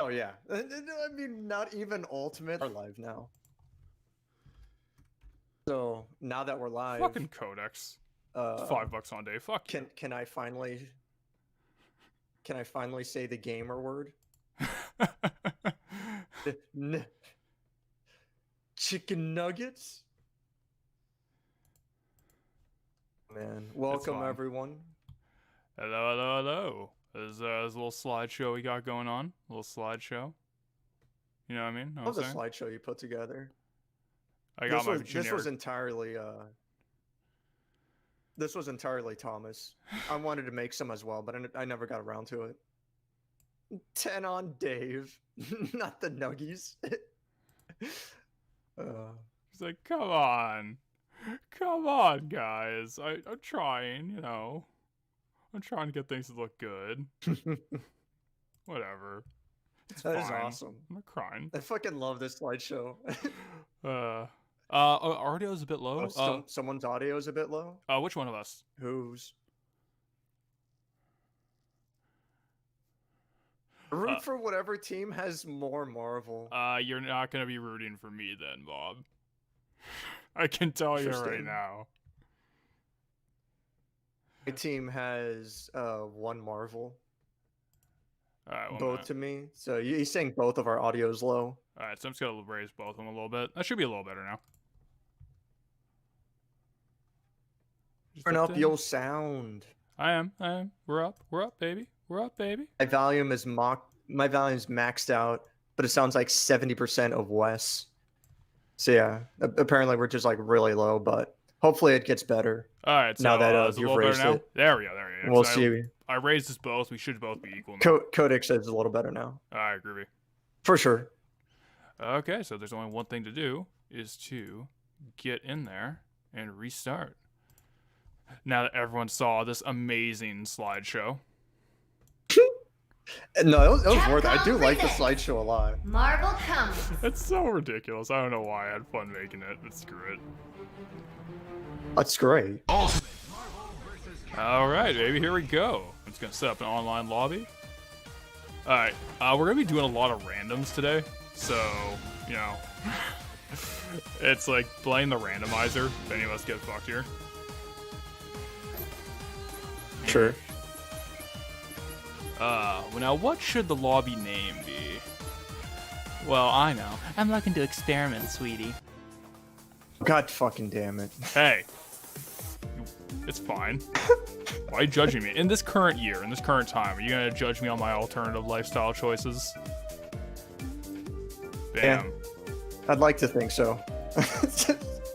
Oh yeah. I mean, not even ultimate. We're live now. So now that we're live, fucking Codex. $5 on day. Fuck. Can I finally say the gamer word? Chicken nuggets. Man, welcome everyone. Hello, hello, hello. There's a little slideshow we got going on. A little slideshow. You know what I mean? What was the slideshow you put together? This was entirely Thomas. I wanted to make some as well, but I never got around to it. 10 on Dave, not the nuggies. He's like, come on, guys. I'm trying, you know. I'm trying to get things to look good. Whatever. That is awesome. I'm not crying. I fucking love this slideshow. Our audio is a bit low. Someone's audio is a bit low? Which one of us? Whose? Root for whatever team has more Marvel. You're not gonna be rooting for me then, Bob. I can tell you right now. My team has one Marvel. Alright, both to me. So he's saying both of our audio's low. Alright, so I'm just gonna raise both of them a little bit. That should be a little better now. Turn up your sound. I am. We're up, baby. My volume is maxed out, but it sounds like 70% of Wes. So yeah, apparently we're just like really low, but hopefully it gets better. All right, so now that you've raised it. There we go. We'll see. I raised us both. We should both be equal now. Codex says it's a little better now. All right, groovy. For sure. Okay, so there's only one thing to do, is to get in there and restart. Now that everyone saw this amazing slideshow. No, it was worth it. I do like the slideshow a lot. Marvel comes. It's so ridiculous. I don't know why I had fun making it, but screw it. That's great. All right, baby, here we go. I'm just gonna set up an online lobby. All right, we're gonna be doing a lot of randoms today, so you know, it's like playing the randomizer. If any of us get fucked here. Sure. Well, now what should the lobby name be? Well, I know. I'm looking to experiment, sweetie. God fucking damn it. Hey. It's fine. Why are you judging me? In this current year, in this current time, are you gonna judge me on my alternative lifestyle choices? Bam. Yeah, I'd like to think so.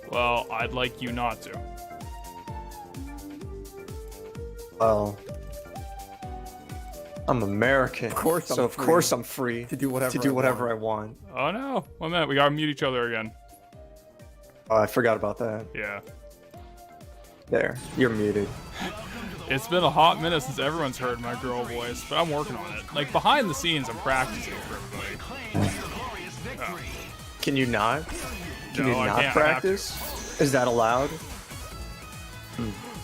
Well, I'd like you not to. Well, I'm American, of course I'm free to do whatever I want. Oh no! 1 minute, we gotta mute each other again. Oh, I forgot about that. Yeah. There, you're muted. It's been a hot minute since everyone's heard my girl voice, but I'm working on it. Like behind the scenes, I'm practicing for everybody. Oh. Can you not? Can you not can't, practice? Is that allowed?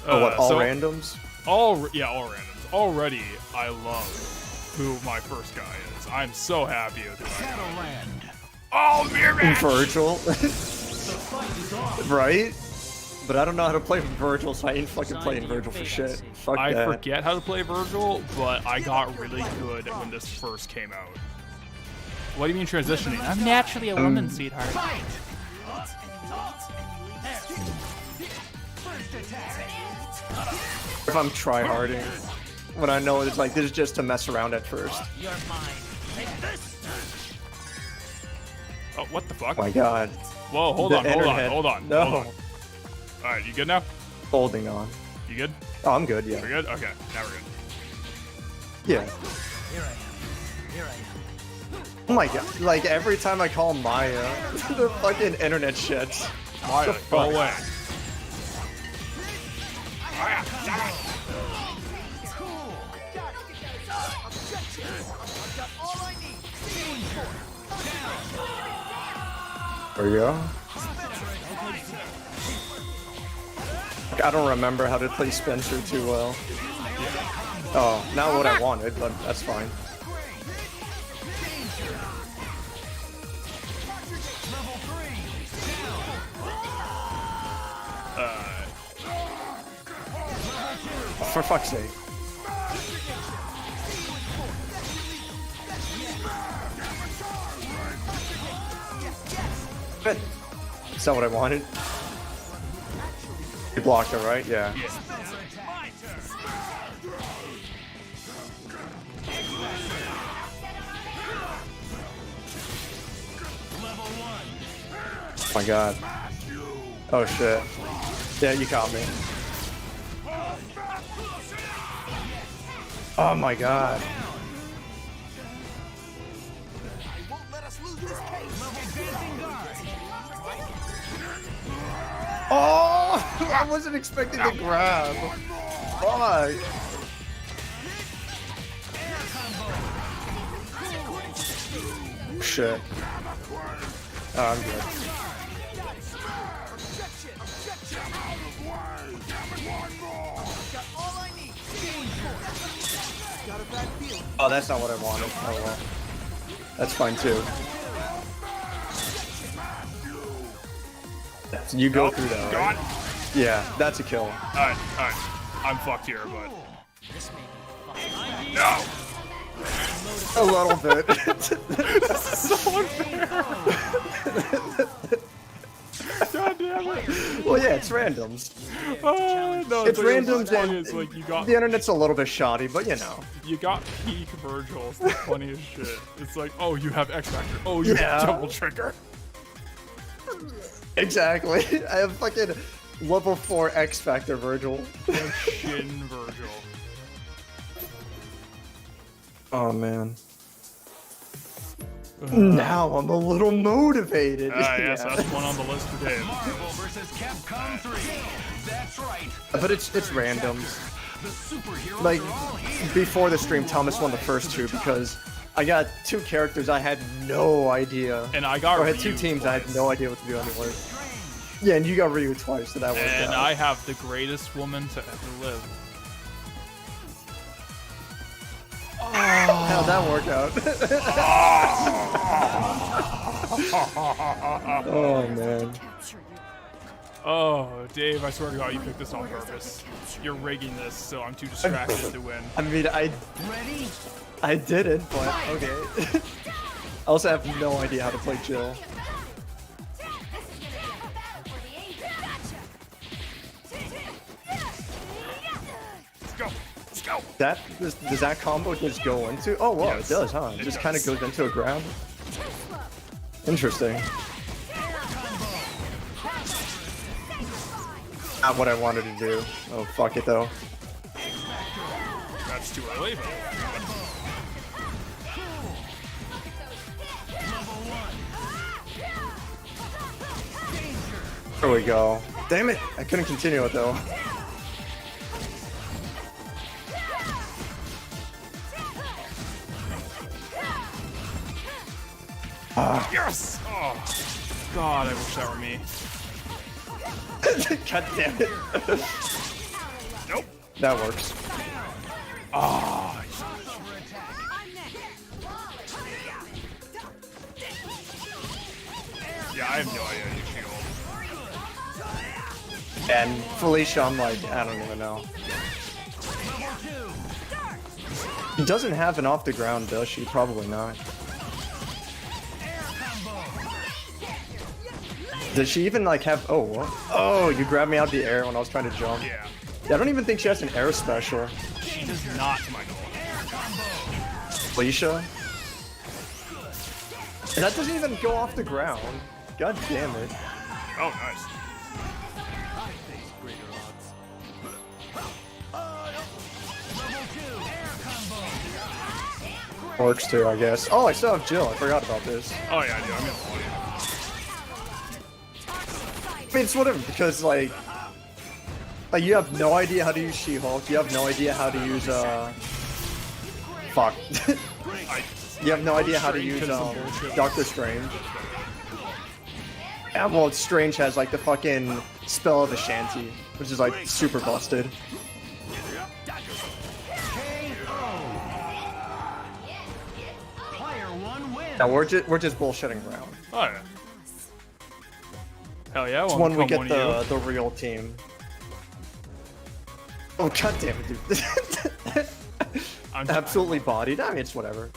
What? All randoms? All randoms. Already, I love who my first guy is. I'm so happy with who I got. Oh, mirror match! Virgil. Right? But I don't know how to play Virgil, so I ain't fucking playing Virgil for shit. Fuck I that. forget how to play Virgil, but I got really good when this first came out. What do you mean transitioning? I'm naturally a woman, sweetheart. If I'm tryharding, when I know it's like this is just to mess around at first. Oh, what the fuck? Oh my god. Whoa, hold on. No. Hold on. Alright, you good now? Holding on. You good? Oh, I'm good, yeah. We're good? Okay, now we're good. Yeah. Here I am. Oh my god. Like, every time I call Maya, the fucking internet shits. Maya, go away. Maya, there we go. I don't remember how to play Spencer too well. Oh, not what I wanted, but that's fine. For fuck's sake. Good. Is that what I wanted? You blocked it, right? Yeah. Oh my god. Oh shit. Yeah, you caught me. Oh my god. Oh! I wasn't expecting to grab. Fuck. Shit. Oh, I'm good. Oh, that's not what I wanted. Oh well. That's fine too. You go through that, right? Yeah, that's a kill. Alright. I'm fucked here, but... No! A little bit. This is so unfair! God damn it! Well, yeah, it's randoms. No, It's like, randoms funny. and It's like you got the internet's a little bit shoddy, but you know. you got peak Virgil. It's the funniest shit. It's like, oh, you have X Factor. Oh, you Yeah. have double trigger. Exactly. I have fucking level 4 X Factor Virgil. Shin Virgil. Oh man. Now I'm a little motivated. Yeah, so that's one on the list for Dave. Marvel versus Capcom 3. That's right. But it's randoms. The superheroes Like are all here. before the stream, Thomas won the first two because I got 2 characters I had no idea. And I got Or I had 2 Ryu teams I twice. had no idea what to do anyway. Yeah, and you got Ryu twice, so that worked And out. I have the greatest woman to ever live. How'd that work out? Oh man. Oh, Dave, I swear to God, you picked this on purpose. You're rigging this, so I'm too distracted to win. I mean, Ready? I didn't, but okay. I also have no idea how to play Jill. Let's go. Let's go. Does that combo just go into? Oh, wow, Yes, it does, huh? it It just does. kind of goes into a grab. Interesting. Not what I wanted to do. Oh, fuck it though. That's too early, but... There we go. Damn it! I couldn't continue it though. Yes! Oh, God, I wish that were me. God damn it. Nope. That works. Ah, yeah, I have no idea you shield. And Felicia, I'm like, I don't even know. She doesn't have an off the ground, does she? Probably not. Does she even like have? Oh, what? Oh, you grabbed me out of the air when I was trying to jump. Yeah. Yeah, I don't even think she has an air special. She does not, to my knowledge. Felicia. And that doesn't even go off the ground. God damn it. Oh, nice. Works too, I guess. Oh, I still have Jill. I forgot about this. Oh, yeah, I do. I'm gonna play. I mean, it's whatever, because, like, you have no idea how to use She-Hulk. You have no idea how to use, fuck. You have no idea how to use, Doctor Strange. Yeah, well, Strange has, like, the fucking spell of Ashanti, which is, like, super busted. Player 1 wins. Now, we're just bullshitting around. Oh, yeah. Hell yeah, It's well, when we become get one of the real team. Oh god damn it, dude. I'm Absolutely bodied. I mean, it's whatever.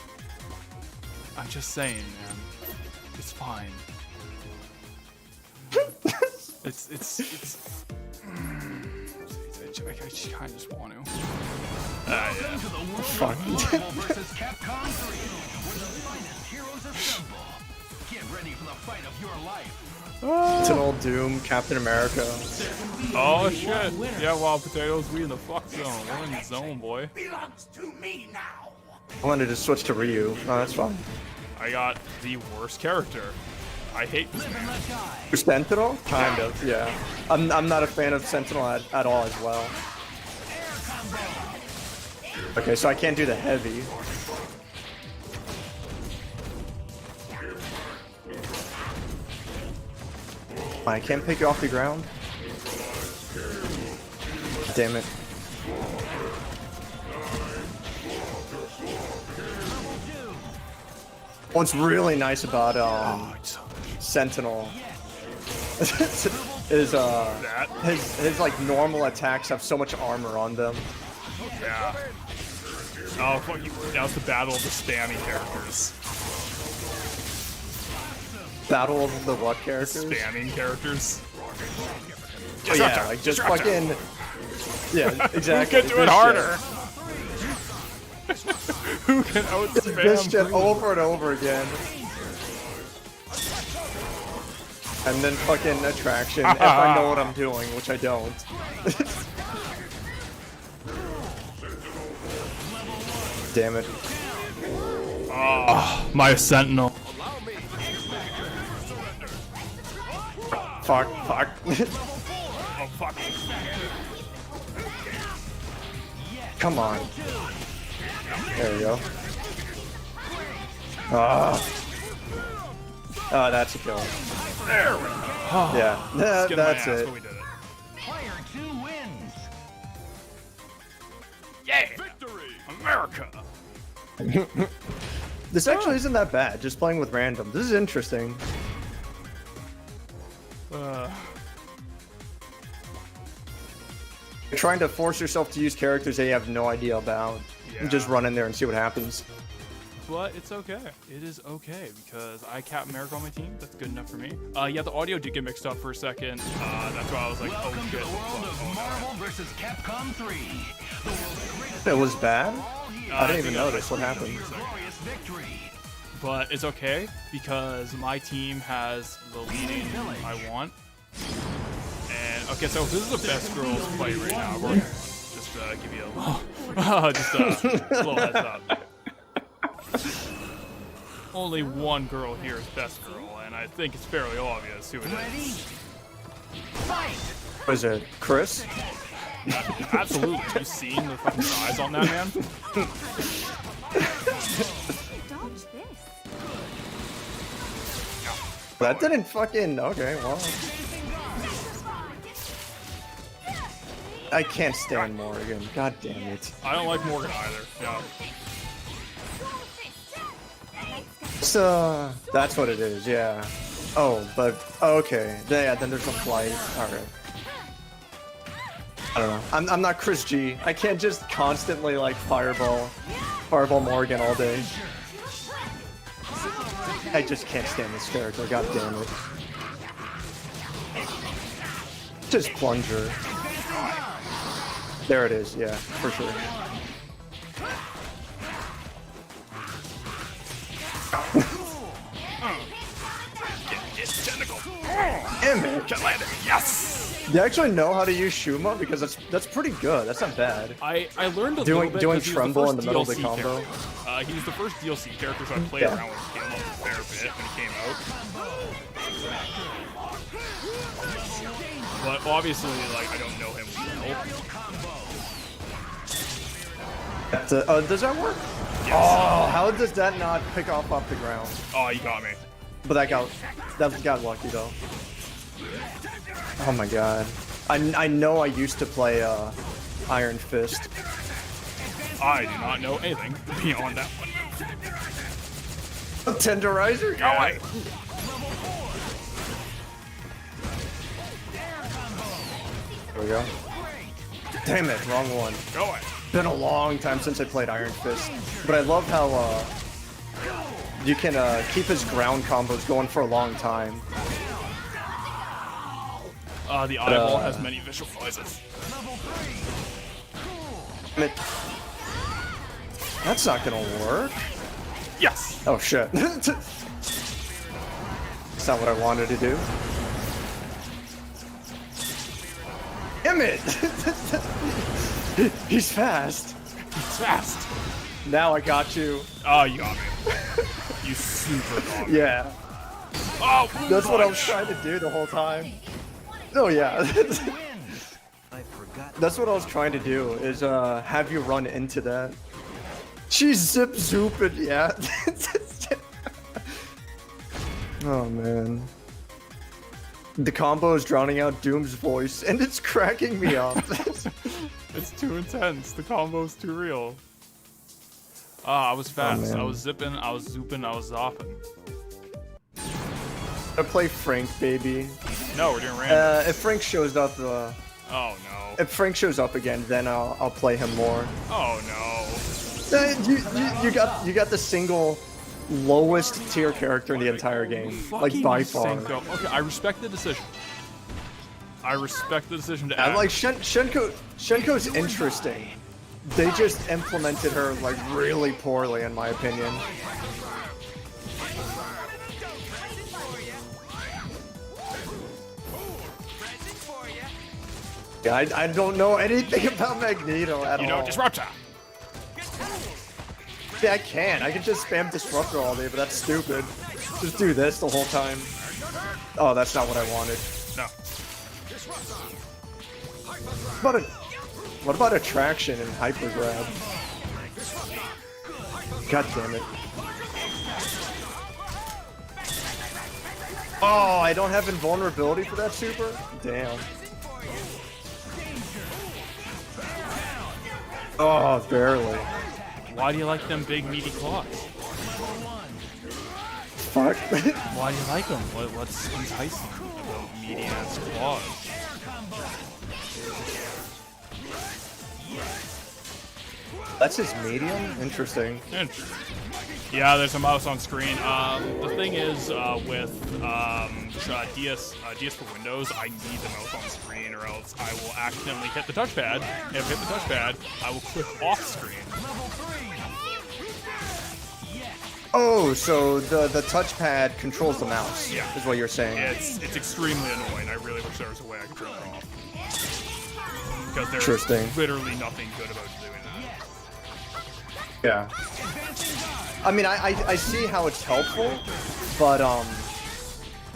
I'm just saying, man. It's fine. it's I just kind of just want to. Yeah. To the world Fuck. of Marvel versus Capcom 3, where the finest heroes assemble. Get ready for the fight of your life. Sentinel, Doom, Captain America. Oh shit! Yeah, Wild Potatoes, we in the fuck zone. We're in the zone, boy. Belongs to me now. I wanted to switch to Ryu. No, that's fine. I got the worst character. I hate this man. Sentinel? Kind of, yeah. I'm not a fan of Sentinel at all as well. Okay, so I can't do the heavy. I can't pick you off the ground. Damn it. What's really nice about Sentinel is his like normal attacks have so much armor on them. Yeah. Oh fuck you! That was the battle of the spammy characters. Battle of the what characters? Spamming characters. Oh, yeah, like just fucking. Yeah, exactly. Who can do it This harder? Who can outspam? This shit over and over again. And then fucking attraction if I know what I'm doing, which I don't. Damn it. Oh, my Sentinel. Fuck, fuck. Oh fuck. Come on. There we go. Ah. Oh, that's a kill. There we go. Yeah, Let's get my that's ass, it. but we did it. Player 2 wins. Yeah! Victory! America! This actually isn't that bad, just playing with random. This is interesting. You're trying to force yourself to use characters that you have no idea about. Yeah. And just run in there and see what happens. But it's okay. It is okay because I Captain America on my team. That's good enough for me. Yeah, the audio did get mixed up for a second. That's why I was like, oh Welcome to shit. the world of Marvel versus Capcom 3. The world's greatest It was bad? I didn't think even I was notice what happened. glorious victory. But it's okay because my team has the leading I want. And okay, so this is the best girls fight right now. We're gonna just give you a little heads up. Only one girl here is best girl, and I think it's fairly obvious who it Ready? is. Fight! What is it? Chris? Absolutely. Have you seen the fucking size on that man? Dodge this. That didn't fucking. Okay, well. I can't stand Morgan. God damn it. I don't like Morgan either. Yeah. That's what it is, yeah. Oh, but okay. Yeah, then there's a flight. Alright. I don't know. I'm not Chris G. I can't just constantly like fireball Morgan all day. I just can't stand this character, god damn it. Just plunger. There it is, yeah, for sure. Get tentacle. Damn it. Get landed. Yes. You actually know how to use Shuma because that's pretty good. That's not bad. I learned a Doing little bit. 'cause he was Tremble in first the middle of the DLC combo. character. He was the first DLC character, so I played Yeah. around with him a fair bit when he came out. But obviously, like, I don't know him well. Does that work? Yes. Oh, how does that not pick off the ground? Oh, you got me. But that got lucky though. Oh my god. I know I used to play Iron Fist. I do not know anything beyond that one. Tenderizer? Go away. There we go. Damn it, wrong one. Go away. Been a long time since I played Iron Fist, but I love how you can keep his ground combos going for a long time. The eyeball has many visual noises. Damn it. That's not gonna work. Yes. Oh shit. That's not what I wanted to do. Damn it! He's fast. It's fast. Now I got you. Oh, you got me. You super got me. Yeah. Oh, That's what I was trying to do the whole time. Oh yeah. That's what I was trying to do, is have you run into that. She's zip zooping, yeah. Oh man. The combo is drowning out Doom's voice, and it's cracking me up. It's too intense. The combo's too real. I was fast. man. I was zipping. I was zooping. I was zopping. I play Frank, baby. No, we're doing random. If Frank shows up, Oh no. if Frank shows up again, then I'll play him more. Oh no. You got the single lowest tier character in the entire game, like by far. Okay, I respect the decision. I respect the decision to I act. like Shenko's interesting. They just implemented her like really poorly, in my opinion. Yeah, I don't know anything about Magneto at all. You know, Disruptor. Yeah, I can. I can just spam Disruptor all day, but that's stupid. Just do this the whole time. Oh, that's not what I wanted. No. What about Attraction and Hyper Grab? God damn it. Oh, I don't have invulnerability for that super? Damn. Oh, barely. Why do you like them big meaty claws? Fuck. Why do you like them? What's enticing about meaty ass claws? That's his medium? Interesting. Yeah, there's a mouse on screen. The thing is, with DS for Windows, I need the mouse on screen, or else I will accidentally hit the touchpad. And if I hit the touchpad, I will click off screen. Oh, so the touchpad controls the mouse, Yeah. is what you're saying. It's extremely annoying. I really wish there was a way I could turn it off. Because there's Interesting. literally nothing good about doing that. Yeah. I mean, I see how it's helpful, but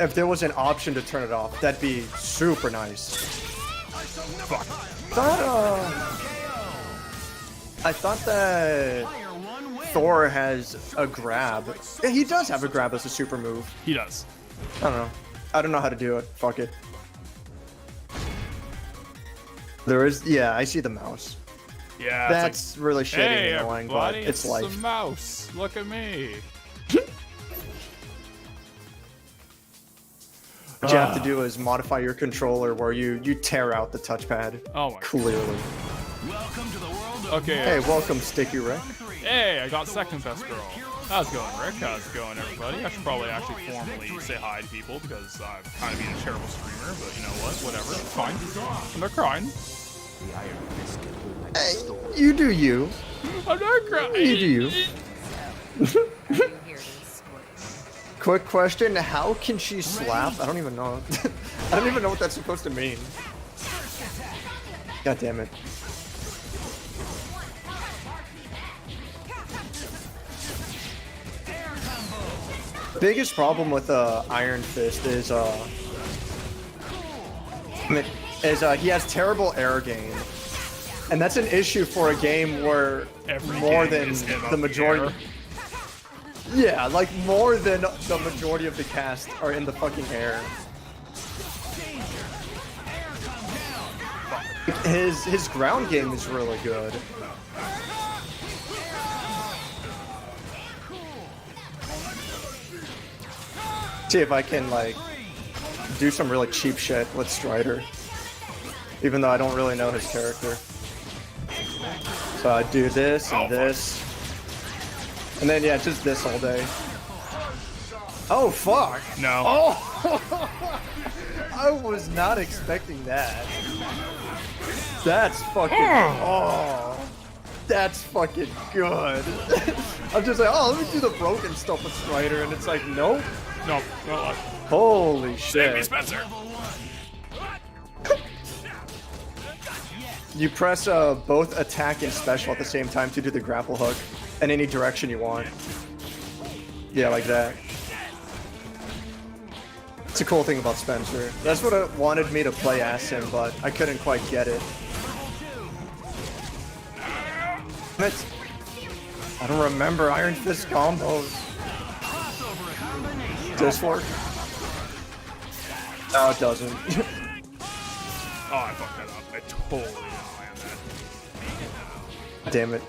if there was an option to turn it off, that'd be super nice. Fuck. I thought that Thor has a grab. Yeah, he does have a grab as a super move. He does. I don't know. I don't know how to do it. Fuck it. There is, yeah, I see the mouse. Yeah. That's really shitty Hey, and annoying, but everybody, it's the life. mouse. Look at me. What you have to do is modify your controller where you tear out the touchpad. Oh my. Clearly. Welcome to the world of Okay. Hey, welcome, Sticky Rick. Hey, I got second best girl. How's it going, Rick? How's it going, everybody? I should probably actually formally say hi to people because I'm kind of being a terrible streamer, but you know what? Whatever. It's fine. I'm not crying. Hey, you do you. I'm not crying. You do you. Quick question, how can she slap? I don't even know. I don't even know what that's supposed to mean. God damn it. Biggest problem with Iron Fist is he has terrible air gain. And that's an issue for a game where Every more game than is him the up majority. air. Yeah, like more than the majority of the cast are in the fucking air. His ground game is really good. See if I can like do some really cheap shit with Strider. even though I don't really know his character. So I do this and this. And then, yeah, just this all day. Oh, fuck! No. Oh! I was not expecting that. That's fucking... Oh! That's fucking good. I'm just like, oh, let me do the broken stuff with Strider, and it's like, nope. No. Holy Save me, shit. Spencer. You press both attack and special at the same time to do the grapple hook in any direction you want. Yeah, like that. It's a cool thing about Spencer. That's what it wanted me to play as him, but I couldn't quite get it. I don't remember Iron Fist combos. Does this work? No, it doesn't. Oh, I fucked that up. I totally didn't land that. Damn it.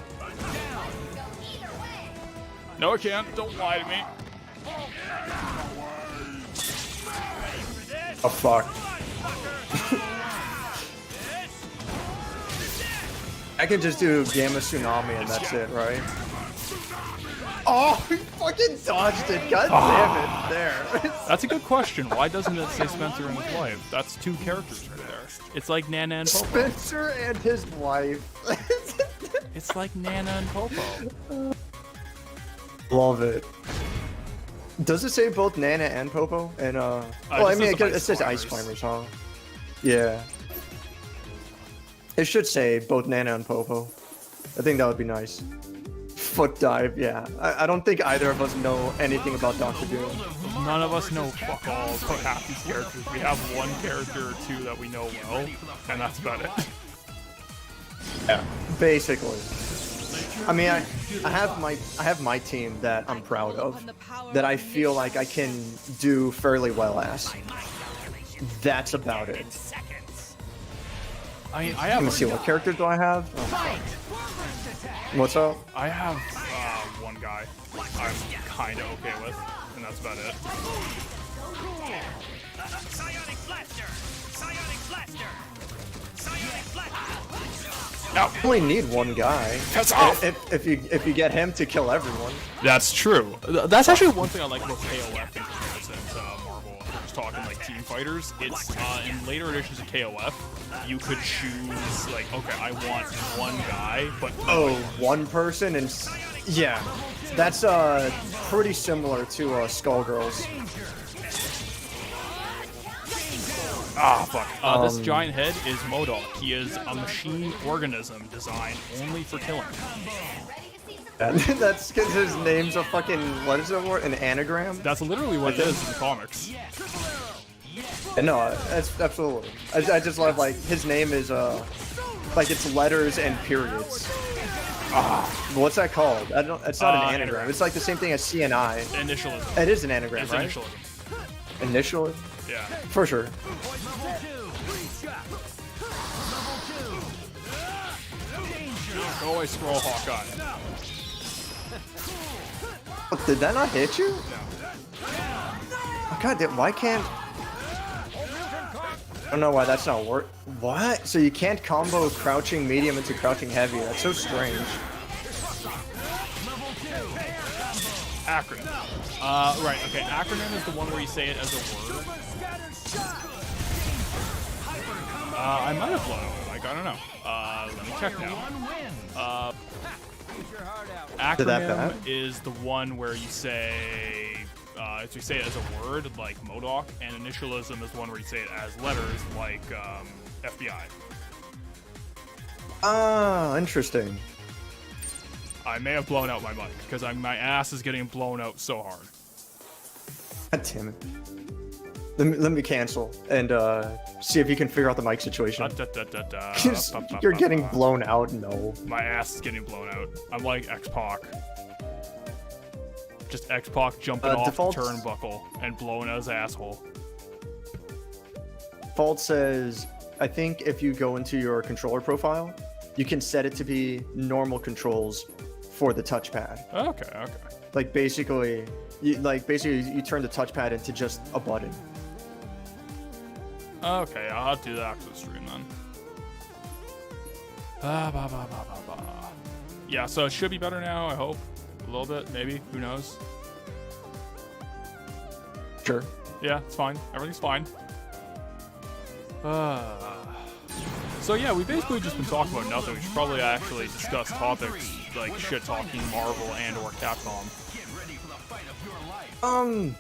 No, I can't. Don't lie to me. Oh, fuck. I can just do Gamma Tsunami and that's it, right? Oh, he fucking dodged it. God damn it. There. That's a good question. Why doesn't it say Spencer and his wife? That's two characters right there. It's like Nana and Popo. Spencer and his wife. It's like Nana and Popo. Love it. Does it say both Nana and Popo? And well, I mean, it says Ice Climbers, huh? Yeah. It should say both Nana and Popo. I think that would be nice. Foot dive, yeah. I don't think either of us know anything about Dr. Doom. None of us know fuck all about half these characters. We have one character or two that we know well, and that's about it. Yeah. Basically. I mean, I have my team that I'm proud of, that I feel like I can do fairly well as. That's about it. I Let have. me see, what character do I have? Oh. What's up? I have one guy I'm kind of okay with, and that's about it. I only need one guy. That's off. If you get him to kill everyone. That's true. That's actually one thing I like about KOF in comparison to Marvel. If we're just talking like team fighters, it's in later editions of KOF, you could choose like, okay, I want one guy, but one person and yeah, that's pretty similar to Skullgirls. Ah, fuck. This giant head is MODOK. He is a machine organism designed only for killing. That's because his name's a fucking, what is it, an anagram? That's literally what it is in the comics. No, that's absolutely. I just love, like, his name is, like, it's letters and periods. What's that called? I don't. It's not an anagram. It's like the same thing as CNI. Initialism. It is an anagram, It's right? initialism. Initial? Yeah. For sure. Go away, Scroll Hawkeye. What, did that not hit you? Oh, God, why can't... I don't know why that's not work. What? So you can't combo crouching medium into crouching heavy. That's so strange. Acronym. Right, okay. Acronym is the one where you say it as a word. I might have blown it. Like, I don't know. Let me check now. Acronym is the one where you say, if you say it as a word, like MODOK, and initialism is the one where you say it as letters, like FBI. Ah, interesting. I may have blown out my mic, because my ass is getting blown out so hard. God damn it. Let me cancel and see if you can figure out the mic situation. You're getting blown out, no. My ass is getting blown out. I'm like X-Pac. Just X-Pac jumping off the turnbuckle and blowing out his asshole. Default says, I think if you go into your controller profile, you can set it to be normal controls for the touchpad. Okay. Like basically you turn the touchpad into just a button. Okay, I'll have to do that after the stream then. Yeah, so it should be better now, I hope. A little bit, maybe. Who knows? Sure. Yeah, it's fine. Everything's fine. So yeah, we've basically just been talking about nothing. We should probably actually discuss topics like shit-talking Marvel and or Capcom. I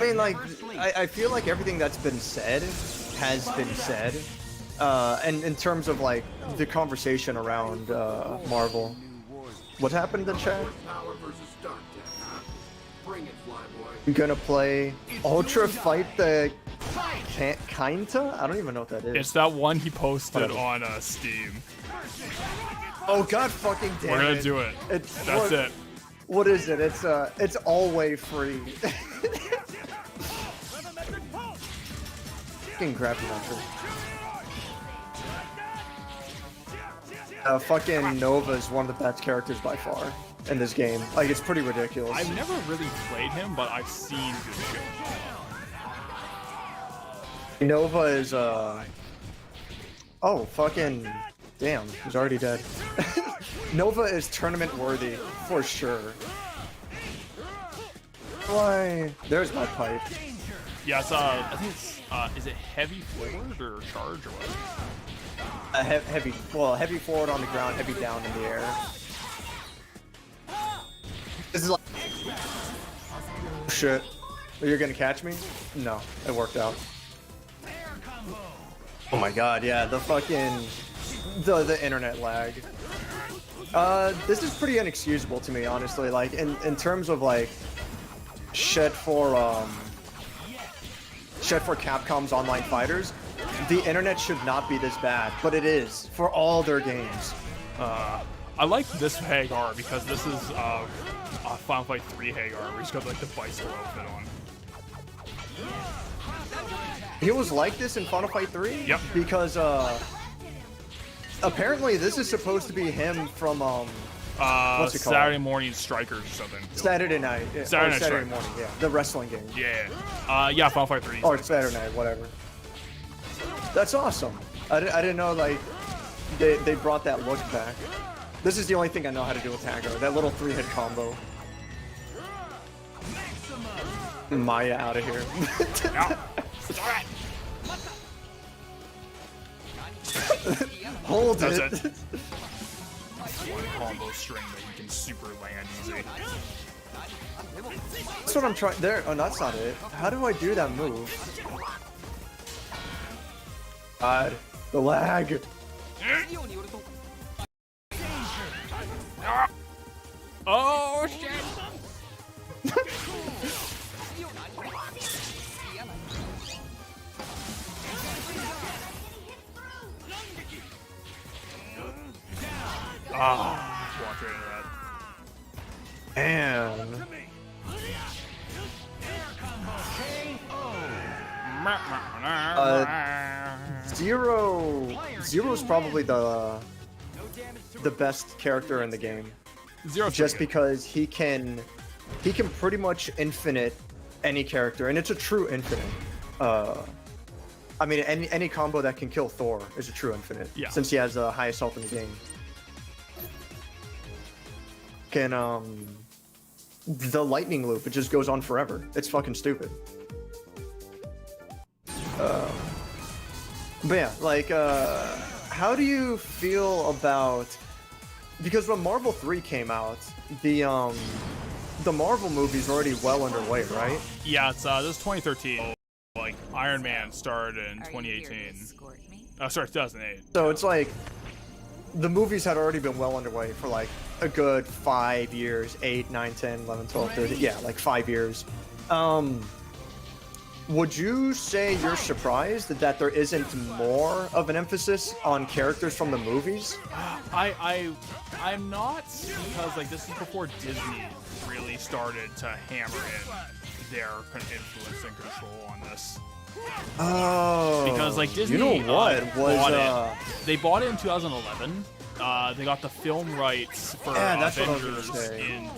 mean, like, I feel like everything that's been said has been said. And in terms of, like, the conversation around Marvel. What happened in the chat? I'm gonna play Ultra Fight the Kinta? I don't even know what that is. It's that one he posted on Steam. Oh god fucking damn it. We're gonna do it. That's it. What is it? It's always free. Fucking gravity launcher. Fucking Nova is one of the best characters by far in this game. Like, it's pretty ridiculous. I've never really played him, but I've seen good shit. Nova is, oh, fucking, damn, he's already dead. Nova is tournament worthy, for sure. Why? There's my pipe. Yeah, it's, I think it's, is it heavy forward or charge or what? Heavy forward on the ground, heavy down in the air. This is like, shit. You're gonna catch me? No, it worked out. Oh my god, yeah, the fucking, the internet lag. This is pretty inexcusable to me, honestly. Like, in terms of like, shit for Capcom's online fighters, the internet should not be this bad, but it is for all their games. I like this Hagar because this is Final Fight 3 Hagar, where he's got like the bicycle outfit on. He was like this in Final Fight 3? Yep. Because apparently this is supposed to be him from what's it called? Saturday Morning Strikers or something. Saturday Night. Yeah. Saturday morning, yeah. The wrestling game. Yeah. Yeah, Final Fight 3. Or Saturday Night, whatever. That's awesome. I didn't know, like, they brought that look back. This is the only thing I know how to do with Hagar. That little 3-hit combo. Maya out of here. Hold That's it. it. One combo string that you can super land easy. That's what I'm trying. There. Oh, that's not it. How do I do that move? God, the lag. Oh shit! Walk right into that. Man. Zero's probably the best character in the game. Zero's just pretty good. because he can pretty much infinite any character, and it's a true infinite. I mean, any combo that can kill Thor is a true infinite. Yeah. Since he has the highest health in the game. Can the lightning loop, it just goes on forever. It's fucking stupid. But yeah, like, how do you feel about, because when Marvel 3 came out, the Marvel movie's already well underway, right? Yeah, it's this is 2013. Like Iron Man started in 2018. Oh, sorry, 2008. So it's like the movies had already been well underway for like a good 5 years, 8, 9, 10, 11, 12, 13. Yeah, like 5 years. Would you say you're surprised that there isn't more of an emphasis on characters from the movies? I'm not, because like this is before Disney really started to hammer in their influence and control on this. Oh, Because like Disney, you know what they bought it in 2011. They got the film rights for Yeah, that's what I was gonna Avengers say. in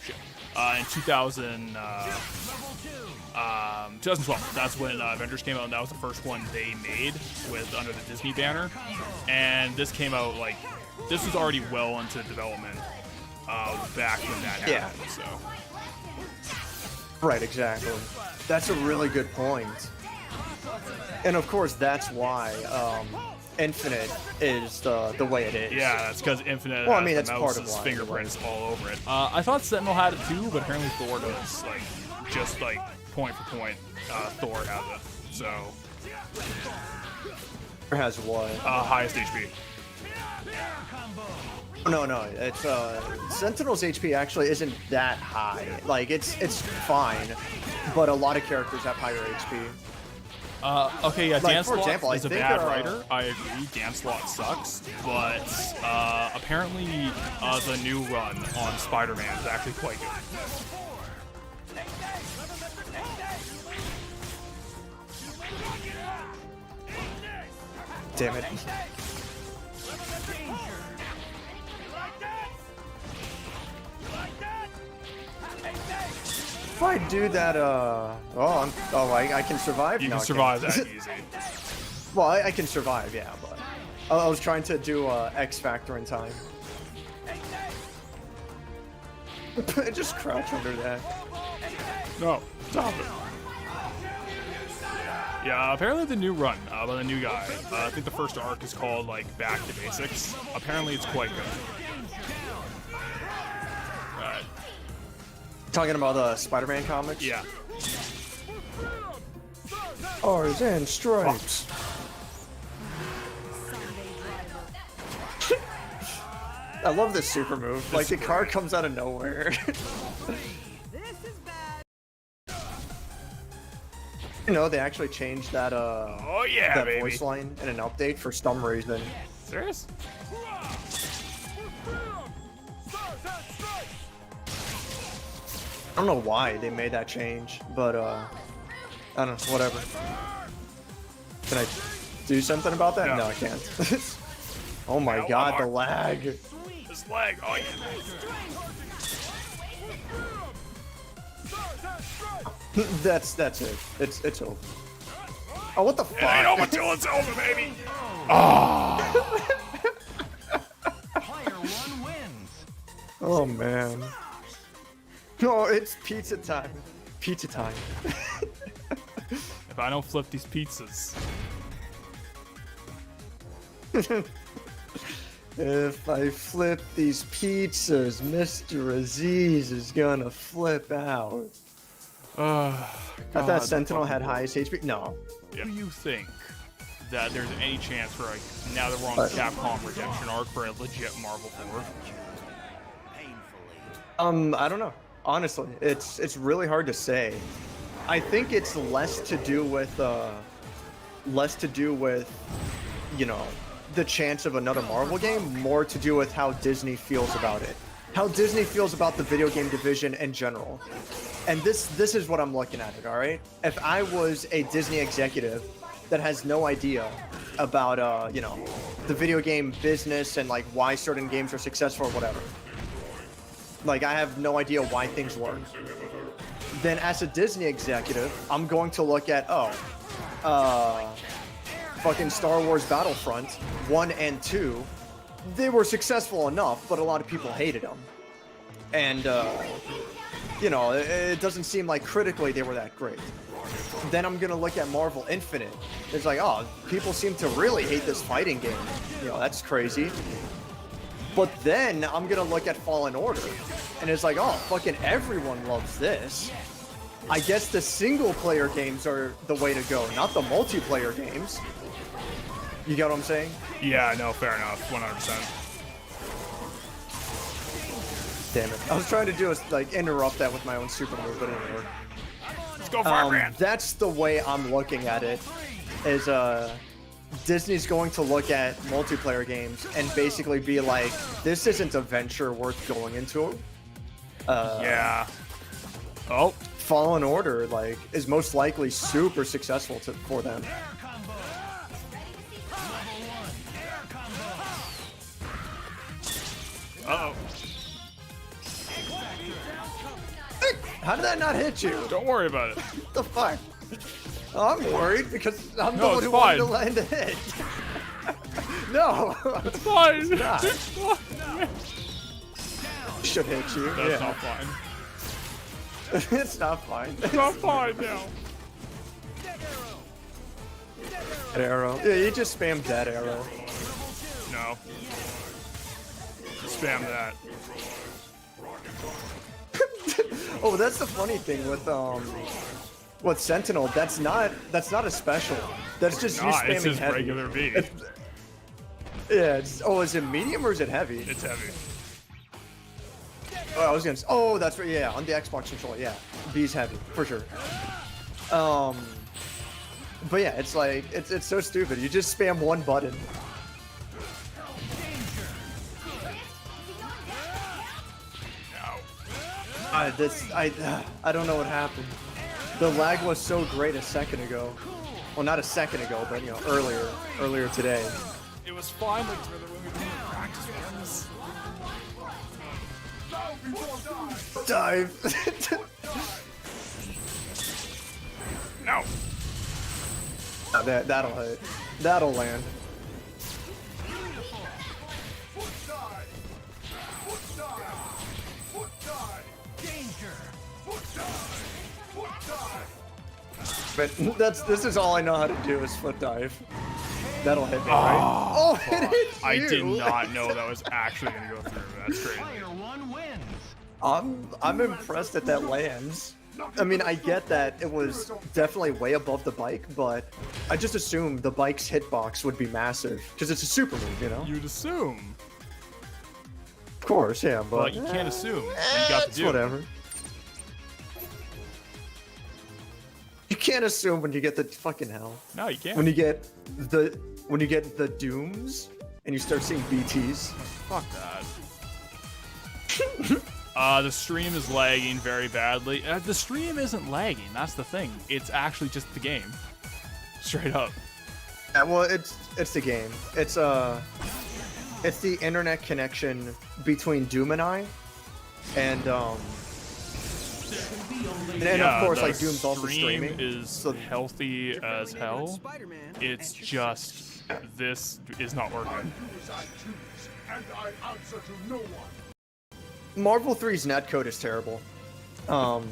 shit. In 2012. That's when Avengers came out, and that was the first one they made with under the Disney banner. And this came out like this was already well into development back when that happened. So. Right, exactly. That's a really good point. And of course, that's why Infinite is the way it is. Yeah, that's because Infinite well, I mean, has that's the part of mouse's why, fingerprints all over it. I thought Sentinel had it too, but apparently Thor does. Like, just like point for point, Thor has it. So. Or has what? Highest HP. No, it's Sentinel's HP actually isn't that high. Like it's fine, but a lot of characters have higher HP. Okay, yeah, like, Dan for Slott example, is I a think, bad writer. I agree, Dan Slott sucks, but apparently the new run on Spider-Man is actually quite good. Damn it. If I do that, I can survive. You No, can I survive can't. that easy. Well, I can survive, yeah, but I was trying to do X Factor in time. Just crouch under that. No, stop it. Yeah, apparently the new run by the new guy. I think the first arc is called like Back to Basics. Apparently it's quite good. Alright. Talking about the Spider-Man comics? Yeah. Stars and stripes. I love this super move. Like the car comes out of nowhere. You know, they actually changed that Oh yeah, that baby. voice line in an update for some reason. Serious? I don't know why they made that change, but I don't know, whatever. Can I do something about that? No. No, I can't. Oh my Yeah, god, the one lag. This leg. Oh yeah. That's it. It's over. Oh, what the fuck? It ain't over till it's over, baby. Player one wins. Oh man. No, it's pizza time. Pizza time. If I don't flip these pizzas. If I flip these pizzas, Mr. Aziz is gonna flip out. I thought Sentinel had highest HP. No. Do you think that there's any chance for like now that we're on the Capcom redemption arc for a legit Marvel 4? I don't know. Honestly, it's really hard to say. I think it's less to do with you know, the chance of another Marvel game, more to do with how Disney feels about it. How Disney feels about the video game division in general. And this is what I'm looking at it, all right? If I was a Disney executive that has no idea about, you know, the video game business and like why certain games are successful or whatever. Like I have no idea why things work. Then as a Disney executive, I'm going to look at, fucking Star Wars Battlefront 1 and 2, they were successful enough, but a lot of people hated them. And, you know, it doesn't seem like critically they were that great. Then I'm gonna look at Marvel Infinite. It's like, oh, people seem to really hate this fighting game. You know, that's crazy. But then I'm gonna look at Fallen Order, and it's like, oh, fucking everyone loves this. I guess the single-player games are the way to go, not the multiplayer games. You get what I'm saying? Yeah, no, fair enough, 100%. Damn it. I was trying to do is like interrupt that with my own super move, but it didn't work. Let's go, Firebrand. That's the way I'm looking at it. Is Disney's going to look at multiplayer games and basically be like, this isn't a venture worth going into. Yeah. Oh. Fallen Order like is most likely super successful for them. Uh-oh. How did that not hit you? Don't worry about it. What the fuck? I'm worried because I'm the No, one it's who wanted to fine. land a hit. No. It's fine. not. It's fine. Should hit you. That's yeah. not fine. It's not fine. It's not fine now. Dead arrow. Yeah, you just spam dead arrow. No. Spam that. Oh, that's the funny thing with Sentinel. That's not a special. That's just you Nah, spamming it's just heavy. regular B. Yeah. Is it medium or is it heavy? It's heavy. Oh, I was gonna. Oh, that's right. Yeah, on the Xbox controller. Yeah, B's heavy for sure. But yeah, it's like it's so stupid. You just spam one button. I don't know what happened. The lag was so great a second ago. Well, not a second ago, but you know, earlier today. It was fine like when we did practice runs. Dive. No. That'll hit. That'll land. But this is all I know how to do is foot dive. That'll hit me, right? Oh, it hit you! I did not know that was actually gonna go through. That's crazy. Player one wins. I'm impressed that that lands. I mean, I get that it was definitely way above the bike, but I just assumed the bike's hitbox would be massive because it's a super move, you know? You'd assume. Of course, yeah, but But you can't assume. You got to it's do it. whatever. You can't assume when you get the fucking hell. No, you can't. When you get the dooms and you start seeing BTs. Fuck that. The stream is lagging very badly. The stream isn't lagging. That's the thing. It's actually just the game. Straight up. Yeah, well, it's the game. It's the internet connection between Doom and I, and of course, the like Doom's also stream streaming. is healthy as hell. It's just this is not working. Marvel 3's netcode is terrible. But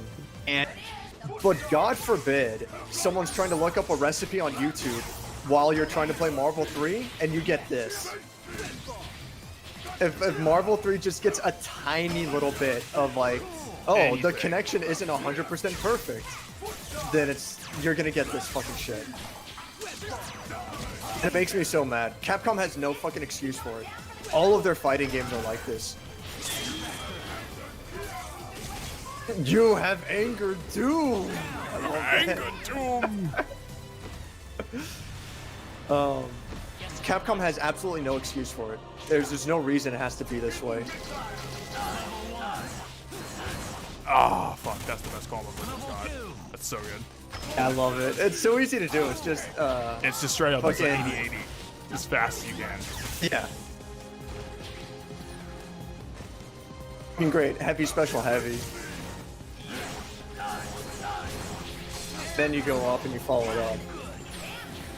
God forbid someone's trying to look up a recipe on YouTube while you're trying to play Marvel 3 and you get this. If Marvel 3 just gets a tiny little bit of like, oh, the Anything. connection isn't 100% perfect, then you're gonna get this fucking shit. It makes me so mad. Capcom has no fucking excuse for it. All of their fighting games are like this. You have angered Doom. I love that. Doom. Capcom has absolutely no excuse for it. There's no reason it has to be this way. Oh, fuck. That's the best combo I've ever got. That's so good. I love it. It's so easy to do. It's just It's just straight up like Okay. 80-80. As fast as you can. yeah. I mean, great. Heavy special heavy. Then you go up and you follow it up.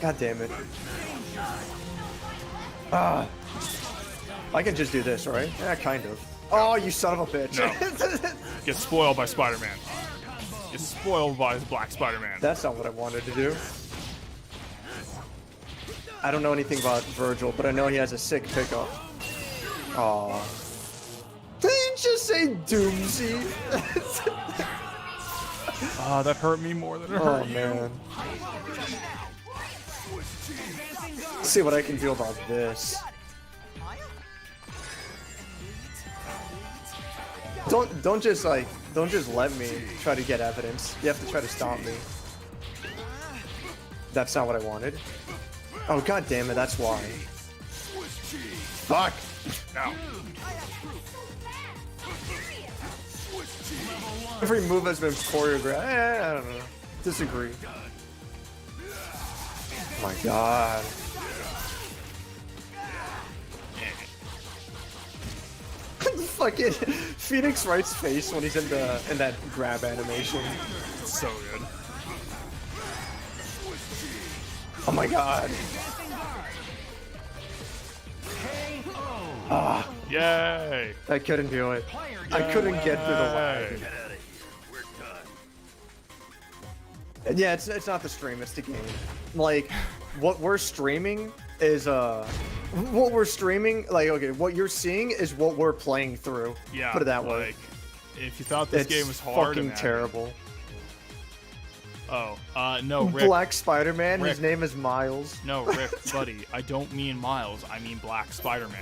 God damn it. Ah. I can just do this, right? Yeah, kind of. Oh, you son of a bitch. No. Get spoiled by Spider-Man. Get spoiled by Black Spider-Man. That's not what I wanted to do. I don't know anything about Virgil, but I know he has a sick pickup. Aw. Did you just say Doomsy? Ah, that hurt me more than it Oh hurt you. man. Let's see what I can do about this. Don't just let me try to get evidence. You have to try to stop me. That's not what I wanted. Oh god damn it, that's why. Fuck! No. Every move has been choreographed. I don't know. Disagree. Oh my god. Fucking Phoenix Wright's face when he's in that grab animation. It's so good. Oh my god. Ah, Yay! I couldn't do it. I couldn't get through the lag. Yay. Yeah, it's not the stream, it's the game. Like, what we're streaming is what we're streaming, like, okay, what you're seeing is what we're playing through. Yeah. Put it that way. Like, if you thought this It's game was hard, fucking imagine. terrible. Oh, no, Rick. Black Spider-Man, his Rick. name is Miles. No, Rick, buddy. I don't mean Miles. I mean Black Spider-Man.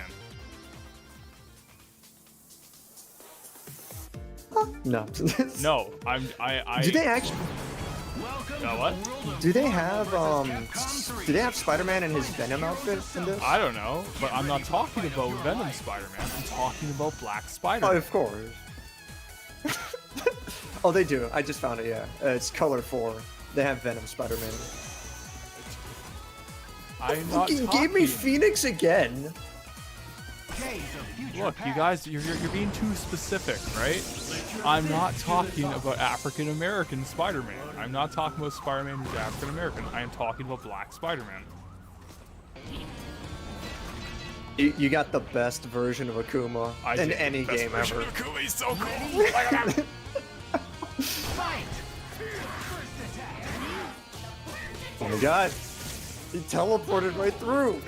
No. No, I. Do they actually? No, what? Do they have Spider-Man in his Venom outfit in this? I don't know, but I'm not talking about Venom Spider-Man. I'm talking about Black Oh, Spider-Man. of course. Oh, they do. I just found it. Yeah, it's color 4. They have Venom Spider-Man. I'm not Fucking gave me talking. Phoenix again. Look, you guys, you're being too specific, right? I'm not talking about African American Spider-Man. I'm not talking about Spider-Man who's African American. I am talking about Black Spider-Man. You got the best version of Akuma in did. any Best game version ever. of Akuma is so cool. Oh my god. He teleported right through.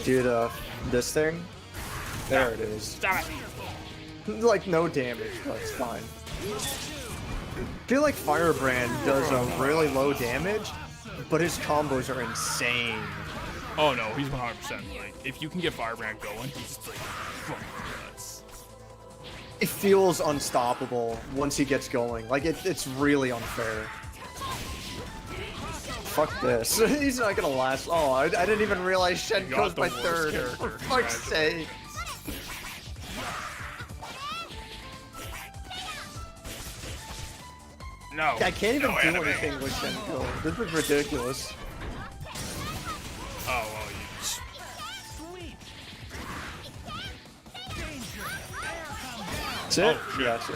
Dude, this thing? There it is. Stop it. Like, no damage, but it's fine. I feel like Firebrand does a really low damage, but his combos are insane. Oh no, he's 100%. Like, if you can get Firebrand going, he's like fucking nuts. It feels unstoppable once he gets going. Like, it's really unfair. Fuck this. He's not gonna last. Oh, I didn't even realize Shen You goes got the by worst third. character. For fuck's sake. No. I can't even no do anime. anything with Shenko. This is ridiculous. Oh, well, you just... That's it? Oh, shit. Yeah, that's it.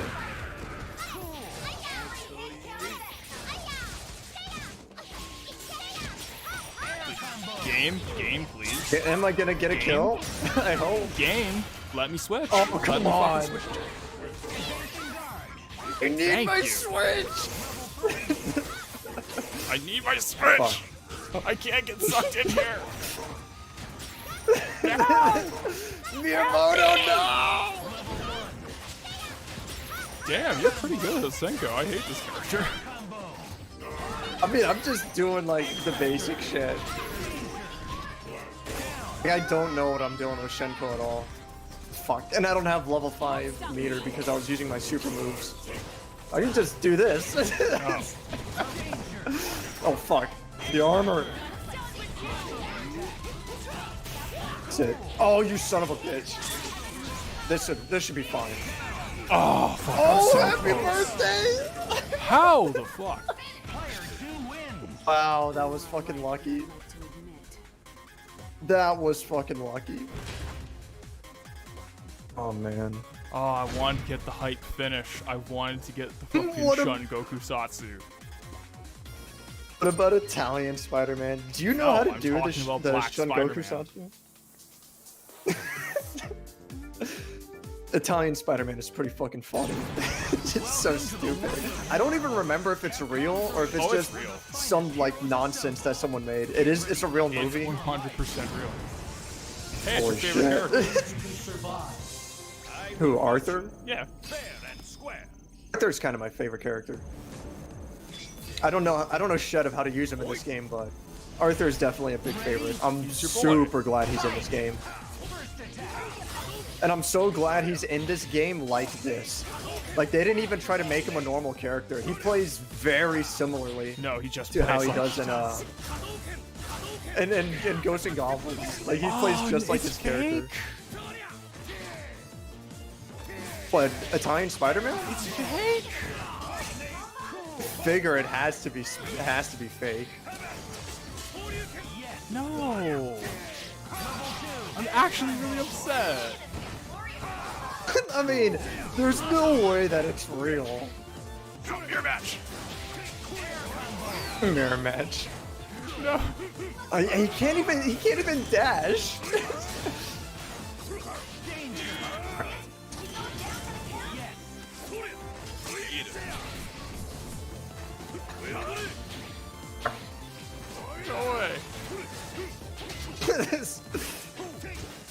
Game, please. Am I gonna get a kill? I hope. Game, let me switch. Oh, Let come me on. fucking switch. I need Thank my you. switch! I need my switch. I can't get sucked in here. Miyamoto, no! Damn, you're pretty good at Senko. I hate this character. I mean, I'm just doing, like, the basic shit. Like, I don't know what I'm doing with Shenko at all. Fuck. And I don't have level 5 meter because I was using my super moves. I can just do this. Oh. Oh, fuck. The armor. That's it. Oh, you son of a bitch. This should be fine. Oh, fuck. Oh, I'm so happy close. birthday! How the fuck? Wow, that was fucking lucky. That was fucking lucky. Oh, man. Oh, I wanted to get the hype finish. I wanted to get the fucking What a- Shun Goku Satsu. What about Italian Spider-Man? Do you know No, how to I'm do talking about the Black Shun Goku Spider-Man. Satsu? Italian Spider-Man is pretty fucking funny. It's so stupid. I don't even remember if it's real or if it's Oh, it's just real. some like nonsense that someone made. It's a real It's movie. 100% real. Hey, it's Holy your favorite shit. character. Who, Arthur? Yeah. Arthur's kind of my favorite character. I don't know shit of how to use him in this game, but Arthur is definitely a big favorite. I'm He's your boy. super glad he's in this game. And I'm so glad he's in this game like this. Like, they didn't even try to make him a normal character. He plays very similarly No, he just to how plays he like- does in Ghosts and Goblins. Like, he plays just like his it's character. fake. What, Italian Spider-Man? It's fake. figure it has to be fake. No. I'm actually really upset. I mean, there's no way that it's real. Mirror match. Mirror match. No. He can't even dash. No way. This-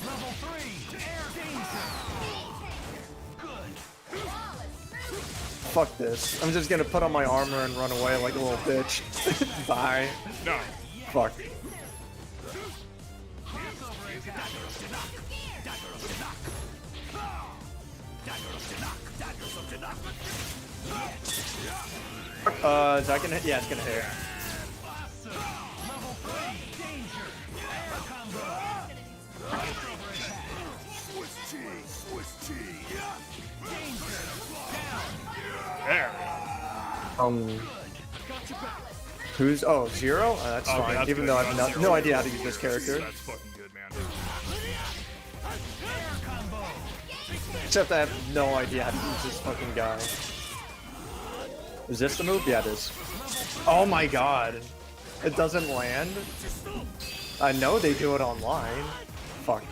Level 3, air danger. Good. Fuck this. I'm just gonna put on my armor and run away like a little bitch. Bye. No. Fuck. Is that gonna hit? Yeah, it's gonna hit. Level 3, danger. There. Who's? Oh, Zero? That's Okay, fine. that's Even good. though I have That's no zero. idea how to use this character. That's fucking good, man. Except I have no idea how to use this fucking guy. Is this the move? Yeah, it is. Oh my god. It doesn't land? I know they do it online. Fuck.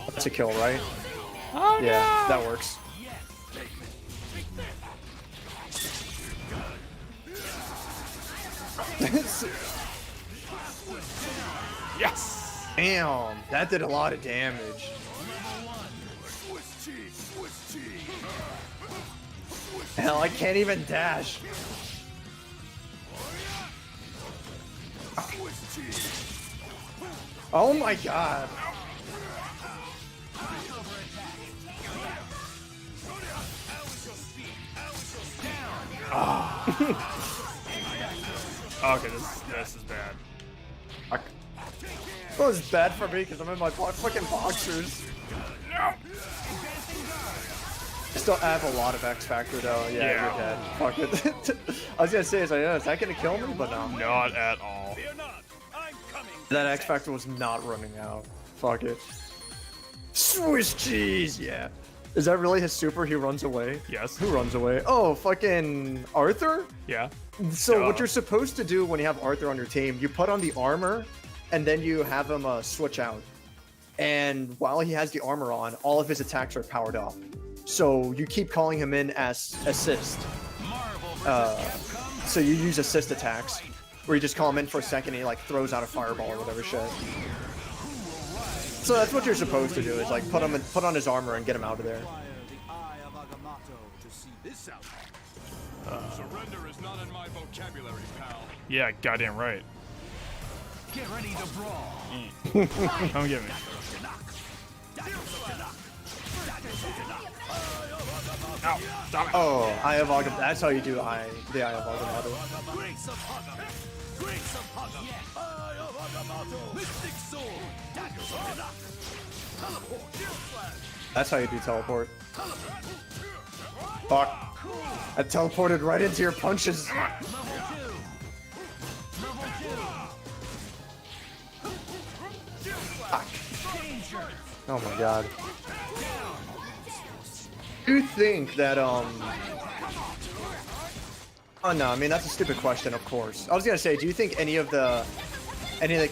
That's a kill, right? Oh, Yeah, no. that works. Yes. Damn, that did a lot of damage. Hell, I can't even dash. Oh my god. Okay, this is bad. Fuck. Well, it's bad for me because I'm in my fucking boxers. No. Still, I have a lot of X Factor though. Yeah, Yeah. you're dead. Fuck it. I was gonna say, is that gonna kill me? But no. Not at all. That X Factor was not running out. Fuck it. Swiss cheese, yeah. Is that really his super? He runs away? Yes. Who runs away? Oh, fucking Arthur? Yeah. So Duh. what you're supposed to do when you have Arthur on your team, you put on the armor, and then you have him switch out. And while he has the armor on, all of his attacks are powered up. So you keep calling him in as assist. So you use assist attacks, where you just call him in for a second and he like throws out a fireball or whatever shit. So that's what you're supposed to do, is like put on his armor and get him out of there. Surrender is not in my vocabulary, pal. Yeah, goddamn right. Get ready to brawl. Come get me. Ow, stop it. Oh, Eye of Agamotto. That's how you do the Eye of Agamotto. Grace of Hugger. Grace of Hugger. Eye of Agamotto. Mystic Sword. Daggers of the Knock. Teleport. Shield Slash. That's how you do teleport. Fuck. I teleported right into your punches. Level 2. Danger. Oh my god. Do you think that Oh no, I mean that's a stupid question, of course. I was gonna say, do you think any of the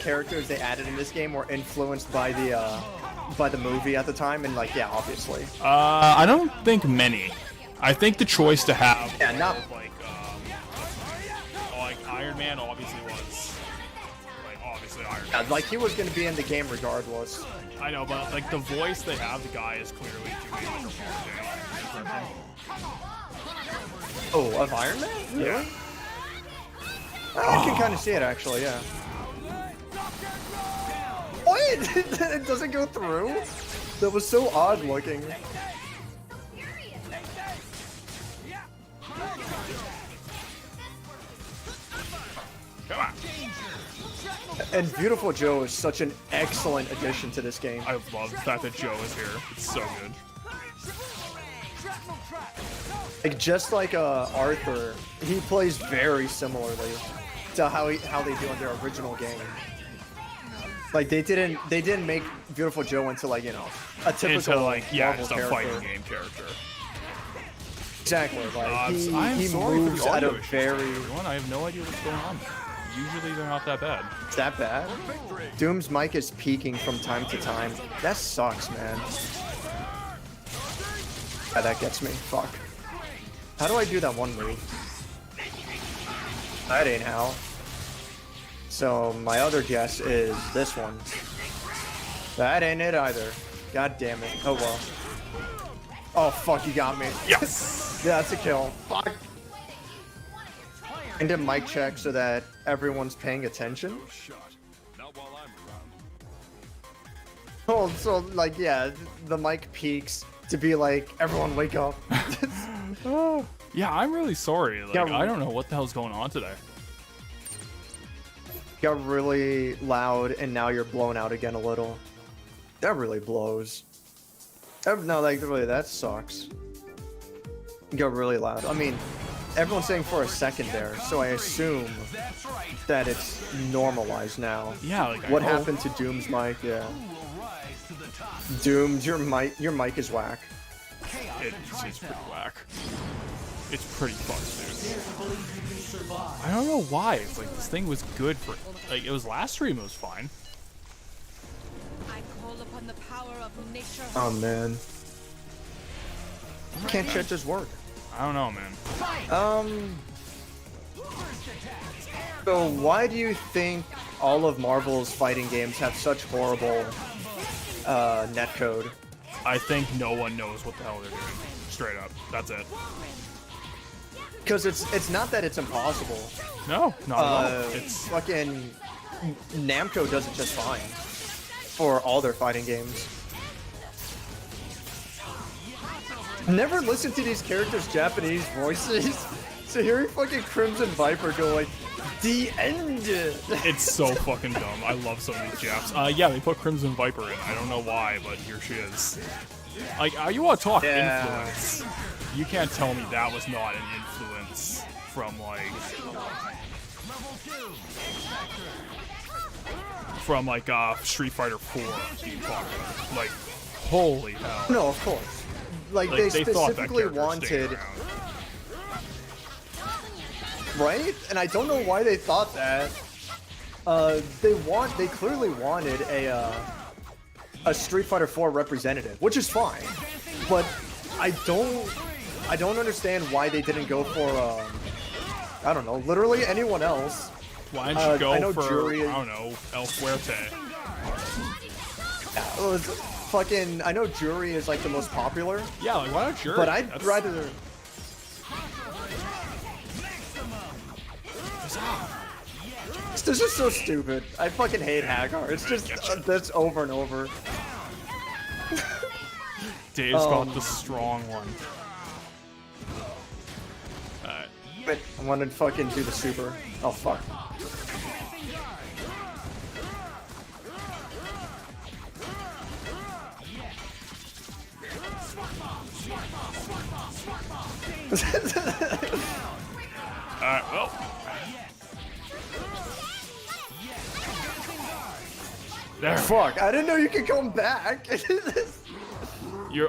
characters they added in this game were influenced by the movie at the time? And like, yeah, obviously. I don't think many. I think the choice to have Yeah, not- like Iron Man obviously was obviously Iron Man. Yeah, like he was gonna be in the game regardless. I know, but like the voice they have, the guy is clearly doing like a part Oh, of Iron Man? Really? Yeah. I can kind of see it actually, yeah. What? It doesn't go through? That was so odd looking. Come on. And Beautiful Joe is such an excellent addition to this game. I love the fact that Joe is here. It's so good. Like just like Arthur, he plays very similarly to how they do in their original game. Like they didn't make Beautiful Joe into like, you know, a typical Into like, yeah, Marvel just a character. fighting game character. Exactly. Like I'm he sorry moves for the at a audio issues, very. everyone. I have no idea what's going on. Usually they're not that bad. Is that bad? Doom's mic is peaking from time to time. That sucks, man. Yeah, that gets me. Fuck. How do I do that one move? That ain't how. So my other guess is this one. That ain't it either. God damn it. Oh well. Oh fuck, you got me. Yes! Yeah, that's a kill. Fuck. And a mic check so that everyone's paying attention. Not while I'm around. Oh, so like yeah, the mic peaks to be like, everyone wake up. Yeah, I'm really sorry. Like, Yeah, I don't know what the hell's going on today. Got really loud and now you're blown out again a little. That really blows. No, like really, that sucks. Got really loud. I mean, everyone's saying for a second there, so I assume that it's normalized now. Yeah, like What I hope- happened to Doom's mic? Yeah. Doomed, your mic is whack. It's pretty whack. It's pretty fucked, dude. I don't know why. It's like this thing was good for like it was last stream. It was fine. I call upon the power of nature. Oh man. Can't shit just work. I don't know, man. So why do you think all of Marvel's fighting games have such horrible netcode? I think no one knows what the hell they're doing. Straight up. That's it. Because it's not that it's impossible. No, not at all. It's Fucking Namco does it just fine for all their fighting games. Never listen to these characters' Japanese voices. So hearing fucking Crimson Viper go like, the end. it's so fucking dumb. I love some of these Japs. Yeah, they put Crimson Viper in. I don't know why, but here she is. Like, you want to talk Yeah. influence? You can't tell me that was not an influence from like Street Fighter 4 being popular. Like, holy hell. No, of course. Like Like, they thought that specifically character stayed wanted, around. right? And I don't know why they thought that. They clearly wanted a Street Fighter 4 representative, which is fine. But I don't understand why they didn't go for I don't know, literally anyone else. Why didn't you go I know for, Jury is- I don't know, El Fuerte? I know Jury is like the most popular, Yeah, like, why not Jury? but I'd That's- rather. This is so stupid. I fucking hate Hagar. It's just this over and over. Dave's got the strong one. Alright. But I wanted to fucking do the super. Oh fuck. Alright, well. There. Fuck, I didn't know you could come back.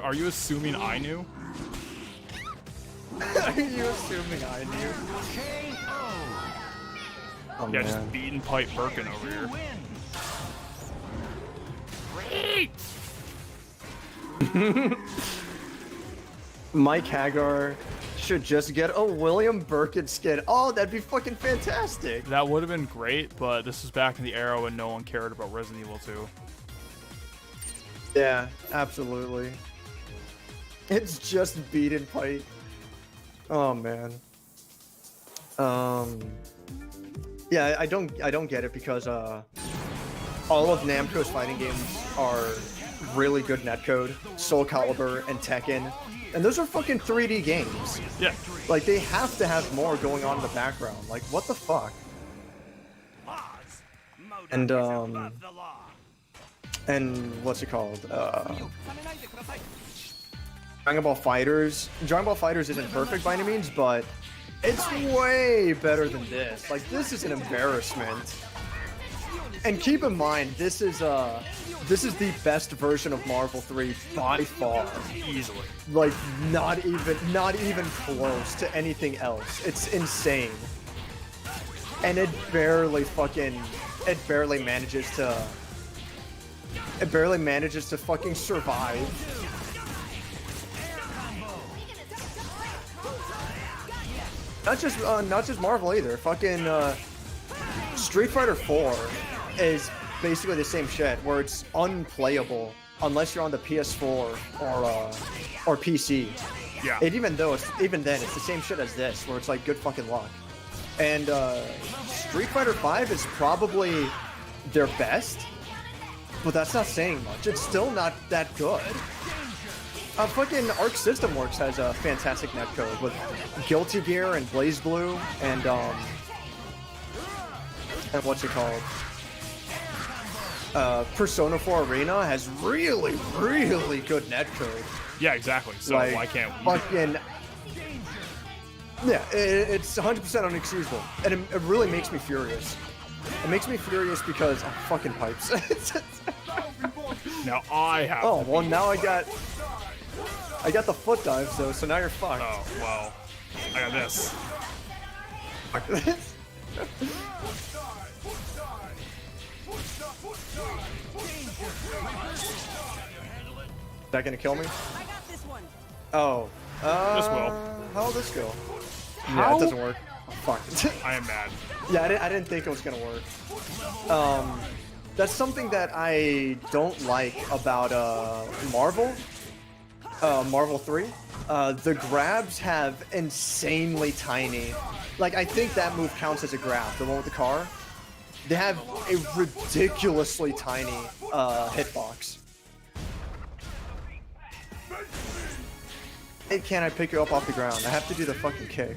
Are you assuming I knew? Are you assuming I knew? Oh, Yeah, man. just beating Pipe Birkin over here. Mike Hagar should just get a William Birkin skin. Oh, that'd be fucking fantastic. That would have been great, but this was back in the era when no one cared about Resident Evil 2. Yeah, absolutely. It's just beaten Pike. Oh man. Yeah, I don't get it because all of Namco's fighting games are really good netcode. Soul Calibur and Tekken. And those are fucking 3D games. Yeah. Like they have to have more going on in the background. Like what the fuck? Mars, Mojo. and what's it called? Dragon Ball Fighters. Dragon Ball Fighters isn't perfect by any means, but it's way better than this. Like, this is an embarrassment. And keep in mind, this is the best version of Marvel 3 by far. Easily. Like, not even close to anything else. It's insane. And it barely manages to fucking survive. Not just Marvel either. Fucking Street Fighter 4 is basically the same shit, where it's unplayable unless you're on the PS4 or PC. Yeah. Even then, it's the same shit as this, where it's like good fucking luck. And Street Fighter 5 is probably their best, but that's not saying much. It's still not that good. Fucking Arc System Works has a fantastic netcode with Guilty Gear and BlazBlue and what's it called? Persona 4 Arena has really, really good netcode. Yeah, exactly. So Like, why can't we? Fucking, yeah, it's 100% unexcusable, and it really makes me furious. It makes me furious because fucking pipes. Now I have. Oh well, now I got the foot dives though, so now you're fucked. Oh well, I got this. Is that gonna kill me? I got this one. Oh. This will. How'll this go? Yeah, How? it doesn't work. Oh, fuck. I am mad. Yeah, I didn't think it was gonna work. That's something that I don't like about Marvel. Marvel 3. The grabs have insanely tiny. Like, I think that move counts as a grab, the one with the car. They have a ridiculously tiny hitbox. Hey, can I pick you up off the ground? I have to do the fucking kick.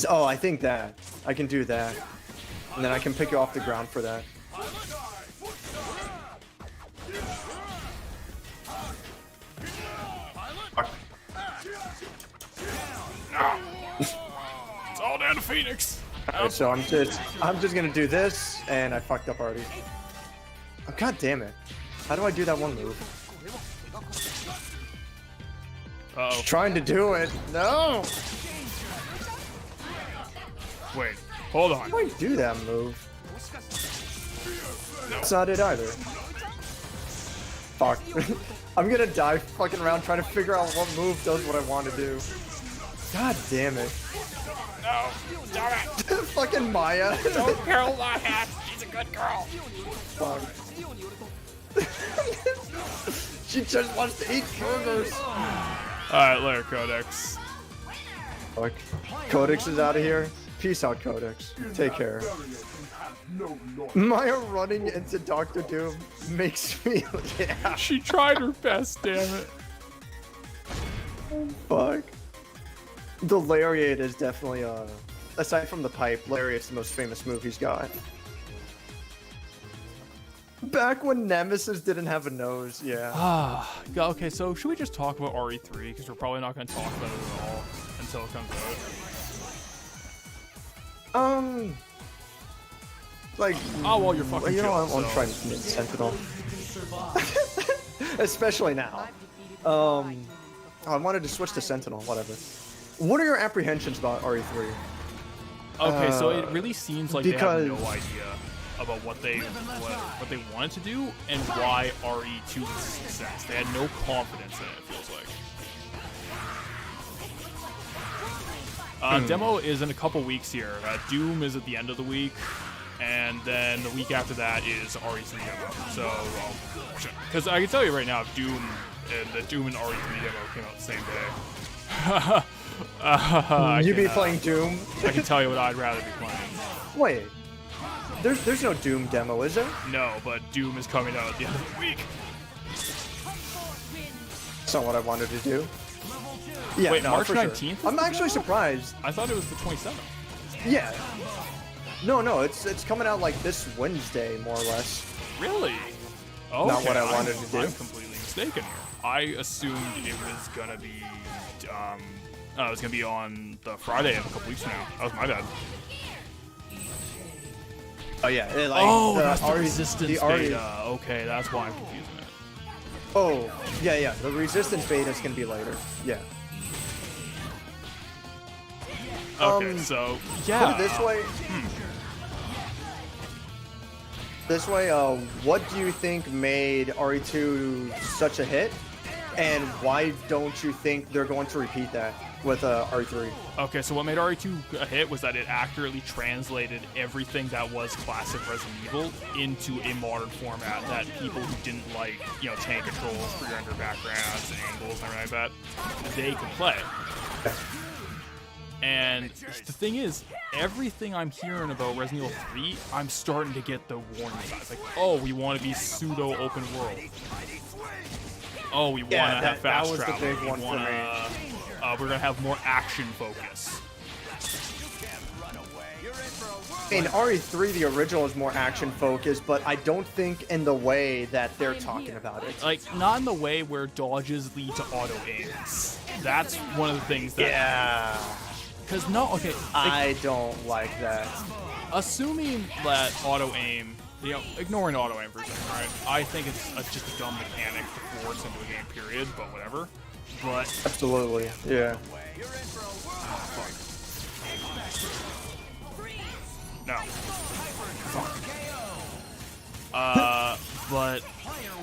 Oh, I think that. I can do that. And then I can pick you off the ground for that. It's all down to Phoenix. Alright, so I'm just gonna do this, and I fucked up already. Oh, god damn it. How do I do that one move? Uh-oh. Trying to do it. No! Wait, hold on. How do I do that move? That's not it either. Fuck. I'm gonna die fucking around trying to figure out what move does what I want to do. God damn it. No, damn it. Fucking Maya. Don't kill my hat. She's a good girl. Fuck. She just wants to eat burgers. Alright, later, Codex. Fuck. Codex is out of here. Peace out, Codex. Take care. Maya running into Doctor Doom makes me... Yeah. She tried her best, damn it. Fuck. The Lariat is definitely, aside from the pipe, Lariat's the most famous move he's got. Back when Nemesis didn't have a nose, yeah. Ah, okay, so should we just talk about RE3? Because we're probably not going to talk about it at all until it comes out. Like... Oh, well, you're fucking you know, killed, I won't so- try to Sentinel. Especially now. Oh, I wanted to switch to Sentinel, whatever. What are your apprehensions about RE3? Okay, so it really seems like they have no because- idea about what they wanted to do and why RE2 was a success. They had no confidence in it, it feels like. Demo is in a couple weeks here. Doom is at the end of the week, and then the week after that is RE3 demo. So, because I can tell you right now, if Doom and RE3 demo came out the same day. You'd be playing Doom? I can tell you what I'd rather be playing. Wait. There's no Doom demo, is there? No, but Doom is coming out at the end of the week. That's not what I wanted to do. Yeah, Wait, no, March for sure. 19th? I'm actually surprised. I thought it was the 27th. Yeah. No, it's coming out like this Wednesday, more or less. Really? Okay, Not what I wanted to do. I'm completely mistaken here. I assumed it was gonna be, it was gonna be on the Friday of a couple weeks from now. That was my bad. Oh yeah, like Oh, the that's the RE Resistance the RE beta. Okay, that's why I'm confusing it. Oh, yeah. The Resistance beta is gonna be later. Yeah. Okay, so yeah. Put it this way. This way, what do you think made RE2 such a hit, and why don't you think they're going to repeat that with RE3? Okay, so what made RE2 a hit was that it accurately translated everything that was classic Resident Evil into a modern format that people who didn't like, tank controls, pre-render backgrounds, angles, and everything like that, they could play. And the thing is, everything I'm hearing about Resident Evil 3, I'm starting to get the warning signs. Like, oh, we want to be pseudo open world. Oh, we want to have fast travel. That was the big one for me. We're gonna have more action focus. In RE3, the original is more action focused, but I don't think in the way that they're talking about it. Like, not in the way where dodges lead to auto aims. That's one of the things that. Yeah. Because like, I don't like that. Assuming that auto aim, ignoring auto aim for a second, right? I think it's just a dumb mechanic to force into a game, period. But whatever. But Absolutely. Yeah. No. But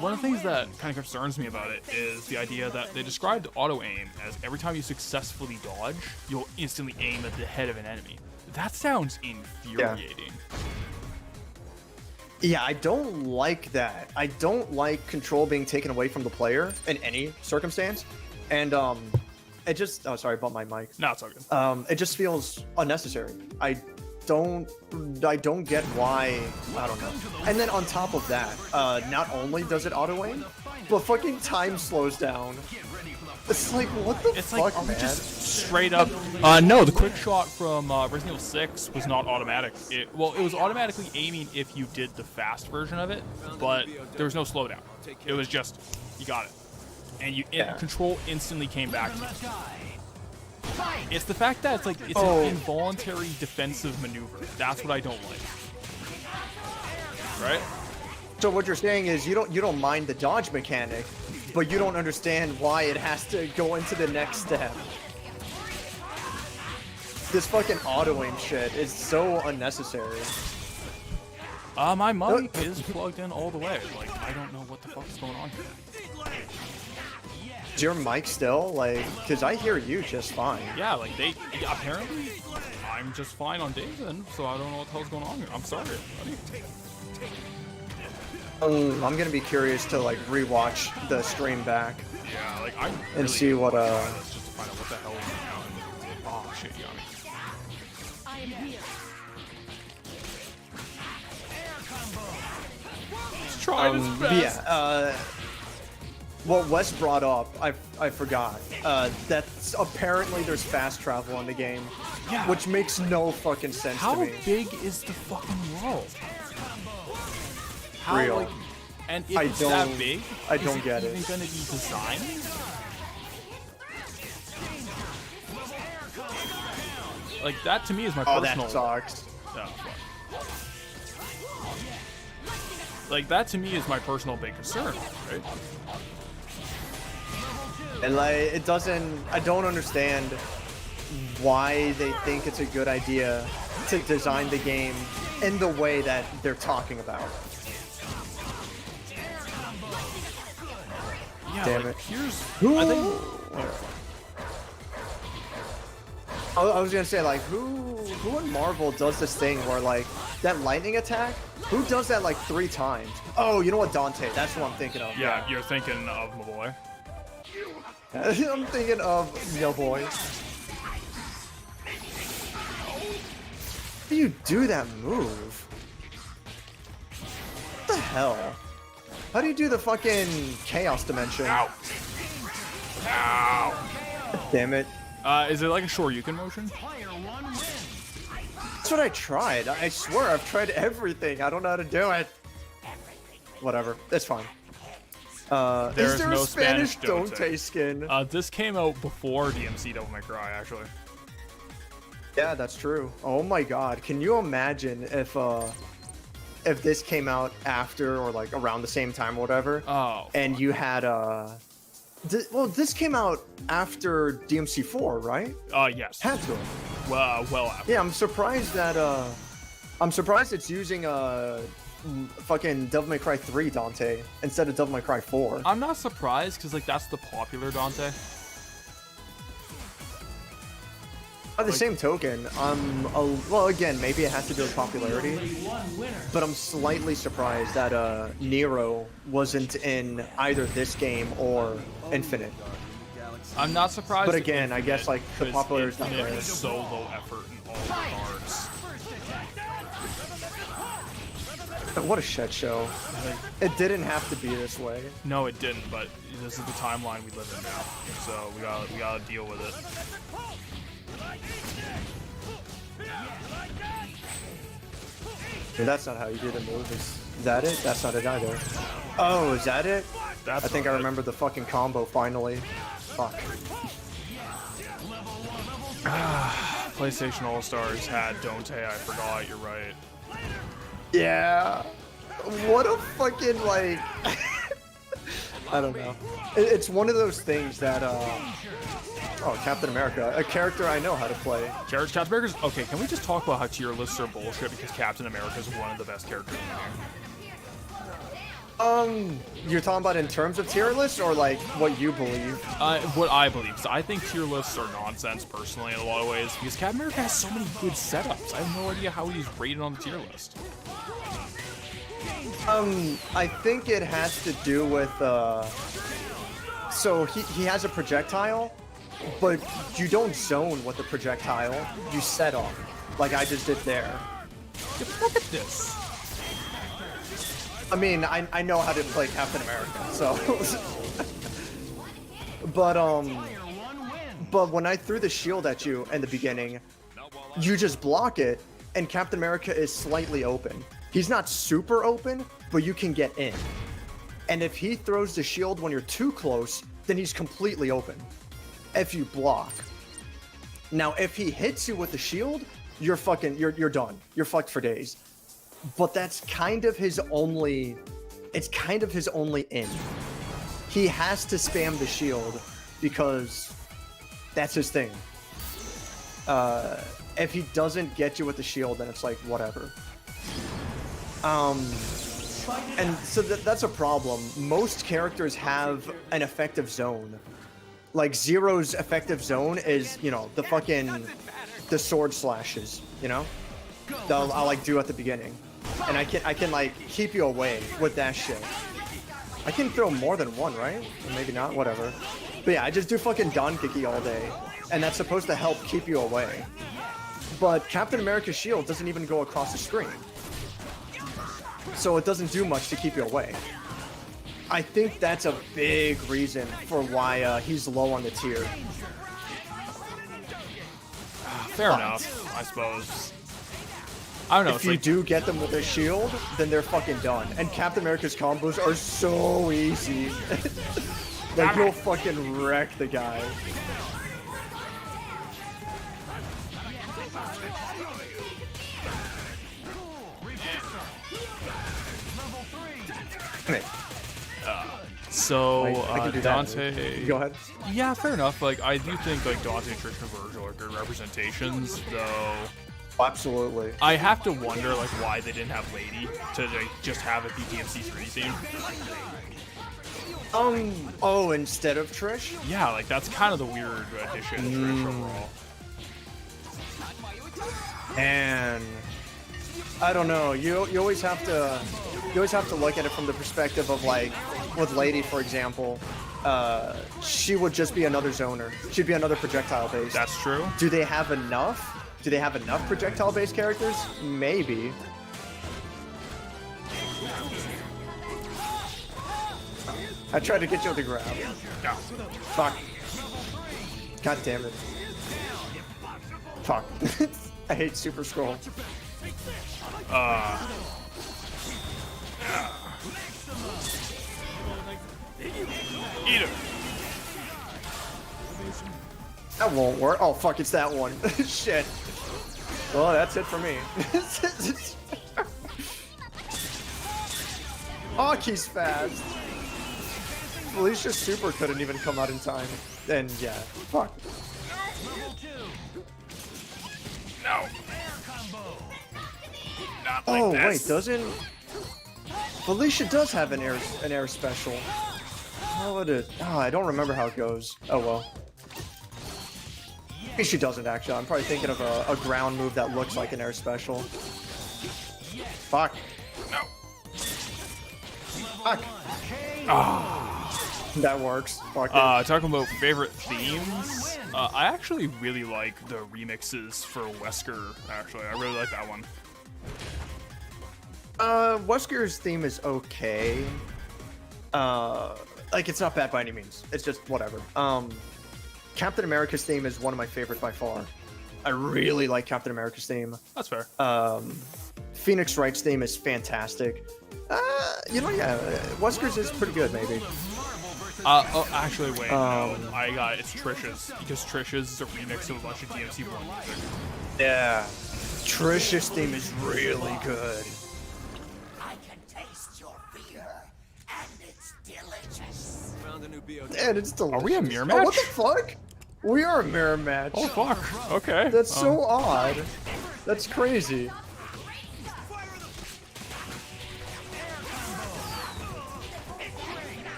one of the things that kind of concerns me about it is the idea that they described auto aim as every time you successfully dodge, you'll instantly aim at the head of an enemy. That sounds infuriating. Yeah, I don't like that. I don't like control being taken away from the player in any circumstance. And it just sorry about my mic. No, it's all good. It just feels unnecessary. I don't get why. I don't know. And then on top of that, not only does it auto aim, but fucking time slows down. It's like, what the It's fuck, like, man? just straight up. No, the quick shot from Resident Evil 6 was not automatic. It was automatically aiming if you did the fast version of it, but there was no slowdown. It was just, you got it. And control instantly came back to you. It's the fact that it's an involuntary defensive maneuver. That's what I don't like. Right? So what you're saying is you don't mind the dodge mechanic, but you don't understand why it has to go into the next step. This fucking auto aim shit is so unnecessary. My mic is plugged in all the way. Like, I don't know what the fuck is going on here. Is your mic still, because I hear you just fine. Yeah, apparently, I'm just fine on days then, so I don't know what the hell's going on here. I'm sorry, buddy. I'm gonna be curious to rewatch the stream back. Yeah, I'm and really see what just to find out what the hell is going on. Oh shit, you got me. I am here. He's trying his best. Yeah. What Wes brought up, I forgot. That's apparently there's fast travel in the game, which makes no fucking sense How to me. big is the fucking world? How, Real. And if it's that big, I don't get even it. going to be designed? That to me is my personal. That sucks. Oh, fuck. That to me is my personal big concern, right? And it doesn't. I don't understand why they think it's a good idea to design the game in the way that they're talking about. Yeah, Damn it. Here's. Who? I think. I was gonna say who in Marvel does this thing where that lightning attack? Who does that 3 times? Oh, you know what, Dante? That's what I'm thinking of. Yeah, you're thinking of my boy. I'm thinking of your boy. How do you do that move? What the hell? How do you do the fucking chaos dimension? Ow. Ow. Damn it. Is it like a Shoryuken motion? That's what I tried. I swear I've tried everything. I don't know how to do it. Whatever. It's fine. Is There's there no a Spanish Spanish Dante skin? This came out before DMC Devil May Cry, actually. Yeah, that's true. Oh my god. Can you imagine if this came out after or like around the same time or whatever? Oh. And you had well, this came out after DMC4, right? Yes. Had to. Well after. Yeah, I'm surprised that I'm surprised it's using fucking Devil May Cry 3 Dante instead of Devil May Cry 4. I'm not surprised because like that's the popular Dante. By the same token, well, again, maybe it has to do with popularity, but I'm slightly surprised that Nero wasn't in either this game or Infinite. I'm not surprised. But again, I guess like the popularity is not Infinite there. is so low effort in all regards. What a shit show. It didn't have to be this way. No, it didn't. But this is the timeline we live in now, so we gotta deal with it. Dude, that's not how you do the move. Is that it? That's not it either. Oh, is that it? That's I think I remember the fucking combo finally. Fuck. PlayStation All Stars had Dante. I forgot. You're right. Yeah. What a fucking like. I don't know. It's one of those things that oh, Captain America, a character I know how to play. Captain America's okay. Can we just talk about how tier lists are bullshit because Captain America is one of the best characters in the game? You're talking about in terms of tier lists or like what you believe? What I believe. So I think tier lists are nonsense personally in a lot of ways because Captain America has so many good setups. I have no idea how he's rated on the tier list. I think it has to do with so he has a projectile, but you don't zone with the projectile, you set off, like I just did there. Look at this. I mean, I know how to play Captain America, so. But when I threw the shield at you in the beginning, you just block it, and Captain America is slightly open. He's not super open, but you can get in. And if he throws the shield when you're too close, then he's completely open. If you block. Now, if he hits you with the shield, you're done. You're fucked for days. But that's kind of his only, it's kind of his only in. He has to spam the shield because that's his thing. If he doesn't get you with the shield, then it's like, whatever. And so that's a problem. Most characters have an effective zone. Like Zero's effective zone is, you know, the sword slashes, you know? That I'll like do at the beginning. And I can like keep you away with that shit. I can throw more than one, right? Or maybe not, whatever. But yeah, I just do fucking Dankiki all day. And that's supposed to help keep you away. But Captain America's shield doesn't even go across the screen. So it doesn't do much to keep you away. I think that's a big reason for why he's low on the tier. Fair enough, I suppose. I don't know. If you do get them with a shield, then they're fucking done. And Captain America's combos are so easy. Like, you'll fucking wreck the guy. So I can do Dante. that. Go ahead. Yeah, fair enough. Like I do think like Dante and Trish and Virgil are good representations, though. Absolutely. I have to wonder like why they didn't have Lady to like, just have it be DMC3 theme. Oh, instead of Trish? Yeah, like that's kind of the weird addition to Trish overall. And I don't know. You always have to look at it from the perspective of like with Lady, for example. She would just be another zoner. She'd be another projectile based. That's true. Do they have enough? Do they have enough projectile based characters? Maybe. I tried to get you with the grab. Yeah. Fuck. God damn it. Fuck. I hate Super Scroll. Eat it. That won't work. Oh fuck, it's that one. Shit. Well, that's it for me. Aki's fast. Felicia's super couldn't even come out in time. And yeah, fuck. No. Not like Oh this. wait, doesn't Felicia does have an air special? How would it? Oh, I don't remember how it goes. Oh well. Maybe she doesn't actually. I'm probably thinking of a ground move that looks like an air special. Fuck. No. Fuck. That works. Fuck it. Talking about favorite themes, I actually really like the remixes for Wesker. Actually, I really like that one. Wesker's theme is okay. Like it's not bad by any means. It's just whatever. Captain America's theme is one of my favorites by far. I really like Captain America's theme. That's fair. Phoenix Wright's theme is fantastic. You know, yeah, Wesker's is pretty good, maybe. Oh, actually, wait. No, I got it's Trish's because Trish's is a remix of a bunch of DMC1 music. Yeah, Trish's theme is really good. I can taste your fear, and it's delicious. Found a new BO. And it's delicious. Are we a mirror Oh, match? what the fuck? We are a mirror match. Oh fuck. Okay. That's so odd. That's crazy.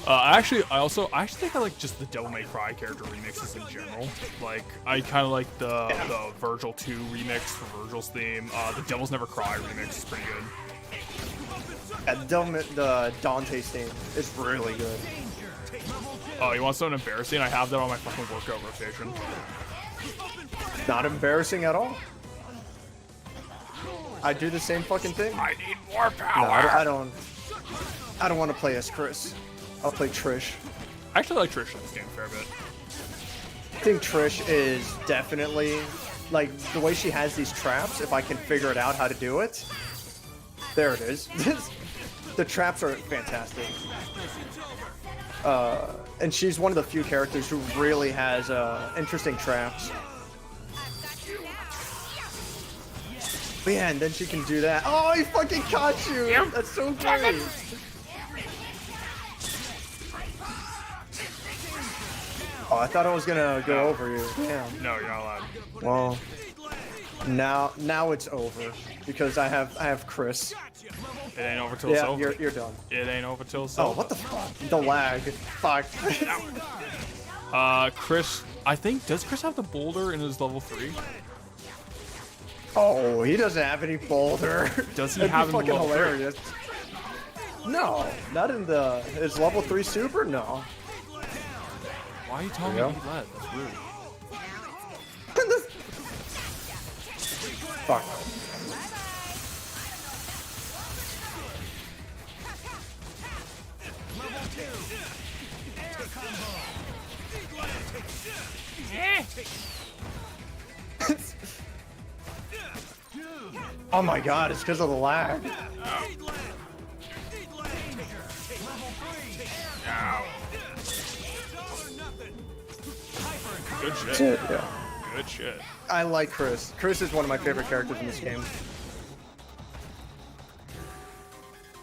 I actually think I like just the Devil May Cry character remixes in general. Like, I kind of like the Virgil 2 remix for Virgil's theme. The Devil's Never Cry remix is pretty good. The Dante's theme is really good. Oh, you want something embarrassing? I have that on my fucking workout rotation. Not embarrassing at all. I do the same fucking thing. I need more No, power. I don't want to play as Chris. I'll play Trish. I actually like Trish in this game a fair bit. I think Trish is definitely, like, the way she has these traps, if I can figure it out how to do it. There it is. The traps are fantastic. And she's one of the few characters who really has interesting traps. But yeah, and then she can do that. Oh, he fucking caught you! Yep. That's so great! Oh, I thought I was gonna go over you. Damn. No, you're not allowed. Well, now it's over because I have Chris. It ain't over till it's Yeah, over. you're done. It ain't over till it's Oh, over. what the fuck? The lag. Fuck. Chris, I think, does Chris have the boulder in his level 3? Oh, he doesn't have any boulder. Does he That'd have be him fucking level 3? hilarious. No, not in his level 3 super. No. Why are you telling me There he you led? That's rude. Fuck. Oh my god, it's because of the lag. Good shit. Shit, yeah. Good shit. I like Chris. Chris is one of my favorite characters in this game.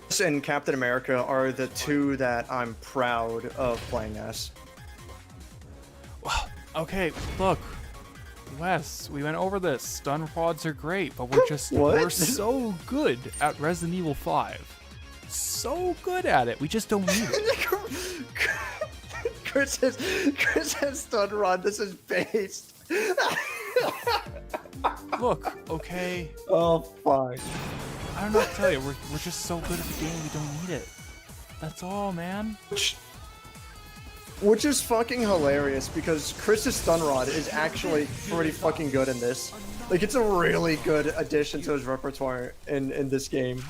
Chris and Captain America are the two that I'm proud of playing as. Okay, look. Wes, we went over this. Stun rods are great, but we're What? so good at Resident Evil 5. So good at it. We just don't need it. Chris has stun rod. This is based. Look, okay. Oh fuck. I don't know what to tell you. We're just so good at the game, we don't need it. That's all, man. Which is fucking hilarious because Chris's stun rod is actually pretty fucking good in this. Like, it's a really good addition to his repertoire in this game.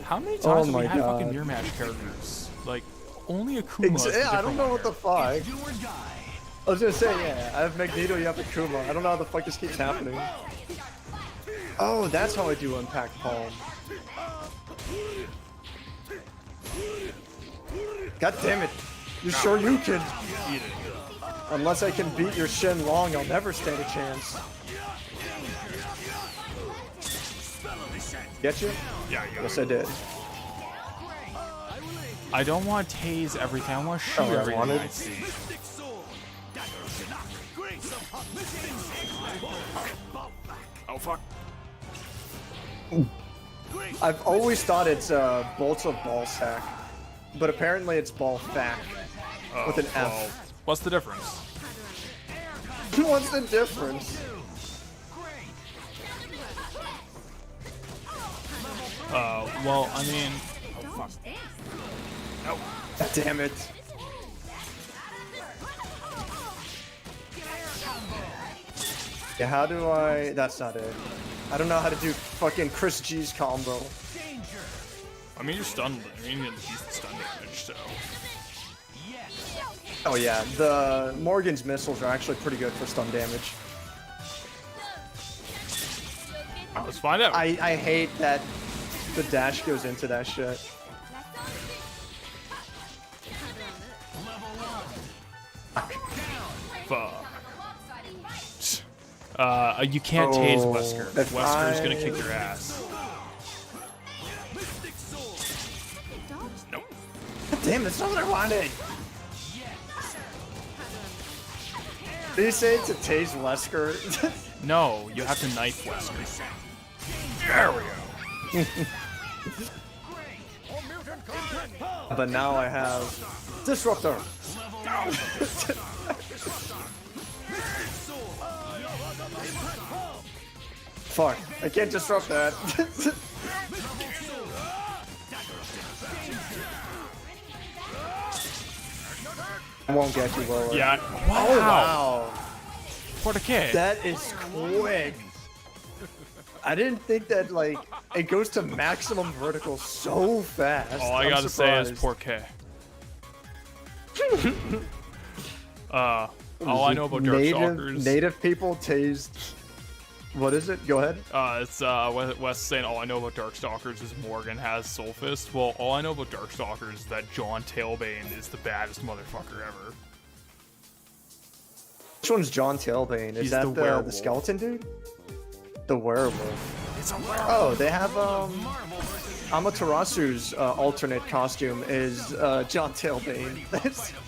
How many times have my we had God. fucking mirror match characters? Like, only Akuma. is a Yeah, I different don't know one what the here. fuck. Do or die. I was gonna say, yeah, I have Magneto, you have Akuma. I don't know how the fuck this keeps happening. Oh, that's how I do Impact Palm. God damn it. You sure you can? Unless I can beat your Shen Long, I'll never stand a chance. Get you? Yeah, you Yes, I did. I don't want to tase everything. I want to shoot Oh, I everything wanted- I see. Oh, fuck. I've always thought it's bolts of ball sack, but apparently it's ball fack with an Well, F. what's the difference? What's the difference? Well, I mean... Oh, fuck. No. God damn it. Yeah, how do I... That's not it. I don't know how to do fucking Chris G's combo. I mean, you're stunned. I mean, you're decent stun damage, so... Oh yeah, the Morgan's missiles are actually pretty good for stun damage. Let's find out. I hate that the dash goes into that shit. Fuck. You can't tase Wesker. if Wesker's I- gonna kick your ass. Nope. God damn, that's not what I wanted! Did you say to tase Wesker? No, you have to knife Wesker. There we go. But now I have Disruptor. Fuck, I can't disrupt that. I won't get you, Lola. Yeah. Oh, Wow. wow. For the kid. That is quick. I didn't think that, like, it goes to maximum vertical so fast. All I I'm gotta say is surprised. poor K. All I know about Darkstalkers. Native people tased. What is it? Go ahead. It's Wes saying all I know about Darkstalkers is Morgan has Soul Fist. Well, all I know about Darkstalkers is that John Tailbane is the baddest motherfucker ever. Which one's John Tailbane? Is He's that the the werewolf. skeleton dude? The werewolf. It's a werewolf. Oh, they have Amaterasu's alternate costume is John Tailbane.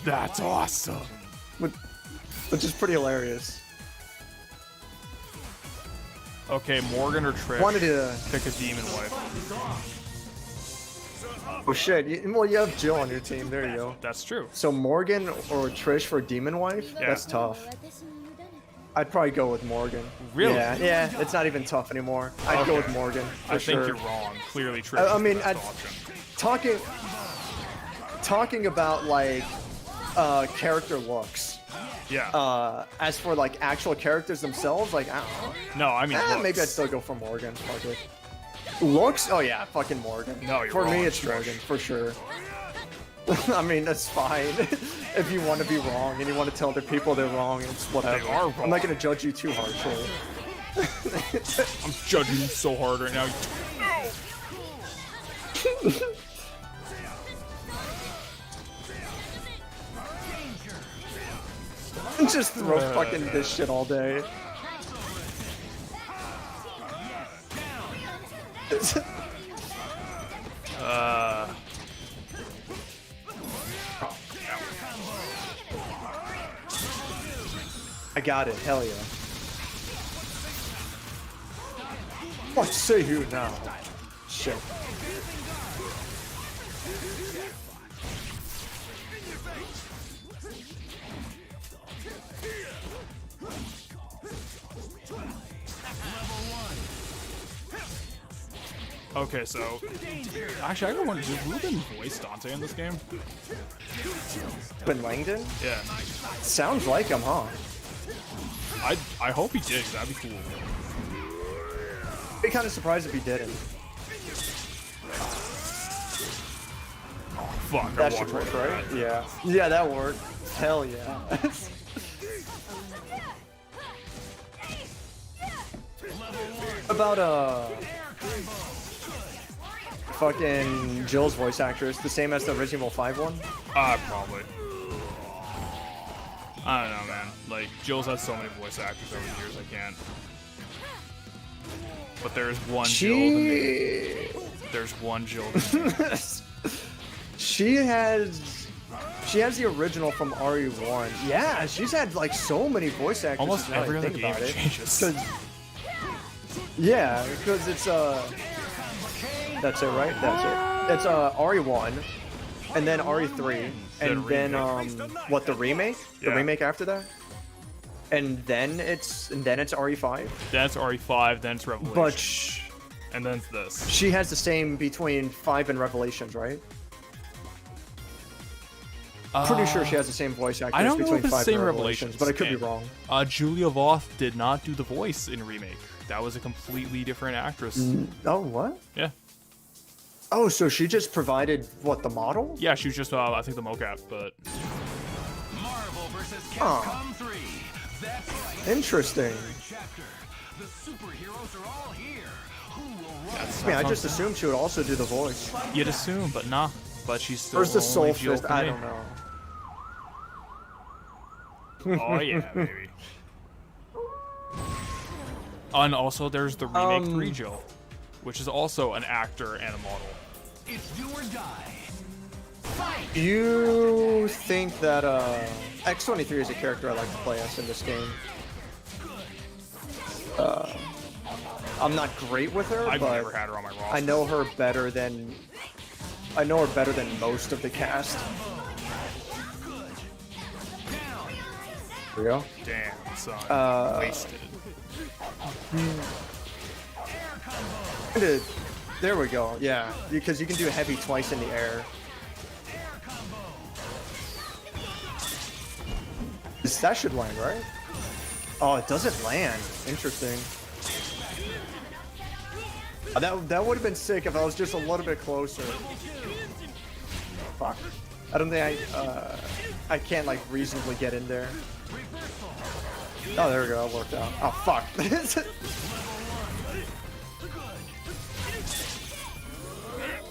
That's awesome. Which is pretty hilarious. Okay, Morgan or Trish? Wanted to. Pick a demon wife. Oh shit! Well, you have Jill on your team. There you go. That's true. So Morgan or Trish for demon wife? Yeah. That's tough. I'd probably go with Morgan. Really? Yeah. It's not even tough anymore. I'd go with Morgan for I sure. think you're wrong. Clearly, Trish I is mean, the best option. talking about like character looks. Yeah. As for like actual characters themselves, like I don't know. No, I mean, Maybe I'd looks. still go for Morgan. Fuck it. Looks? Oh yeah, fucking Morgan. No, you're for wrong, me, it's Trish. Morgan for sure. I mean, that's fine. If you want to be wrong and you want to tell other people they're wrong, it's whatever. They are I'm not gonna judge you too harshly. I'm judging you so hard right now. Just throw fucking this shit all day. I got it, hell yeah. What say you now? Shit. Okay, so actually, I got one. Did Ruben voice Dante in this game? Ben Langdon? Yeah. Sounds like him, huh? I hope he did. 'Cause that'd be cool. I'd be kind of surprised if he didn't. Fuck. I That should walked work, right right? into Yeah. Yeah, that worked. Hell yeah. About fucking Jill's voice actress, the same as the Resident Evil 5 one? Probably. I don't know, man. Like, Jill's had so many voice actors over the years, I can't. But there's one Jill to me. There's one Jill to me. She has the original from RE1. Yeah, she's had like so many voice actors. Almost every other game changes. Yeah, because it's that's it, right? That's it. It's RE1, and then RE3, and then what, the remake? The remake after that? And then it's RE5. Then it's RE5, then it's Revelation. But and then it's this. She has the same between 5 and Revelations, right? Pretty sure she has the same voice actress I don't know between if it's the 5 same and Revelations, but I could be wrong. Julia Voth did not do the voice in Remake. That was a completely different actress. Oh, what? Yeah. Oh, so she just provided, what, the model? Yeah, she was just, I think, the mocap, but... Marvel vs. Capcom 3. That's right. Interesting. Chapter. The superheroes are all here. Who will run? I mean, I just assumed she would also do the voice. You'd assume, but nah. But she's still Where's the only Soul Jill Fist? to I me. don't know. Oh yeah, baby. And also, there's the Remake 3 Jill, which is also an actor and a model. It's do or die. You think that X-23 is a character I like to play as in this game? I'm not great with her, I've but never had her on my roster. I know her better than most of the cast. There we go. Damn, son. Wasted. There we go. Yeah, because you can do heavy twice in the air. That should land, right? Oh, it doesn't land. Interesting. That would have been sick if I was just a little bit closer. Fuck. I don't think I can't like reasonably get in there. Oh, there we go. It worked out. Oh, fuck.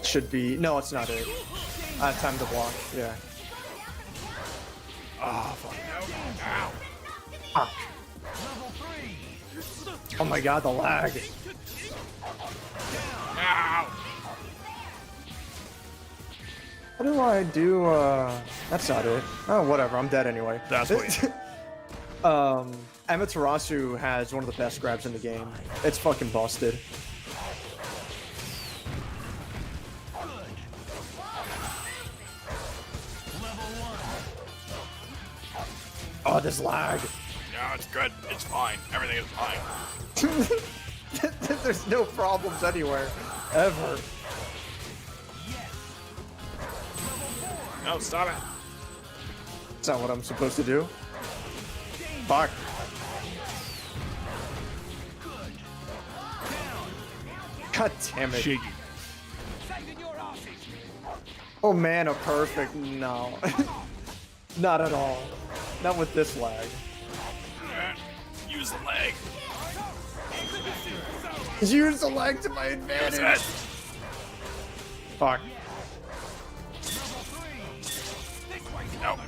Should be. No, it's not it. Time to block. Yeah. Oh, fuck. Ow. Ah. Oh my god, the lag. Ow. How do I do, that's not it. Oh, whatever, I'm dead anyway. That's what Amaterasu has one of the best grabs in the game. It's fucking busted. Oh, this lag. No, it's good. It's fine. Everything is fine. There's no problems anywhere. Ever. No, stop it. That's not what I'm supposed to do. Fuck. God damn it. Shiggy. Oh man, a perfect. No. Not at all. Not with this lag. Use the leg. Use the leg to my advantage. Fuck. Nope.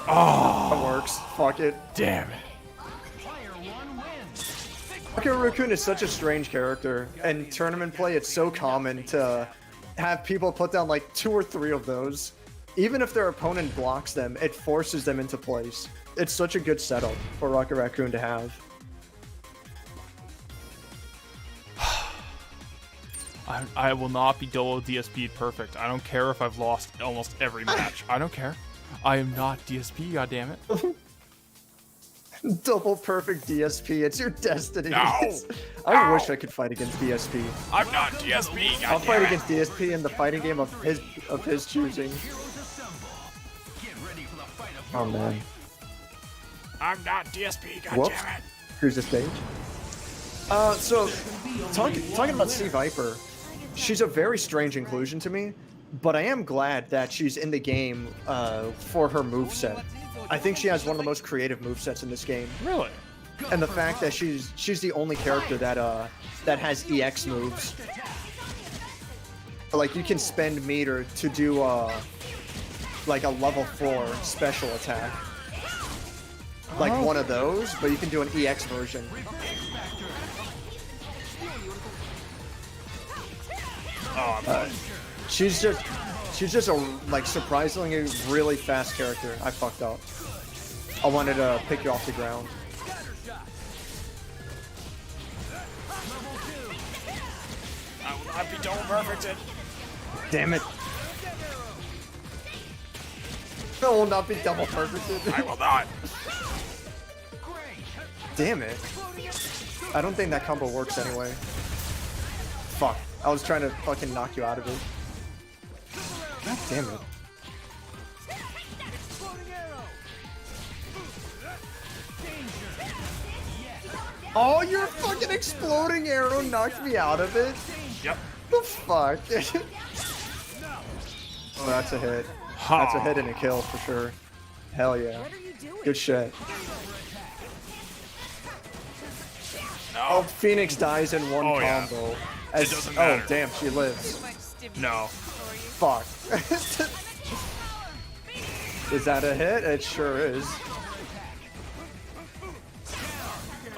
That works. Fuck it. Damn it. Rocket Raccoon is such a strange character. And tournament play, it's so common to have people put down like 2 or 3 of those. Even if their opponent blocks them, it forces them into place. It's such a good setup for Rocket Raccoon to have. I will not be double DSP'd perfect. I don't care if I've lost almost every match. I don't care. I am not DSP, goddammit. Double perfect DSP, it's your destiny. No. I wish I could fight against DSP. I'm not DSP, goddammit. I'll fight against DSP in the fighting game of his choosing. Oh man. I'm not DSP, Whoops. goddammit. Here's the stage. So, talking about Sea Viper, she's a very strange inclusion to me, but I am glad that she's in the game for her moveset. I think she has one of the most creative movesets in this game. Really? and the fact that she's the only character that has EX moves. Like you can spend meter to do like a level 4 special attack. Like one of those, but you can do an EX version. She's just a like surprisingly really fast character. I fucked up. I wanted to pick you off the ground. I will not be double perfected. Damn it. I will not be double perfected. I will not. Damn it. I don't think that combo works anyway. Fuck. I was trying to fucking knock you out of it. God damn it. Oh, your fucking exploding arrow knocked me out of it? Yep. The fuck? Oh, that's a hit. That's a hit and a kill for sure. Hell yeah. What are you doing? Good shit. No. Oh, Phoenix dies in one Oh, yeah. combo. It doesn't matter. Oh, damn, she lives. Too much stimulus No. for you. Fuck. Is that a hit? It sure is.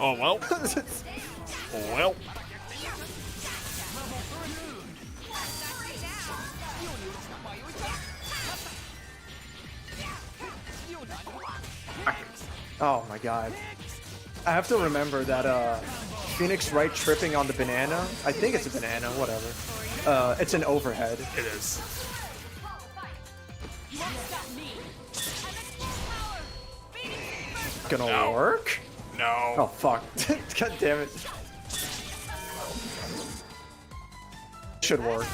Oh, well. Well. Oh my god. I have to remember that Phoenix right tripping on the banana. I think it's a banana, whatever. It's an overhead. It is. Gonna No. work? No. Oh fuck. God damn it. Should work.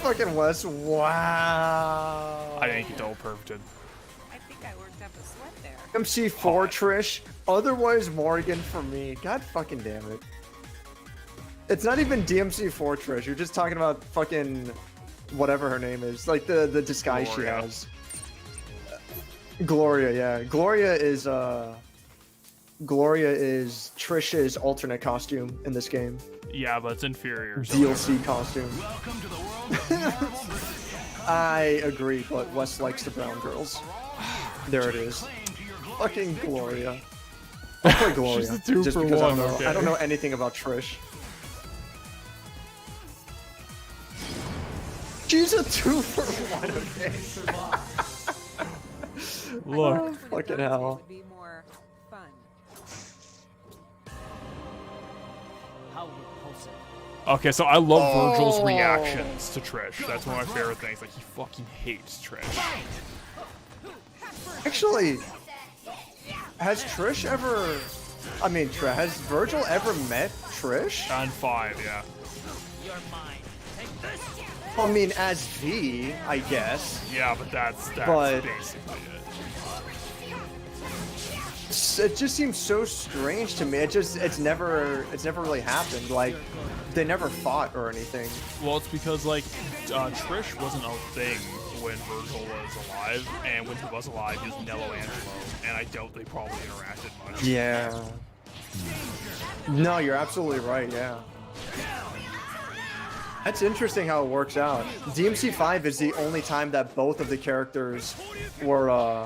Fucking Wes, wow. I didn't get double perfected. I think I worked up a sweat there. MC4 Trish, otherwise Morgan for me. God fucking damn it. It's not even DMC4 Trish, you're just talking about fucking whatever her name is. Like the disguise Gloria. she has. Gloria, yeah. Gloria is Trish's alternate costume in this game. Yeah, but it's inferior. So DLC costume. I agree, but Wes likes the brown girls. There it is. Fucking Gloria. I'll play Gloria. She's a 2 just for because 1, I don't know okay. anything about Trish. She's a 2 for 1, okay. Look. Oh, fucking hell. Would be more fun. Okay, so I love Virgil's Oh. reactions to Trish. That's one of my favorite things. Like, he fucking hates Trish. Actually, has Trish ever... I mean, has Virgil ever met Trish? On 5, yeah. I mean, as V, I guess. Yeah, but that's But- basically it. It just seems so strange to me. It's never really happened. Like, they never fought or anything. Well, it's because, like, Trish wasn't a thing when Virgil was alive, and when he was alive, he was Nello Angelo, and I doubt they probably interacted much. Yeah. No, you're absolutely right, yeah. That's interesting how it works out. DMC5 is the only time that both of the characters were,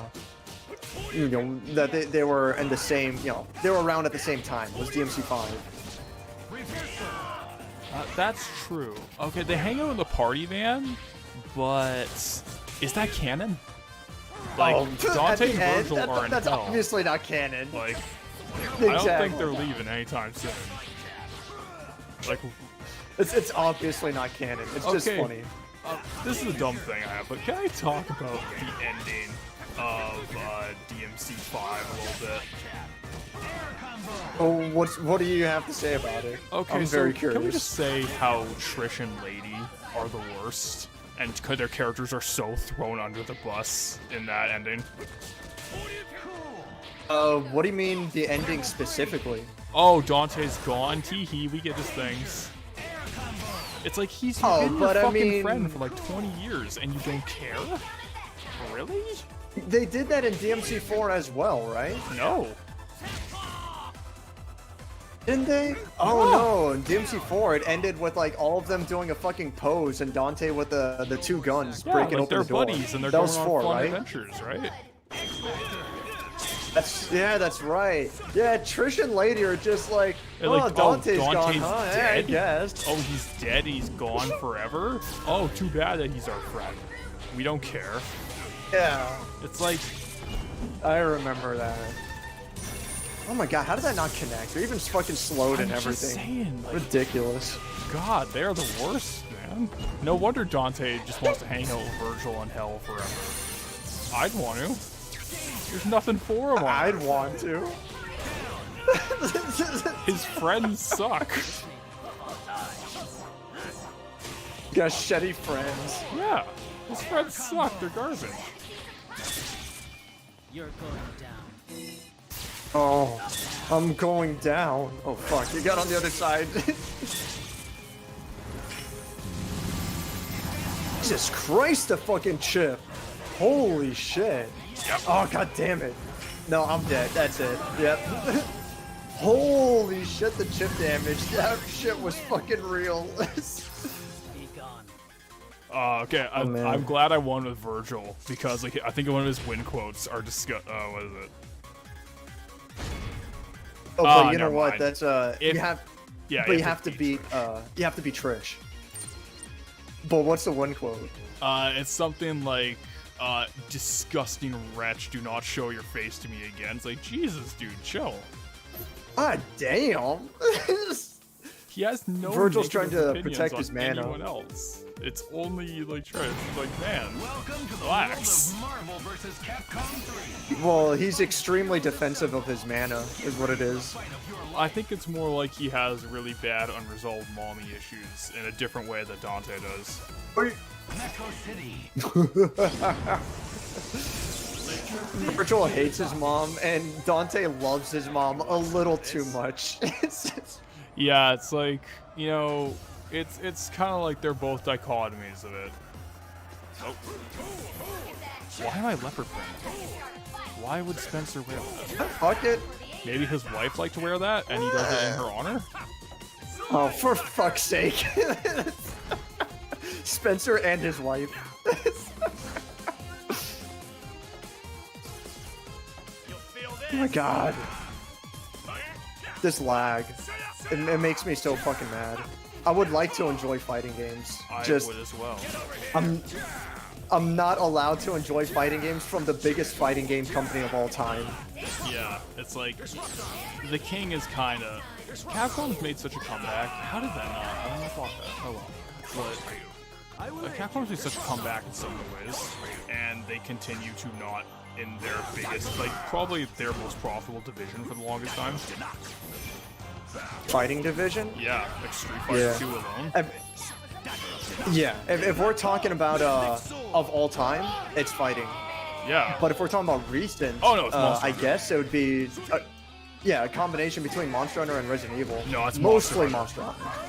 you know, that they were in the same, you know, they were around at the same time, was DMC5. That's true. Okay, they hang out in the party van, but is that canon? Like, Oh, Dante at and the end, Virgil are in that's hell. obviously not canon. Like, I don't Exactly. think they're leaving anytime soon. Like, It's obviously not canon. It's just Okay. funny. this is a dumb thing I have, but can I talk about the ending of DMC5 a little bit? Oh, what do you have to say about it? Okay, I'm so very can we curious. just say how Trish and Lady are the worst, and their characters are so thrown under the bus in that ending? What do you mean the ending specifically? Oh, Dante's gone. Tee-hee, we get his things. It's like he's Oh, been your but I fucking mean- friend for like 20 years, and you don't care? Really? They did that in DMC4 as well, right? No. Didn't they? Oh no, in DMC4 it ended with like all of them doing a fucking pose and Dante with the two guns breaking like open they're the door. buddies and they're that going was on 4, fun right? adventures, right? That's right. Yeah, Trish and Lady are just like, They're oh, like, Dante's gone, Dante's huh? dead? Yeah, I guess. Oh, he's dead. He's gone forever. Oh, too bad that he's our friend. We don't care. Yeah, It's like, I remember that. Oh my god, how did that not connect? They're even fucking slowed and I'm just everything. saying, like, Ridiculous. God, they are the worst, man. No wonder Dante just wants to hang out with Virgil in hell forever. I'd want to. There's nothing for him. I'd want to. His friends suck. Got shitty friends. Yeah, his friends suck. They're garbage. You're going down. Oh, I'm going down. Oh fuck, you got on the other side. Jesus Christ, the fucking chip. Holy shit. Yep. Oh god damn it. No, I'm dead. That's it. Yep. Holy shit, the chip damage. That shit was fucking real. Be gone. Okay, man. I'm glad I won with Virgil because like I think one of his win quotes are what is it? Oh, but you know never what? mind. That's If- you have Yeah, but you have to beat Trish. But what's the one quote? It's something like, disgusting wretch, do not show your face to me again. It's like, Jesus, dude, chill. Ah damn. He has no Virgil's negative trying to opinions protect on his mana. anyone else. It's only like Trish. It's like, man, Welcome to the relax. world of Marvel vs. Capcom 3. Well, he's extremely defensive of his mana, is what it is. I think it's more like he has really bad unresolved mommy issues in a different way that Dante does. Metro City. Virgil hates his mom, and Dante loves his mom a little too much. Yeah, it's like, you know, it's kind of like they're both dichotomies of it. Oh. Why am I leopard print? Why would Spencer wear that? Fuck it. Maybe his wife liked to wear that, and he does it in her honor? Oh, for fuck's sake. Spencer and his wife. Oh my god. This lag. It makes me so fucking mad. I would like to enjoy fighting games. I Just, would as well. I'm not allowed to enjoy fighting games from the biggest fighting game company of all time. Yeah, it's like, the king is kind of... Capcom's made such a comeback. How did that not? I don't know about that. Oh well. But Capcom's made such a comeback in so many ways, and they continue to not in their biggest, like, probably their most profitable division for the longest time. Fighting division? Yeah, like Street Fighter Yeah. 2 alone. Yeah, if we're talking about of all time, it's fighting. Yeah. But if we're talking about recent, Oh, no, it's Monster I Hunter. guess it would be, yeah, a combination between Monster Hunter and Resident Evil. No, it's mostly Monster Monster Hunter.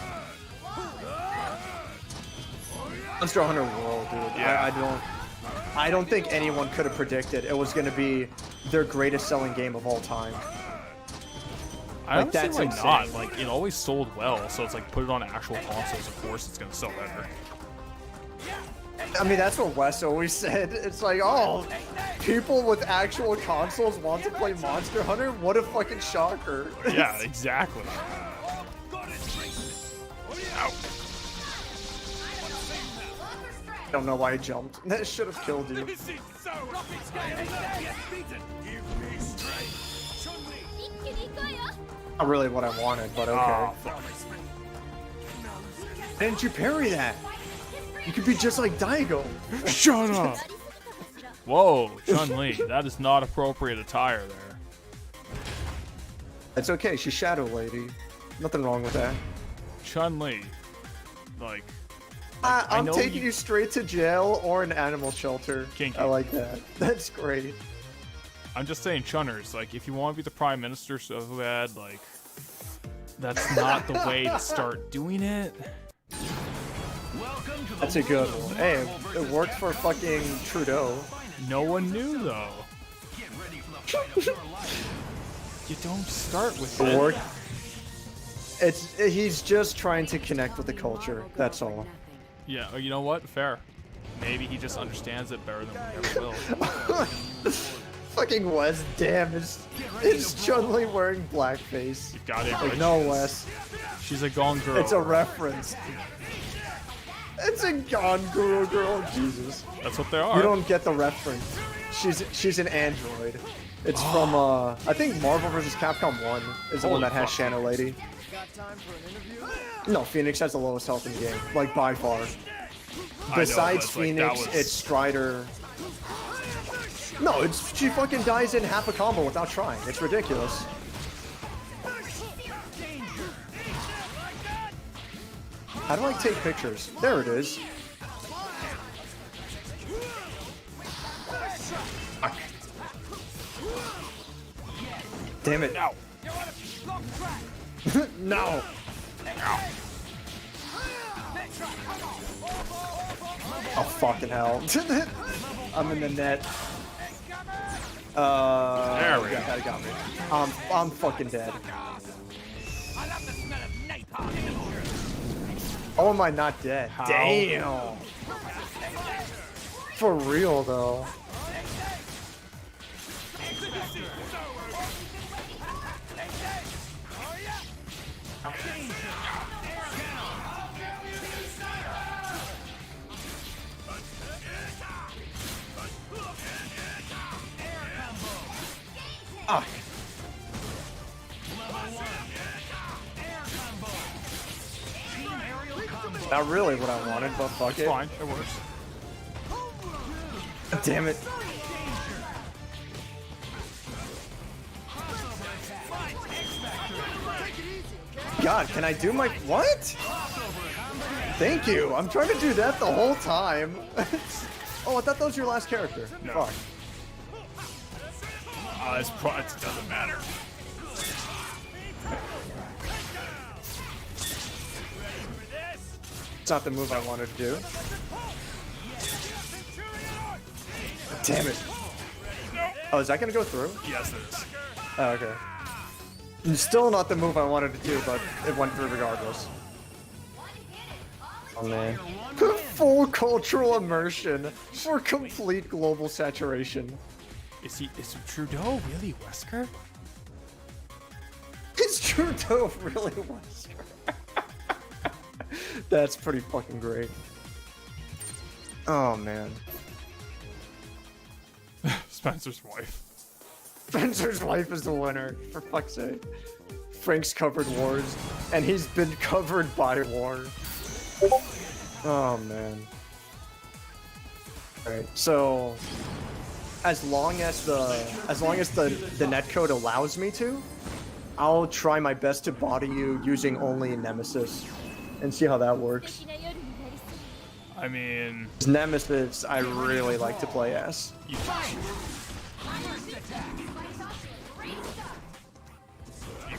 Monster Hunter World, dude. Yeah. I don't think anyone could have predicted it was going to be their greatest selling game of all time. I Like, don't see that's why insane. not. Like, it always sold well, so it's like, put it on actual consoles, of course it's gonna sell better. I mean, that's what Wes always said. It's like, oh, people with actual consoles want to play Monster Hunter? What a fucking shocker. Yeah, exactly. Ow. I don't know why I jumped. That should have killed you. Not really what I wanted, but okay. Oh, fuck. Didn't you parry that? You could be just like Daigo. Shut up! Whoa, Chun-Li, that is not appropriate attire there. It's okay, she's Shadow Lady. Nothing wrong with that. Chun-Li, like, I'm know taking you- you straight to jail or an animal shelter. Kinky. I like that. That's great. I'm just saying, Chunners, like, if you want to be the Prime Minister so bad, like, that's not the way to start doing it. That's a good one. Hey, it worked for fucking Trudeau. No one knew though. You don't start with Or it. he's just trying to connect with the culture. That's all. Yeah, you know what? Fair. Maybe he just understands it better than we ever will. Fucking Wes, damn, it's Chun-Li wearing blackface. You got it Like, right. no, Wes. She's a gone girl. It's a reference. It's a Gone Guru girl. Jesus. That's what they are. You don't get the reference. She's an android. It's from I think Marvel vs. Capcom 1 is the one Holy that has fuck. Shanna Lady. No, Phoenix has the lowest health in the game, like by far. Besides Phoenix, it's Strider. No, she fucking dies in half a combo without trying. It's ridiculous. How do I take pictures? There it is. Damn it. No. No. Oh, fucking hell. I'm in the net. There we go. That got me. I'm fucking dead. Oh, am I not dead? How? Damn. For real, though. Ah. Not really what I wanted, but fuck it. Fine, it works. Damn it. God, can I do my... What? Thank you. I'm trying to do that the whole time. Oh, I thought that was your last character. No. Fuck. It doesn't matter. It's not the move I wanted to do. Damn it. Oh, is that gonna go through? Yes, it is. Oh, okay. Still not the move I wanted to do, but it went through regardless. Oh man. Full cultural immersion for complete global saturation. Is Trudeau really Wesker? Is Trudeau really Wesker? That's pretty fucking great. Oh man. Spencer's wife. Spencer's wife is the winner, for fuck's sake. Frank's covered wars, and he's been covered by war. Oh man. Alright, so as long as the netcode allows me to, I'll try my best to body you using only Nemesis and see how that works. I mean, Nemesis, I really like to play as. you,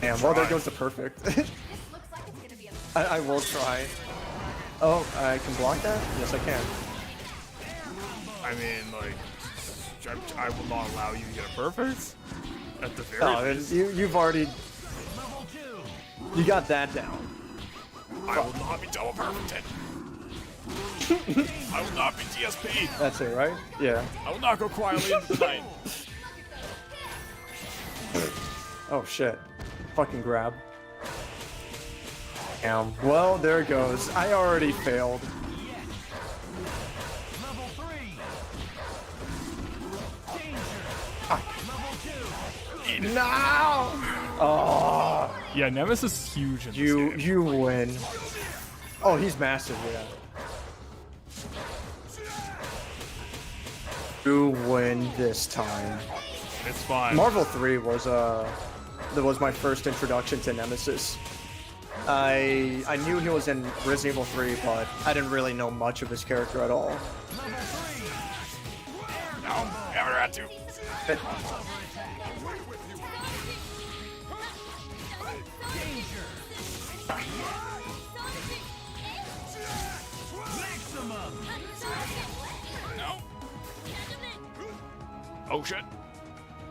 And well, there goes the perfect. I will try. Oh, I can block that? Yes, I can. I mean, like, I will not allow you to get a perfect. At the very Oh, least, you've already... You got that down. I will not be double perfected. I will not be DSP. That's it, right? Yeah. I will not go quietly into the night. Oh, shit. Fucking grab. Damn. Well, there it goes. I already failed. No! Oh, Yeah, Nemesis is huge in this game. you win. Oh, he's massive, yeah. You win this time. It's fine. Marvel 3 was that was my first introduction to Nemesis. I knew he was in Resident Evil 3, but I didn't really know much of his character at all. No, never had to. Oh shit.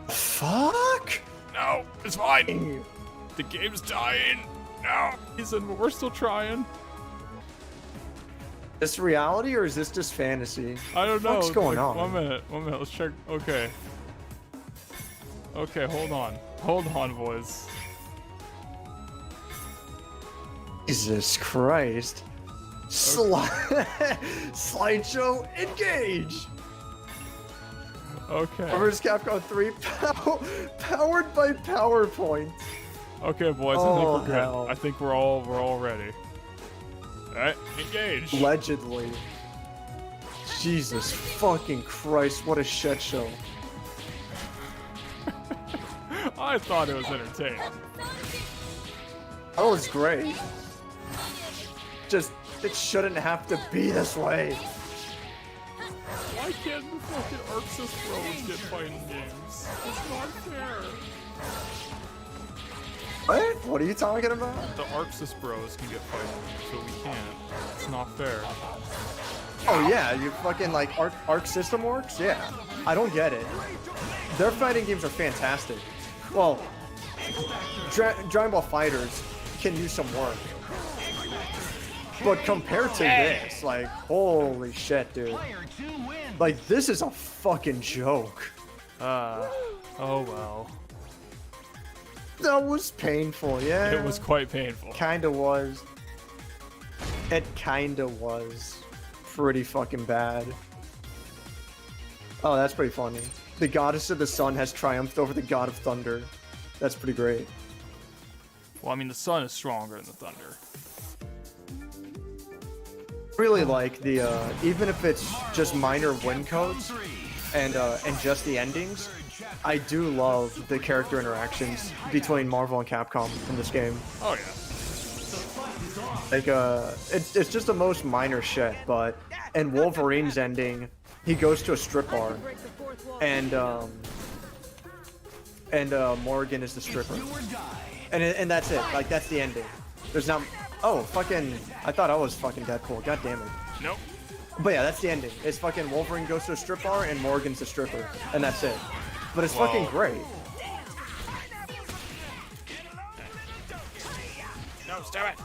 Fuck! No, it's fine. The game's dying. No, we're still trying. Is this reality or is this just fantasy? I don't know. What's going on? 1 minute. Let's check. Okay. Okay, hold on, boys. Jesus Christ. Slideshow engage! Okay. Where's Capcom 3 powered by PowerPoint? Okay, boys. I Oh, think we're good. hell. I think we're all ready. All right, engage. Allegedly. Jesus fucking Christ, what a shit show. I thought it was entertaining. That was great. Just, it shouldn't have to be this way. Why can't the fucking Arxis bros get fighting games? It's not fair. What? What are you talking about? The Arxis bros can get fighting games, so we can't. It's not fair. Oh yeah, you fucking like Arc System Works? Yeah. I don't get it. Their fighting games are fantastic. Well, Dragon Ball Fighters can use some work. But compared to this, like, holy shit, dude. Like, this is a fucking joke. Oh well. That was painful, yeah. It was quite painful. Kinda was. It kinda was. Pretty fucking bad. Oh, that's pretty funny. The goddess of the sun has triumphed over the god of thunder. That's pretty great. Well, I mean, the sun is stronger than the thunder. Really like the even if it's just minor win codes and just the endings, I do love the character interactions between Marvel and Capcom in this game. Oh yeah. Like it's just the most minor shit, but in Wolverine's ending, he goes to a strip bar, and Morgan is the stripper, and that's it. Like that's the ending. There's not. Oh fucking! I thought I was fucking Deadpool. God damn it. Nope. But yeah, that's the ending. It's fucking Wolverine goes to a strip bar and Morgan's the stripper, and that's it. But it's fucking great. No, stop it.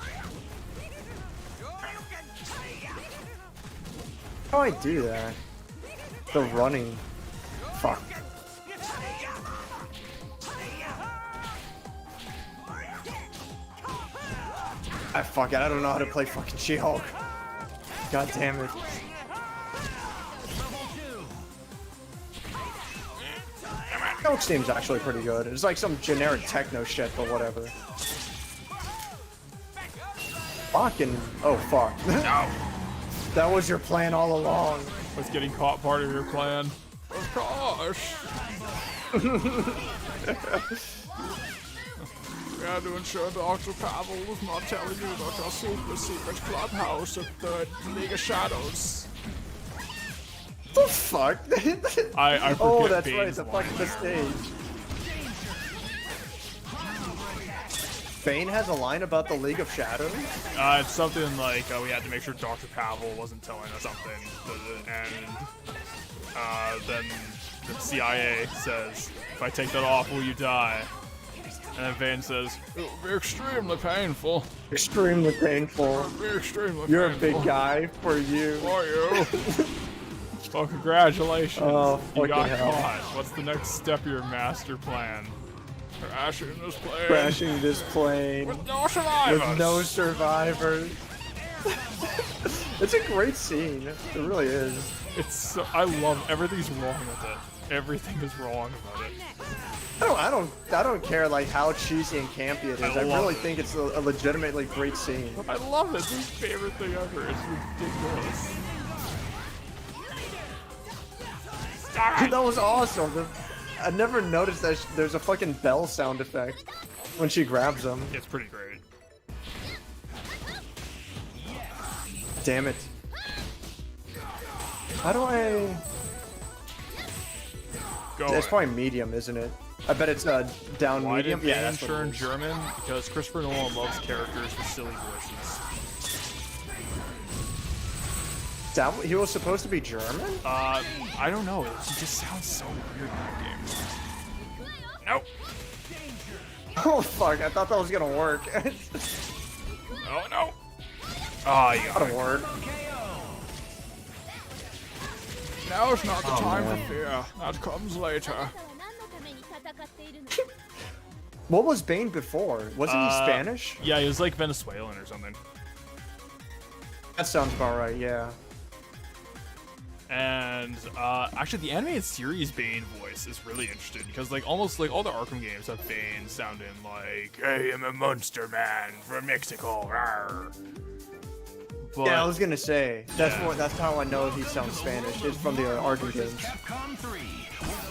How do I do that? The running. Fuck. Fuck it, I don't know how to play fucking She-Hulk. God damn it. She-Hulk seems actually pretty good. It's like some generic techno shit, but whatever. Fucking. Oh, fuck. No. That was your plan all along. Was getting caught part of your plan? Of course. We had to ensure Dr. Pavel was not telling you about our super secret clubhouse at the League of Shadows. The fuck? I forget oh, that's Bane's right. The line. fucking the stage. Bane has a line about the League of Shadows? It's something like we had to make sure Dr. Pavel wasn't telling us something, and then the CIA says, "If I take that off, will you die?" And then Bane says, "It will be extremely painful." Extremely painful. It will be extremely You're painful. a big guy for you. For you. Well, congratulations. Oh, you got fucking hell. caught. What's the next step of your master plan? Crashing this plane. Crashing this plane With no survivors. with no survivors. It's a great scene. It really is. It's so, I love everything's wrong with it. Everything is wrong about it. I don't care like how cheesy and campy it is. I love really it. think it's a legitimately great scene. I love it. It's my favorite thing ever. It's ridiculous. Stop it. That was awesome. I never noticed that there's a fucking bell sound effect when she grabs him. It's pretty great. Damn it. How do I... Go It's ahead. probably medium, isn't it? I bet it's down Why medium. did Yeah, Bane that's what turn it is. German? Because Christopher Nolan loves characters with silly voices. He was supposed to be German? I don't know. He just sounds so weird in that game. Nope. Oh fuck, I thought that was gonna work. Oh no. Oh, you got That'll it. work. Now's not the time man. for fear. That comes later. What was Bane before? Wasn't he Spanish? Yeah, he was like Venezuelan or something. That sounds about right, yeah. And actually, the animated series Bane voice is really interesting because, like, almost like all the Arkham games have Bane sounding like, "I am a monster man from Mexico." Rawr. But, Yeah, I was gonna say that's Yeah. that's how I know he sounds Spanish. It's from the Arkham games. Capcom 3.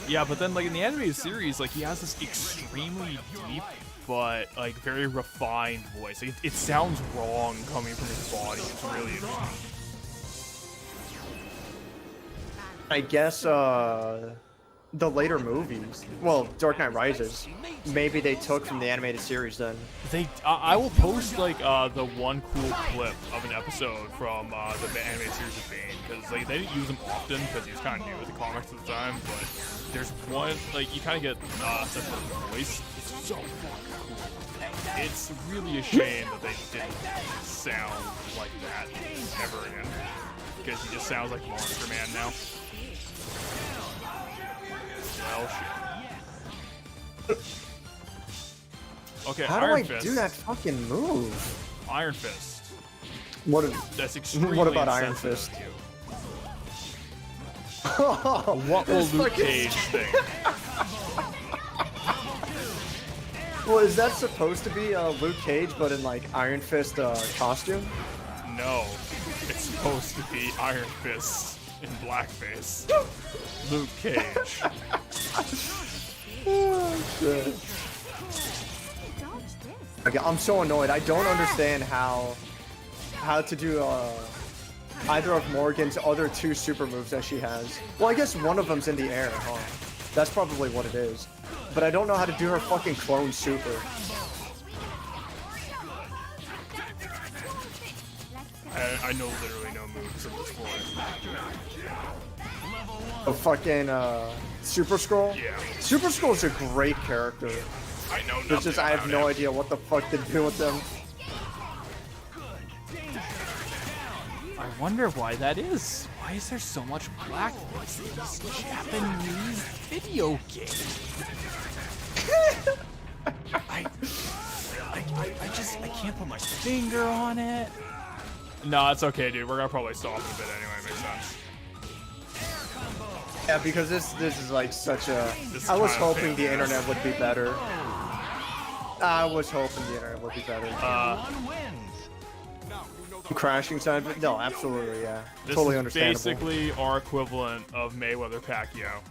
yeah, but then like in the animated series, like he has this extremely deep but like very refined voice. Like, it sounds wrong coming from his body. It's really interesting. I guess the later movies, well, Dark Knight Rises, maybe they took from the animated series then. I will post like the one cool clip of an episode from the animated series of Bane because like they didn't use him often because he was kind of new with the comics at the time. But there's one like you kind of get a sense of the voice. It's so fucking cool. It's really a shame that they didn't sound like that ever again because he just sounds like Monster Man now. Well, shit. Okay, How do Iron I Fist. do that fucking move? Iron Fist. What? That's extremely What about Iron insensitive Fist? of you. What will This Luke fucking- Cage think? Well, is that supposed to be Luke Cage, but in like Iron Fist costume? No, it's supposed to be Iron Fist in blackface. Luke Cage. Oh, shit. Okay, I'm so annoyed. I don't understand how to do either of Morgan's other two super moves that she has. Well, I guess one of them's in the air, huh? That's probably what it is. But I don't know how to do her fucking clone super. I know literally no moves at this point. A fucking Super Scroll? Yeah. Super Scroll's a great character. I know It's nothing just I have about no him. idea what the fuck to do with them. I wonder why that is. Why is there so much blackface in this Japanese video game? I can't put my finger on it. No, it's okay, dude. We're gonna probably stop in a bit anyway. Makes sense. Yeah, because this is like such a. This is I was kind of hoping the famous. internet would be better. I was hoping the internet would be better. One wins. Crashing sound, but no, absolutely, yeah, This totally is understandable. basically our equivalent of Mayweather Pacquiao.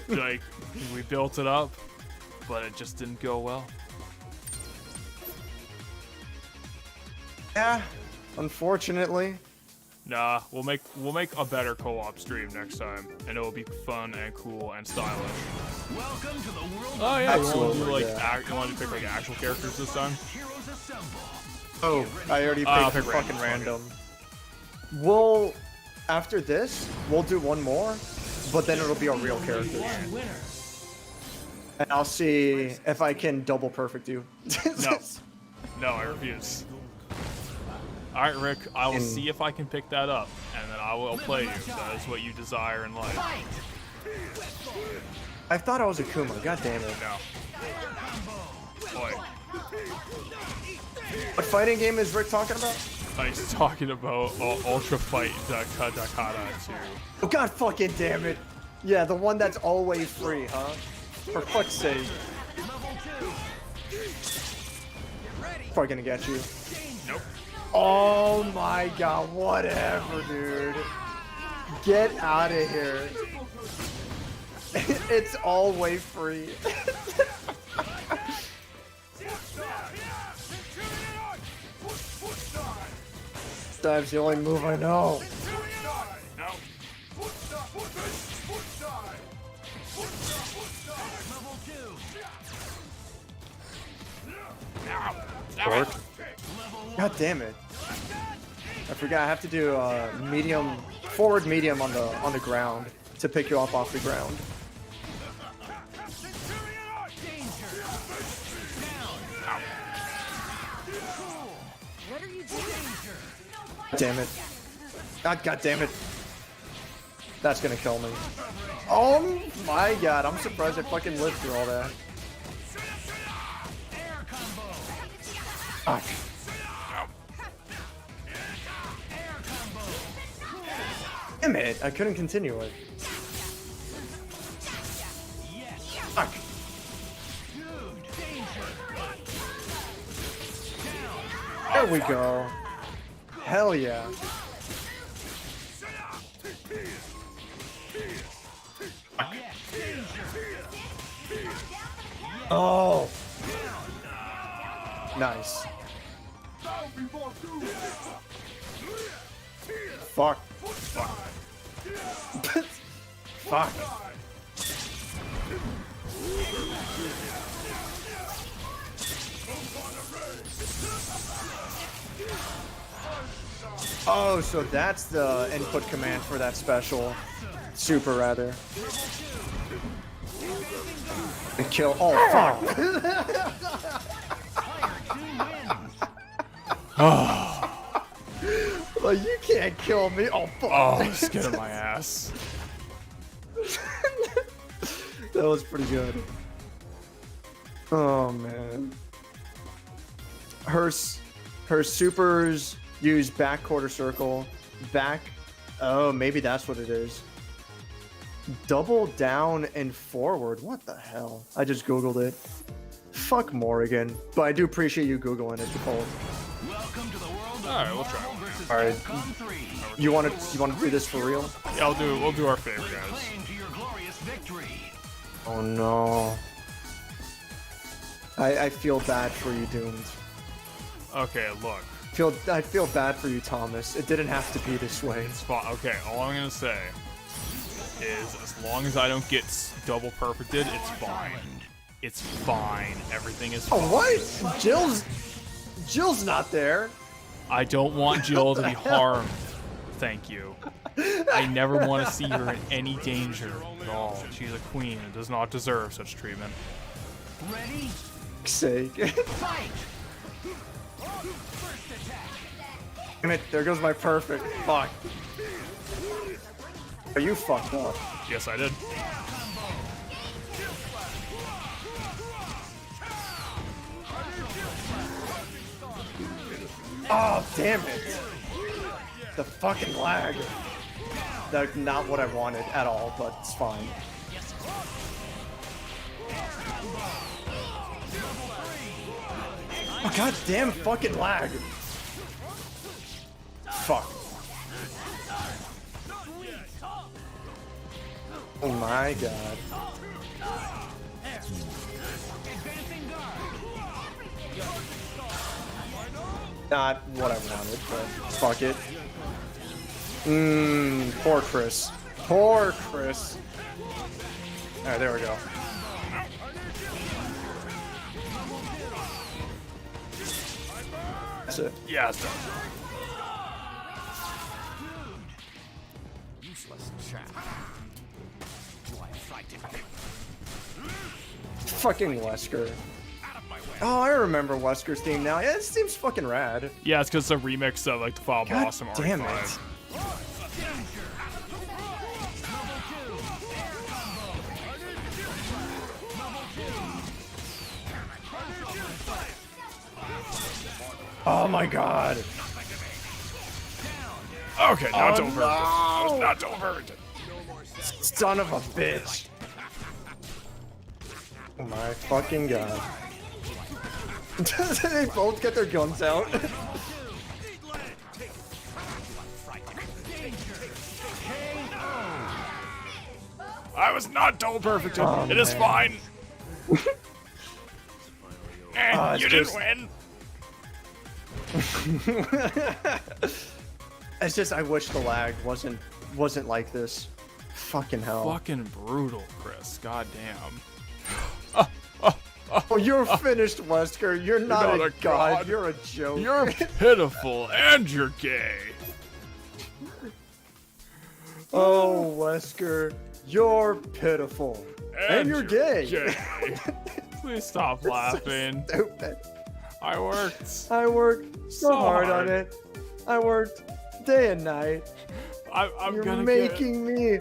Like, we built it up, but it just didn't go well. Yeah, unfortunately. Nah, we'll make a better co-op stream next time, and it will be fun and cool and stylish. Welcome to the world Oh yeah, you want to do Absolutely, like yeah. you want to pick like actual characters this time? of Heroes Assemble. Oh, I already I'll picked pick fucking random, random. We'll after this, we'll do one more, but then it'll be a real character, and I'll see if I can double perfect you. No. No, I refuse. All right, Rick, I will In- see if I can pick that up, and then I will play you. That is what you desire in life. I thought I was a Kuma. God damn it. No. Boy, What fighting game is Rick talking about? he's talking about Ultra Fight Dakata 2. Oh god fucking damn it. Yeah, the one that's always free, huh? For fuck's sake. Probably gonna get you. Nope. Oh my god, whatever, dude. Get out of here. It's always free. Dive's the only move I know. No. Dork. God damn it. I forgot. I have to do medium, forward medium on the ground to pick you up off the ground. What are you doing? Damn it. God damn it. That's gonna kill me. Oh my god, I'm surprised I fucking lived through all that. Fuck. Damn it, I couldn't continue it. Fuck. There we go. Hell yeah. Oh. Nice. Fuck. Fuck. Fuck. Oh, so that's the input command for that special. Super, rather. And kill. Oh, fuck. Well, you can't kill me. Oh, fuck. Oh, skin of my ass. That was pretty good. Oh, man. Her supers use back quarter circle. Back. Oh, maybe that's what it is. Double down and forward. What the hell? I just Googled it. Fuck Morrigan. But I do appreciate you Googling it, Nicole. Welcome to the world of Alright, we'll try. Marvel versus Alright. Capcom 3. You want to do this for real? Yeah, we'll do our favorite guys. Claim to your glorious victory. Oh no. I feel bad for you, Doomed. Okay, look. I feel bad for you, Thomas. It didn't have to be this way. It's fine. Okay, all I'm gonna say is as long as I don't get double perfected, it's fine. It's fine. Everything is fine. Oh, what? Jill's not there. I don't want Jill to be harmed. Thank you. I never want to see her in any danger at all. She's a queen and does not deserve such treatment. Ready? Sake. Fight! Damn it, there goes my perfect. Fuck. Are you fucked up? Yes, I did. Oh, damn it. The fucking lag. That's not what I wanted at all, but it's fine. Oh, god damn fucking lag. Fuck. Oh my god. Not what I wanted, but fuck it. Poor Chris. Poor Chris. Alright, there we go. That's it. Yeah, it's done. Useless chap. Do I frighten you? Fucking Wesker. Oh, I remember Wesker's theme now. Yeah, this theme's fucking rad. Yeah, it's because it's a remix of like the Final God Boss from damn RE5. it. Oh my god. Okay, not Oh, over. no! I was not over. Son of a bitch. Oh my fucking god. They both get their guns out. I was not double perfect. Oh, it is man. fine. It's You just- didn't win. It's just I wish the lag wasn't like this. Fucking hell. Fucking brutal, Chris. God damn. Oh, you're finished, Wesker. You're not, not a a god. god. You're a joke. You're pitiful and you're gay. Oh, Wesker, you're pitiful. And you're gay. Please stop laughing. So stupid. I worked. I worked so hard on it. I worked day and night. I'm You're gonna making me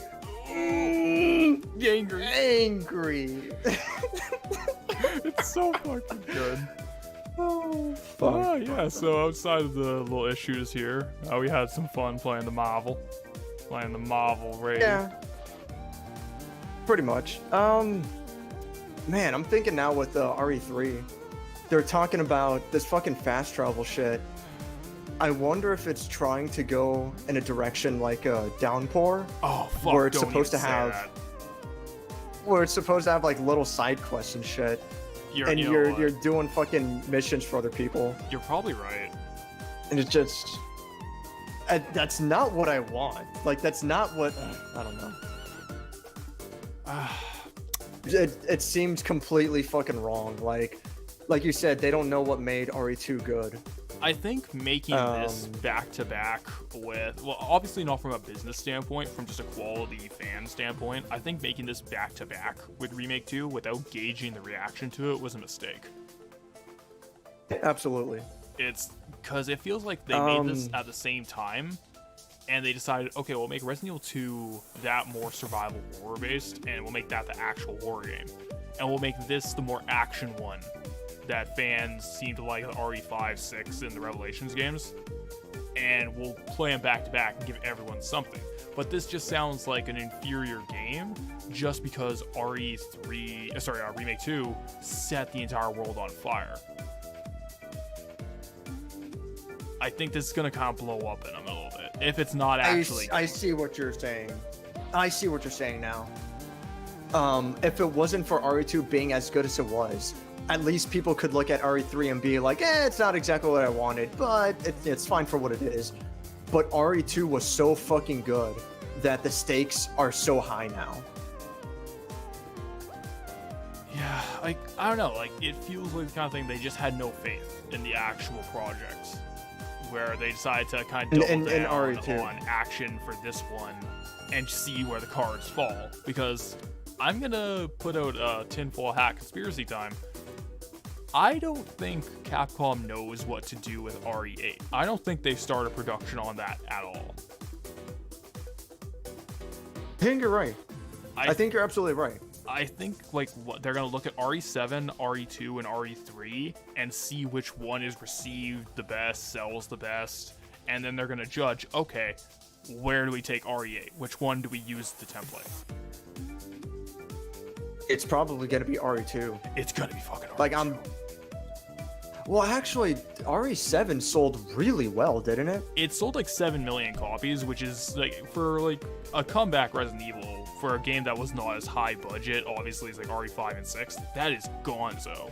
get angry. angry. It's so fucking good. Oh, fuck. Oh, yeah, so outside of the little issues here, we had some fun playing the Marvel. Playing the Marvel raid. Yeah. Pretty much. Man, I'm thinking now with the RE3, they're talking about this fucking fast travel shit. I wonder if it's trying to go in a direction like a Downpour, Oh, fuck, where it's don't supposed to even say have, that. where it's supposed to have like little side quests and shit, and You know you're what? doing fucking missions for other people, You're probably right. and it's just, that's not what I want. Like that's not what I don't know. It seems completely fucking wrong. Like you said, they don't know what made RE2 good. I think making this back-to-back with, well, obviously not from a business standpoint, from just a quality fan standpoint, I think making this back-to-back with Remake 2 without gauging the reaction to it was a mistake. Absolutely. It's because it feels like they made this at the same time, and they decided, okay, we'll make Resident Evil 2 that more survival horror based, and we'll make that the actual horror game. And we'll make this the more action one that fans seem to like, the RE5, 6, and the Revelations games. And we'll play them back to back and give everyone something. But this just sounds like an inferior game just because Remake 2 set the entire world on fire. I think this is gonna kind of blow up in them a little bit. If it's not actually. I see what you're saying. I see what you're saying now. If it wasn't for RE2 being as good as it was, at least people could look at RE3 and be like, it's not exactly what I wanted, but it's fine for what it is. But RE2 was so fucking good that the stakes are so high now. Yeah, like, I don't know, like, it feels like the kind of thing they just had no faith in the actual project, where they decided to kind of double down RE2. on action for this one and see where the cards fall. Because I'm gonna put out a tinfoil hat conspiracy time. I don't think Capcom knows what to do with RE8. I don't think they've started production on that at all. I think you're right. I think you're absolutely right. I think like what they're gonna look at RE7, RE2, and RE3 and see which one is received the best, sells the best, and then they're gonna judge, okay, where do we take RE8? Which one do we use the template? It's probably gonna be RE2. It's gonna be fucking RE2. Like well, actually, RE7 sold really well, didn't it? It sold like 7 million copies, which is like for like a comeback Resident Evil for a game that was not as high budget. Obviously, it's like RE5 and 6. That is gonzo.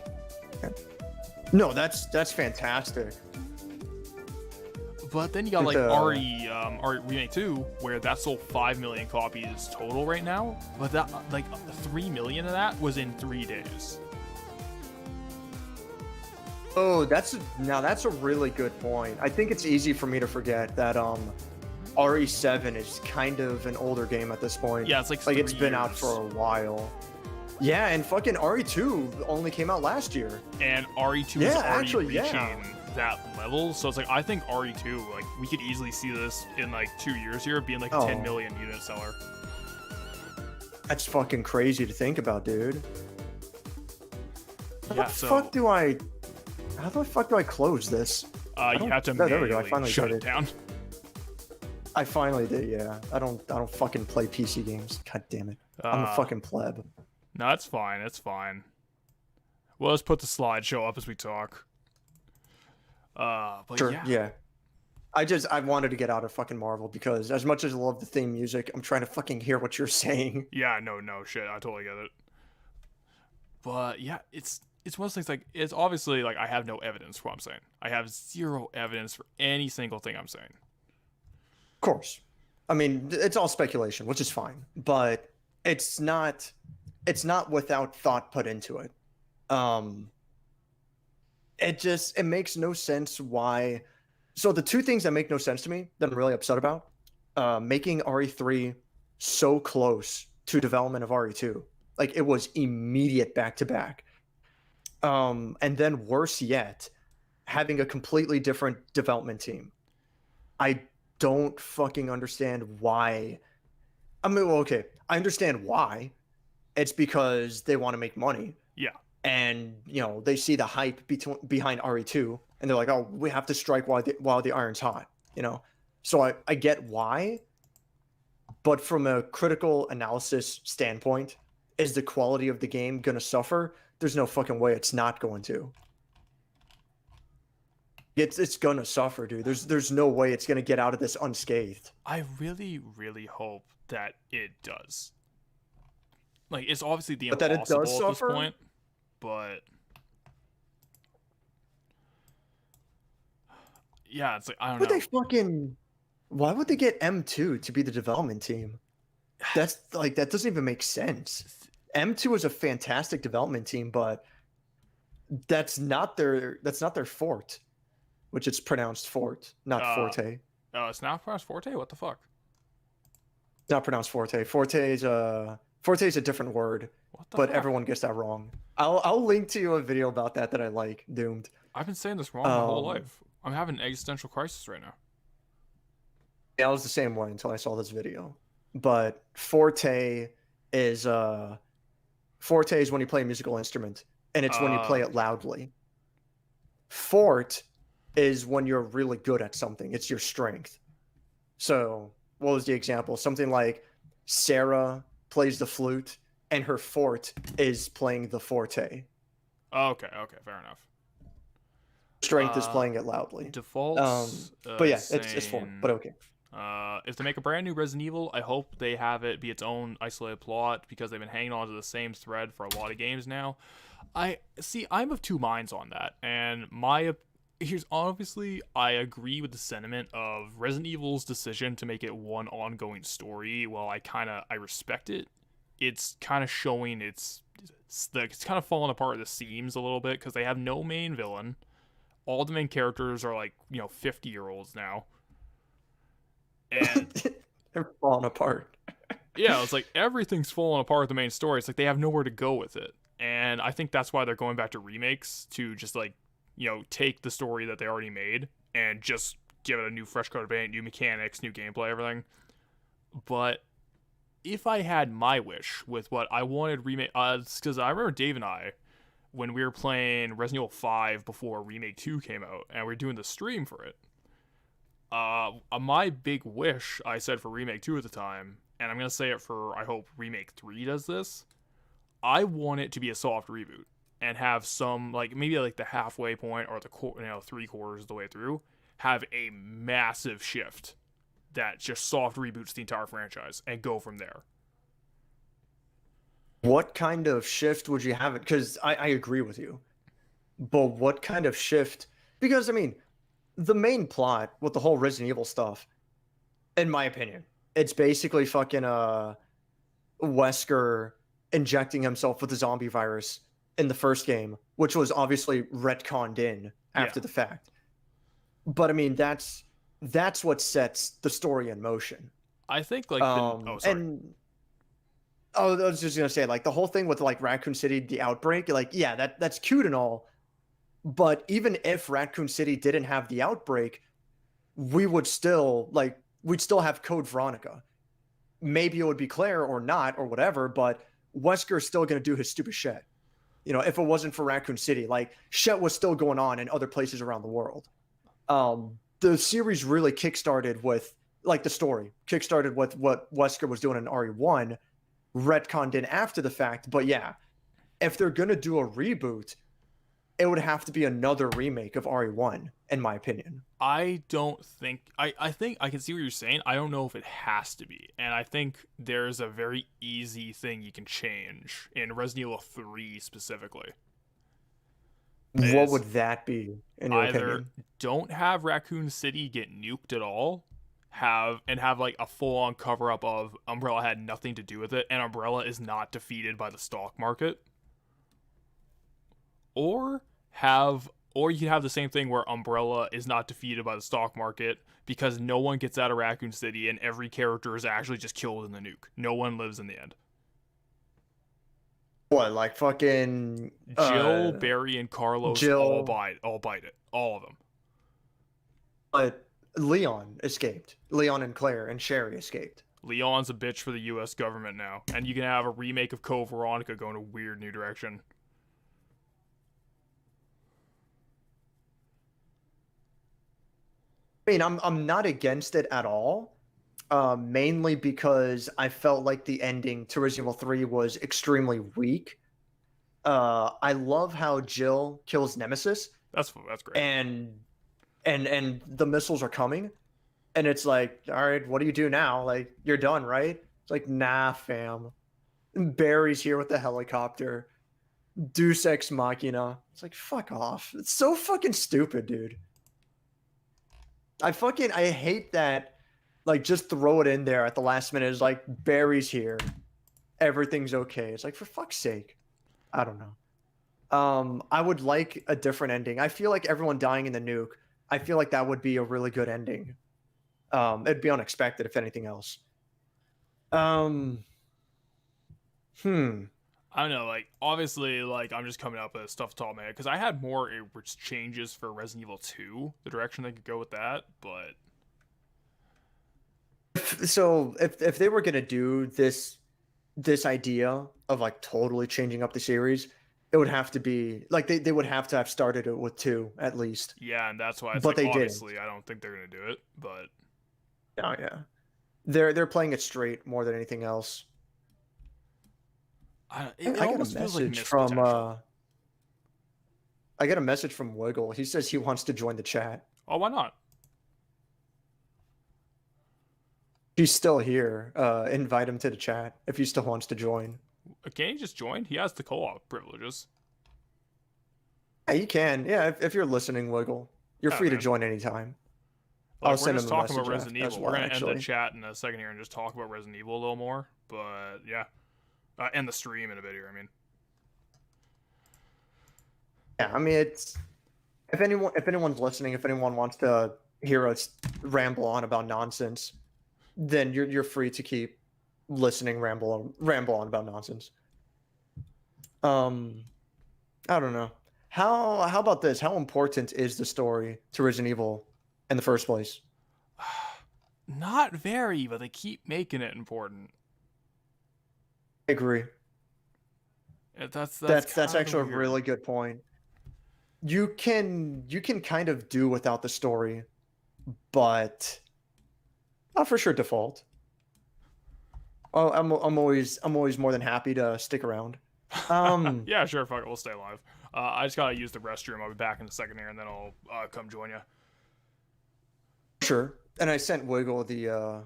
No, that's fantastic. But then you got like RE Remake 2, where that sold 5 million copies total right now. But that like 3 million of that was in 3 days. Oh, that's a really good point. I think it's easy for me to forget that RE7 is kind of an older game at this point. Yeah, it's like it's been out years. for a while. Yeah, and fucking RE2 only came out last year. And RE2 is already reaching that level, so it's like I think RE2, like we could easily see this in like 2 years here being like a 10 million unit seller. That's fucking crazy to think about, dude. How the fuck do I close this? You have to there we go. I manually finally shut did it down. I finally did, yeah. I don't fucking play PC games. God damn it. I'm a fucking pleb. No, it's fine. It's fine. Well, let's put the slideshow up as we talk. But Sure, yeah. I wanted to get out of fucking Marvel because as much as I love the theme music, I'm trying to fucking hear what you're saying. Yeah, no shit. I totally get it. But yeah, it's one of those things, like, it's obviously, like, I have no evidence for what I'm saying. I have zero evidence for any single thing I'm saying. Of course. I mean, it's all speculation, which is fine. But it's not without thought put into it. It makes no sense why. So the two things that make no sense to me that I'm really upset about, making RE3 so close to development of RE2. Like it was immediate back to back. And then worse yet, having a completely different development team. I don't fucking understand why. I mean, well, okay, I understand why. It's because they want to make money, Yeah. and they see the hype behind RE2, and they're like, oh, we have to strike while the iron's hot. So I get why, but from a critical analysis standpoint, is the quality of the game gonna suffer? There's no fucking way it's not going to. It's gonna suffer, dude. There's no way it's gonna get out of this unscathed. I really, really hope that it does. Like, it's obviously the But that it impossible does at this suffer? point, but yeah, it's like I don't Would know. they fucking? Why would they get M2 to be the development team? That's like that doesn't even make sense. M2 is a fantastic development team, but that's not their fort, which it's pronounced fort, not forte. It's not pronounced Forte. What the fuck? Not pronounced forte. Forte is a different word, What the but fuck? everyone gets that wrong. I'll link to you a video about that I like. Doomed. I've been saying this wrong my whole life. I'm having an existential crisis right now. Yeah, I was the same way until I saw this video. But forte is when you play a musical instrument, and it's when you play it loudly. Fort is when you're really good at something. It's your strength. So, what was the example? Something like Sarah plays the flute, and her fort is playing the forte. Okay, fair enough. Strength is playing it loudly. Defaults. But yeah, it's fort. But okay. If they make a brand new Resident Evil, I hope they have it be its own isolated plot, because they've been hanging on to the same thread for a lot of games now. I'm of two minds on that, and here's obviously I agree with the sentiment of Resident Evil's decision to make it one ongoing story. While I respect it, it's kind of showing it's kind of falling apart at the seams a little bit, because they have no main villain. All the main characters are 50-year-olds now. And they're falling apart. yeah, it's like everything's falling apart with the main story. It's like they have nowhere to go with it. And I think that's why they're going back to remakes, to just take the story that they already made and just give it a new fresh coat of paint, new mechanics, new gameplay, everything. But if I had my wish with what I wanted remake, because I remember Dave and I, when we were playing Resident Evil 5 before Remake 2 came out, and we were doing the stream for it, my big wish I said for Remake 2 at the time, and I'm going to say it for, I hope Remake 3 does this, I want it to be a soft reboot and have some, maybe the halfway point or the 3/4 of the way through, have a massive shift that just soft reboots the entire franchise and go from there. What kind of shift would you have it? Because I agree with you. But what kind of shift? Because, I mean, the main plot with the whole Resident Evil stuff, in my opinion, it's basically fucking Wesker injecting himself with the zombie virus in the first game, which was obviously retconned in after the fact. But I mean, that's what sets the story in motion. I think I was just gonna say, the whole thing with Raccoon City, the outbreak, that's cute and all, but even if Raccoon City didn't have the outbreak, we'd still have Code Veronica. Maybe it would be Claire or not or whatever, but Wesker's still gonna do his stupid shit. If it wasn't for Raccoon City, shit was still going on in other places around the world. The series really kickstarted with the story kickstarted with what Wesker was doing in RE1, retconned in after the fact. But yeah, if they're gonna do a reboot, it would have to be another remake of RE1, in my opinion. I don't think I think I can see what you're saying. I don't know if it has to be. And I think there's a very easy thing you can change in Resident Evil 3 specifically. What would that be, in your opinion? Don't have Raccoon City get nuked at all, have a full-on cover-up of Umbrella had nothing to do with it, and Umbrella is not defeated by the stock market. Or have Or you could have the same thing where Umbrella is not defeated by the stock market because no one gets out of Raccoon City and every character is actually just killed in the nuke. No one lives in the end. What, like fucking Jill, Barry, and Carlos Jill, all bite it. All of them. but Leon escaped. Leon and Claire and Sherry escaped. Leon's a bitch for the U.S. government now, and you can have a remake of Code Veronica go in a weird new direction. I mean, I'm not against it at all. Mainly because I felt like the ending to Resident Evil 3 was extremely weak. I love how Jill kills Nemesis. That's great. And the missiles are coming, and it's like, all right, what do you do now? Like, you're done, right? It's like, nah, fam. And Barry's here with the helicopter. Deus Ex Machina. It's like, fuck off. It's so fucking stupid, dude. I hate that. Like, just throw it in there at the last minute. It's like, Barry's here. Everything's okay. It's like, for fuck's sake. I don't know. I would like a different ending. I feel like everyone dying in the nuke, I feel like that would be a really good ending. It'd be unexpected, if anything else. I don't know, like, obviously, like, I'm just coming up with stuff to top of my head, because I had more changes for Resident Evil 2, the direction they could go with that, but... So, if they were going to do this idea of, like, totally changing up the series, it would have to be, like, they would have to have started it with 2, at least. Yeah, and that's why it's but like, they obviously, didn't. I don't think they're going to do it, but... Oh, yeah. They're playing it straight more than anything else. I got a message from I got a message from Wiggle. He says he wants to join the chat. Oh, why not? He's still here. Invite him to the chat if he still wants to join. Can't he just join? He has the co-op privileges. Yeah, you can. Yeah, if you're listening, Wiggle, you're free to join anytime. Like, I'll send him a talking message about Resident Evil. well, We're gonna actually end the chat in a second here and just talk about Resident Evil a little more. But yeah, end the stream in a bit here. I mean, yeah. I mean, it's if anyone's listening, if anyone wants to hear us ramble on about nonsense, then you're free to keep listening, ramble on about nonsense. I don't know. How about this? How important is the story to Resident Evil in the first place? not very, but they keep making it important. I agree. That's actually weird. a really good point. You can kind of do without the story, but not for sure default. Oh, I'm always more than happy to stick around. Yeah, sure. Fuck it. We'll stay alive. I just gotta use the restroom. I'll be back in a second here, and then I'll come join you. Sure. And I sent Wiggle the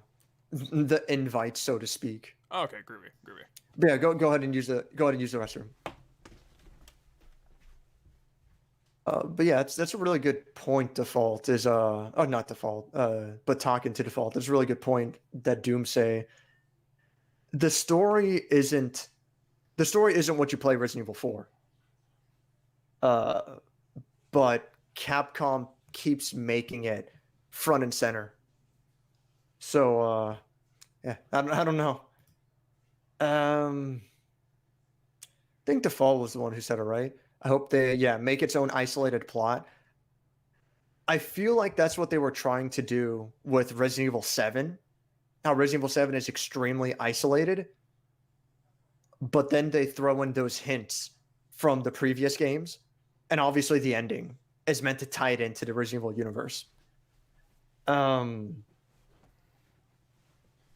invite, so to speak. Okay, groovy. But yeah, go ahead and use the restroom. But yeah, that's a really good point. Default is not default, but talking to default is a really good point that Doomsay. The story isn't what you play Resident Evil 4. But Capcom keeps making it front and center. So yeah, I don't know. I think Default was the one who said it, right? I hope they make its own isolated plot. I feel like that's what they were trying to do with Resident Evil 7. How Resident Evil 7 is extremely isolated, but then they throw in those hints from the previous games, and obviously the ending is meant to tie it into the Resident Evil universe. Could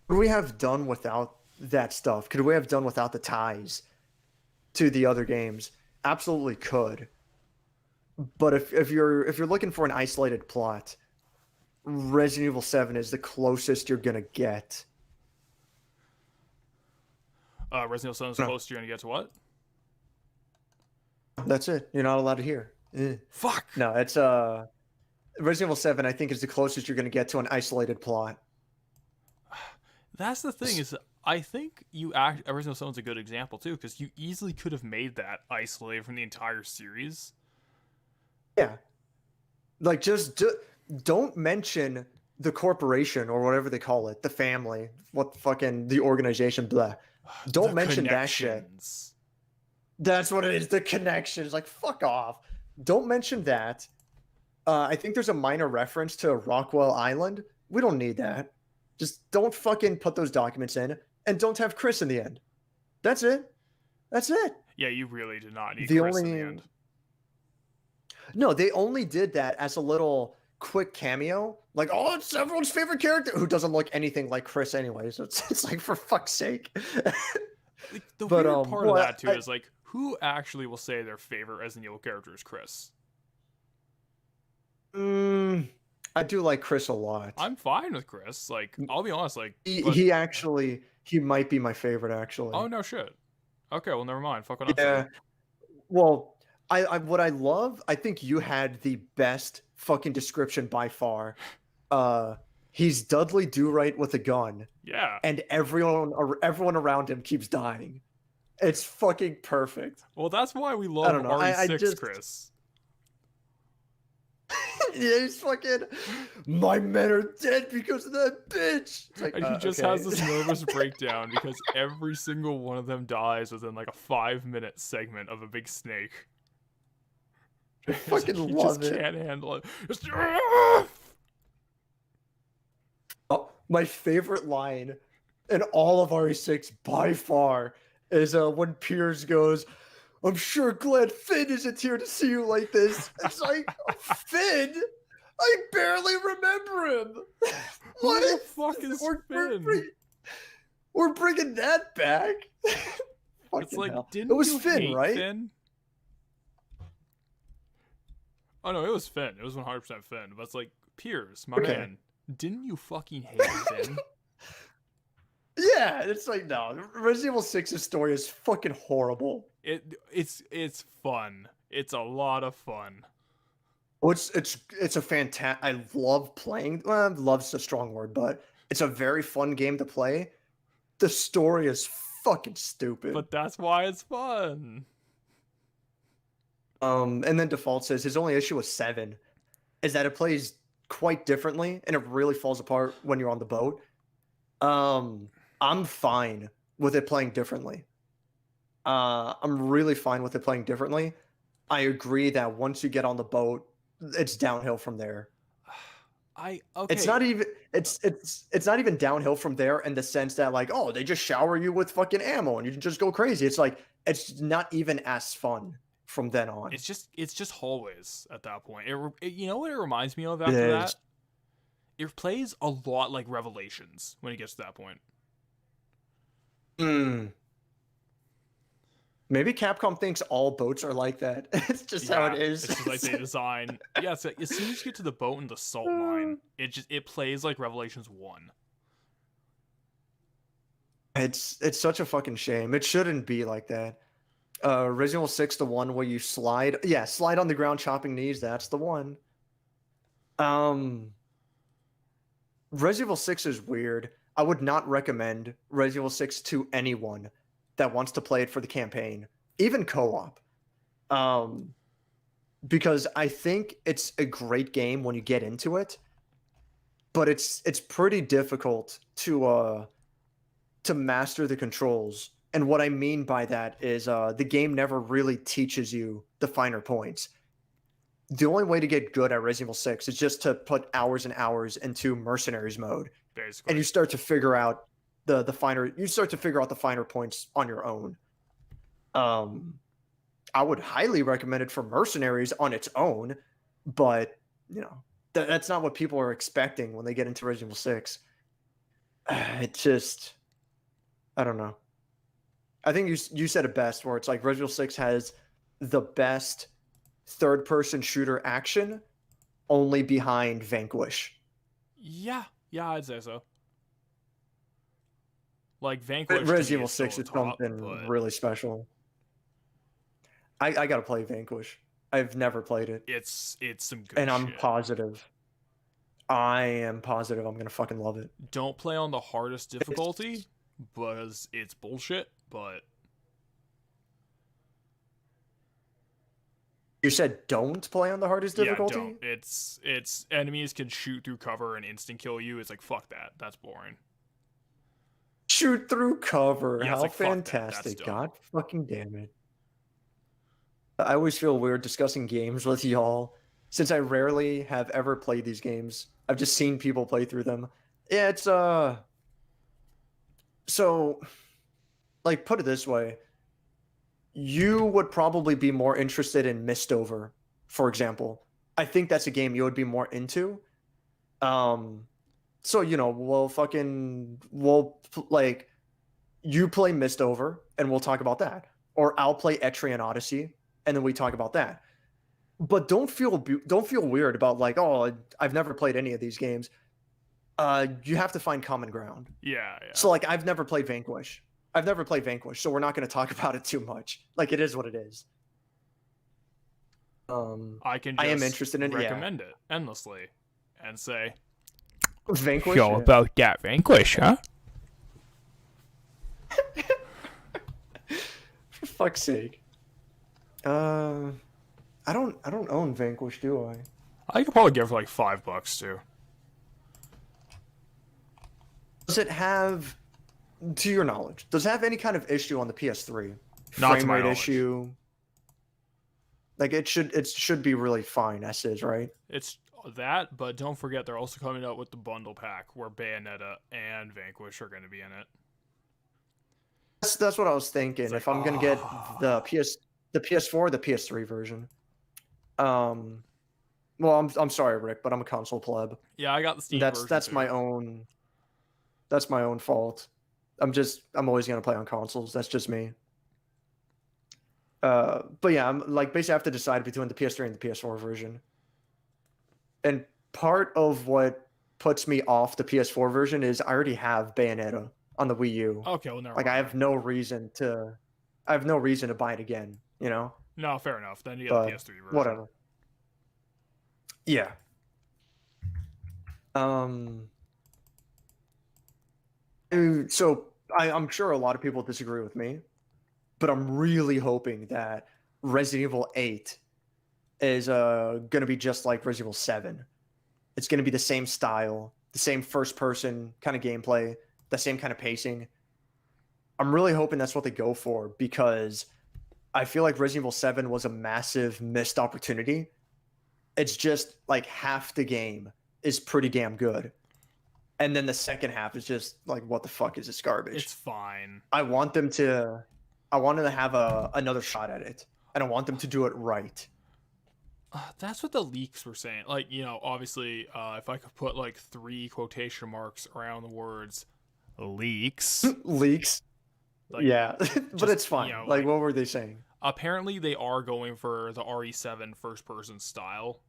we have done without that stuff? Could we have done without the ties to the other games? Absolutely could. But if you're looking for an isolated plot, Resident Evil 7 is the closest you're gonna get. Resident Evil 7 is the closest you're gonna get to what? That's it. You're not allowed to hear. Fuck. No, it's Resident Evil 7, I think, is the closest you're gonna get to an isolated plot. That's the thing, is I think Resident Evil 7 is a good example too, because you easily could have made that isolated from the entire series. Yeah, like don't mention the corporation or whatever they call it, the family, what fucking the organization, blah. The Don't mention that shit. connections. That's what it is. The connections, like fuck off. Don't mention that. I think there's a minor reference to Rockwell Island. We don't need that. Just don't fucking put those documents in, and don't have Chris in the end. That's it. That's it. Yeah, you really did not need The Chris only in the end. No, they only did that as a little quick cameo. Like, oh, it's everyone's favorite character who doesn't look anything like Chris anyway. So it's like for fuck's sake. Like, the But, weird part of well, that too is like, who actually will say their favorite Resident Evil character is Chris? I do like Chris a lot. I'm fine with Chris. Like, I'll be honest. Like, He might be my favorite actually. oh no shit. Okay, well never mind. Fuck what I'm Yeah. saying. Well, what I love, I think you had the best fucking description by far. He's Dudley Do-Right with a gun, Yeah. and everyone around him keeps dying. It's fucking perfect. Well, that's why we I love don't know. RE6, Chris. Yeah, he's fucking. My men are dead because of that bitch. It's like, And he just okay. has this nervous breakdown because every single one of them dies within like a 5-minute segment of a big snake. I fucking He love just it. can't handle it. Just- Oh, my favorite line in all of RE6 by far is when Piers goes, I'm sure glad Finn isn't here to see you like this. It's like, Finn? I barely remember him. Who What? the fuck is Finn? We're bringing that back. It's Fucking like, hell. didn't It was you Finn, hate right? Finn? Oh no, it was Finn. It was 100% Finn. But it's like, Piers, my Okay. man, didn't you fucking hate Finn? Yeah, it's like, no. Resident Evil 6's story is fucking horrible. It's fun. It's a lot of fun. Well, it's a fantastic. I love playing. Well, love's a strong word, but it's a very fun game to play. The story is fucking stupid. But that's why it's fun. And then Default says his only issue with 7 is that it plays quite differently and it really falls apart when you're on the boat. I'm fine with it playing differently. I'm really fine with it playing differently. I agree that once you get on the boat, it's downhill from there. Okay. It's not even it's not even downhill from there in the sense that like, oh, they just shower you with fucking ammo and you can just go crazy. It's like it's not even as fun from then on. It's just hallways at that point. You know what it reminds me of after that? It plays a lot like Revelations when it gets to that point. Maybe Capcom thinks all boats are like that. It's just how it is. It's just like they design. Yeah, so as soon as you get to the boat in the salt mine, it plays like Revelations 1. It's such a fucking shame. It shouldn't be like that. Resident Evil 6, the one where you slide. Yeah, slide on the ground, chopping knees. That's the one. Resident Evil 6 is weird. I would not recommend Resident Evil 6 to anyone that wants to play it for the campaign, even co-op. Because I think it's a great game when you get into it, but it's pretty difficult to master the controls. And what I mean by that is the game never really teaches you the finer points. The only way to get good at Resident Evil 6 is just to put hours and hours into Mercenaries mode. Basically. And you start to figure out the finer points on your own. I would highly recommend it for Mercenaries on its own, but you know, that's not what people are expecting when they get into Resident Evil 6. It just, I don't know. I think you said it best, where it's like Resident Evil 6 has the best third-person shooter action, only behind Vanquish. Yeah, I'd say so. Like Vanquish. Resident to me Evil is still 6 the is top, something but really special. I gotta play Vanquish. I've never played it, it's some good and I'm shit. positive. I am positive I'm gonna fucking love it. Don't play on the hardest difficulty because it's bullshit, but You said don't play on the hardest difficulty? Yeah, don't. It's enemies can shoot through cover and instant kill you. It's like, fuck that. That's boring. Shoot through cover. Yeah, it's How like, fuck that. That's fantastic. dumb. God fucking damn it. I always feel weird discussing games with y'all, since I rarely have ever played these games. I've just seen people play through them. Yeah, it's so, like, put it this way. You would probably be more interested in Mistover, for example. I think that's a game you would be more into. So, you know, like, you play Mistover, and we'll talk about that. Or I'll play Etrian Odyssey, and then we talk about that. But don't feel weird about, like, oh, I've never played any of these games. You have to find common ground. Yeah. So, like, I've never played Vanquish, so we're not going to talk about it too much. Like, it is what it is. I am interested in recommend it endlessly and say, Vanquish. Yo, about that Vanquish, huh? For fuck's sake. I don't own Vanquish, do I? I could probably get it for like $5 too. Does it have, to your knowledge, does it have any kind of issue on the PS3? Not to Frame my rate knowledge. issue? Like, it should be really fine as is, right? It's that, but don't forget they're also coming out with the bundle pack where Bayonetta and Vanquish are going to be in it. That's what I was thinking. Like, if I'm gonna get the PS4, or the PS3 version. Well, I'm sorry, Rick, but I'm a console pleb. Yeah, I got the Steam version. That's too. my own. That's my own fault. I'm always gonna play on consoles. That's just me. But yeah, I'm like basically I have to decide between the PS3 and the PS4 version. And part of what puts me off the PS4 version is I already have Bayonetta on the Wii U. Okay, well, never Like, mind. I have no reason to buy it again, you know? No, fair enough. Then you get But the PS3 version. whatever. Yeah. So I'm sure a lot of people disagree with me, but I'm really hoping that Resident Evil 8 is gonna be just like Resident Evil 7. It's gonna be the same style, the same first-person kind of gameplay, the same kind of pacing. I'm really hoping that's what they go for, because I feel like Resident Evil 7 was a massive missed opportunity. It's just like half the game is pretty damn good. And then the second half is just like, what the fuck is this garbage? It's fine. I want them to have another shot at it. And I want them to do it right. That's what the leaks were saying. Like, you know, obviously, if I could put like 3 quotation marks around the words leaks. Leaks. Like, yeah, but it's fine. You know, like, what were they saying? Apparently, they are going for the RE7 first-person style.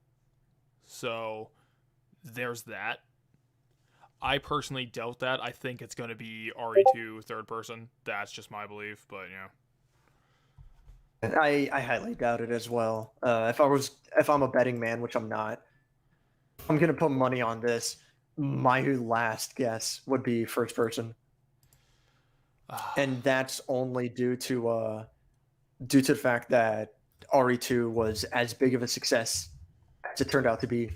So, there's that. I personally doubt that. I think it's going to be RE2 third-person. That's just my belief, but, you know. I highly doubt it as well. If I'm a betting man, which I'm not, I'm gonna put money on this. My last guess would be first-person. And that's only due to the fact that RE2 was as big of a success as it turned out to be.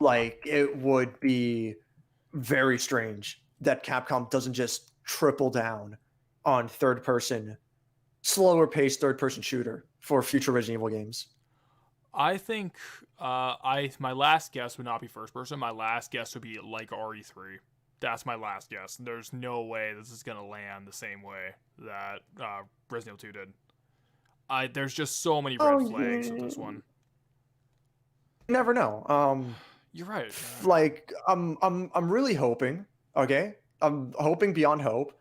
Like, it would be very strange that Capcom doesn't just triple down on third-person, slower-paced third-person shooter for future Resident Evil games. I think my last guess would not be first person. My last guess would be like RE3. That's my last guess. There's no way this is gonna land the same way that Resident Evil 2 did. There's just so many red flags with this one. You never know. You're right. Like, I'm really hoping. Okay, I'm hoping beyond hope,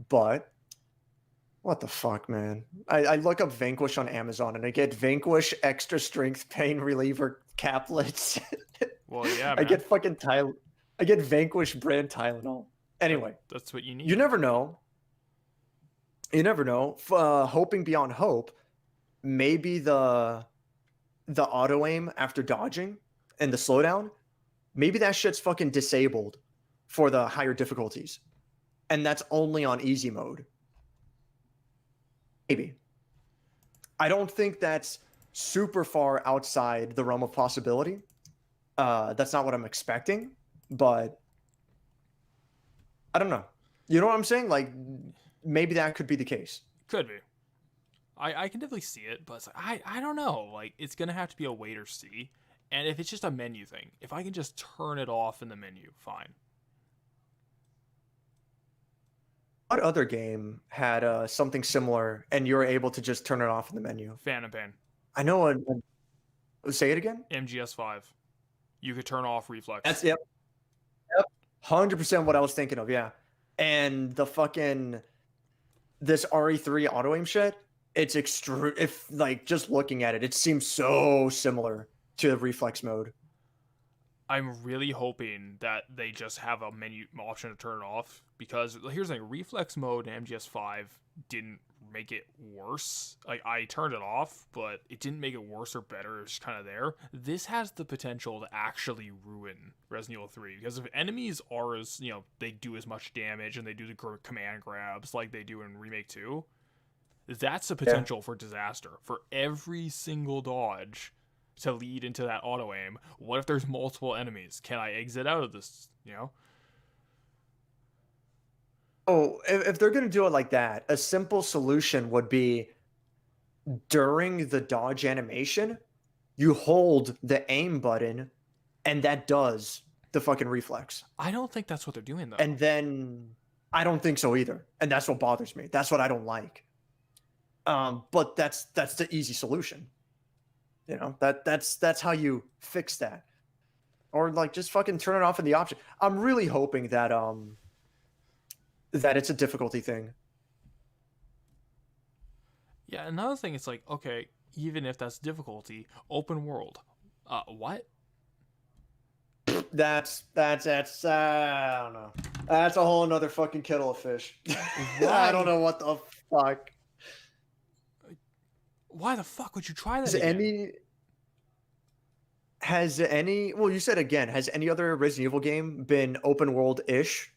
but what the fuck, man? I look up Vanquish on Amazon and I get Vanquish extra strength pain reliever caplets. Well, yeah, man. I get fucking I get Vanquish brand Tylenol. Anyway, that's what you need. You never know. You never know. Hoping beyond hope, maybe the auto aim after dodging and the slowdown, maybe that shit's fucking disabled for the higher difficulties, and that's only on easy mode. Maybe. I don't think that's super far outside the realm of possibility. That's not what I'm expecting, but I don't know. You know what I'm saying? Like, maybe that could be the case. Could be. I can definitely see it, but it's like, I don't know. Like, it's gonna have to be a wait or see. And if it's just a menu thing, if I can just turn it off in the menu, fine. What other game had something similar, and you were able to just turn it off in the menu? Phantom Pain. I know. Say it again. MGS5. You could turn off reflex. That's yep, 100% what I was thinking of. Yeah, and the fucking this RE3 auto aim shit. It's extreme. If like just looking at it, it seems so similar to the reflex mode. I'm really hoping that they just have a menu option to turn it off, because here's the thing: reflex mode in MGS5 didn't make it worse. Like, I turned it off, but it didn't make it worse or better. It was just kind of there. This has the potential to actually ruin Resident Evil 3, because if enemies are as, they do as much damage and they do the command grabs like they do in Remake 2, that's a potential for disaster. For every single dodge to lead into that auto aim, what if there's multiple enemies? Can I exit out of this? Oh, if they're gonna do it like that, a simple solution would be during the dodge animation, you hold the aim button, and that does the fucking reflex. I don't think that's what they're doing, though. And then I don't think so either, and that's what bothers me. That's what I don't like. But that's the easy solution. That's how you fix that, or like just fucking turn it off in the option. I'm really hoping that that it's a difficulty thing. Yeah, another thing, it's like, okay, even if that's difficulty, open world. What? That's I don't know. That's a whole another fucking kettle of fish. I don't know what the fuck. Why the fuck would you try that? Well, you said again, has any other Resident Evil game been open world-ish?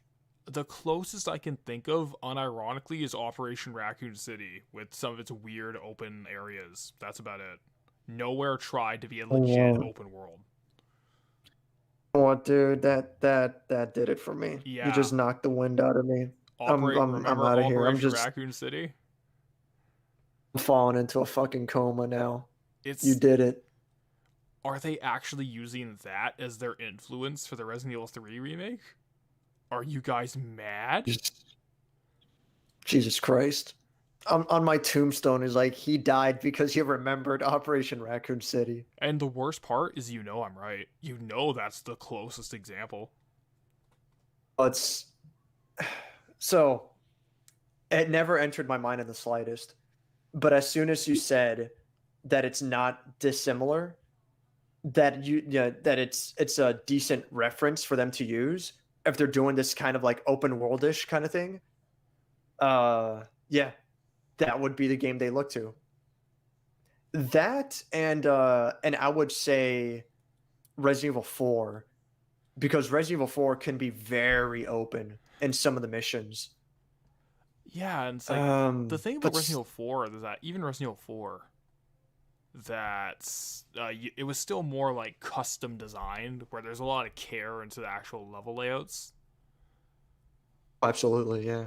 The closest I can think of, unironically, is Operation Raccoon City, with some of its weird open areas. That's about it. Nowhere tried to be a legit open world. Oh, dude, that did it for me. Yeah. You just knocked the wind out of me. Remember I'm out of here. I'm Operation just Raccoon City? falling into a fucking coma now. You did it. Are they actually using that as their influence for the Resident Evil 3 remake? Are you guys mad? Jesus Christ. On my tombstone is like, he died because he remembered Operation Raccoon City. And the worst part is, I'm right. That's the closest example. So, it never entered my mind in the slightest. But as soon as you said that it's not dissimilar, that it's a decent reference for them to use if they're doing this kind of like open worldish kind of thing, yeah, that would be the game they look to. That and I would say Resident Evil 4, because Resident Evil 4 can be very open in some of the missions. Yeah, and it's like, the thing about Resident Evil 4 is that even Resident Evil 4, it was still more like custom designed, where there's a lot of care into the actual level layouts. Absolutely, yeah.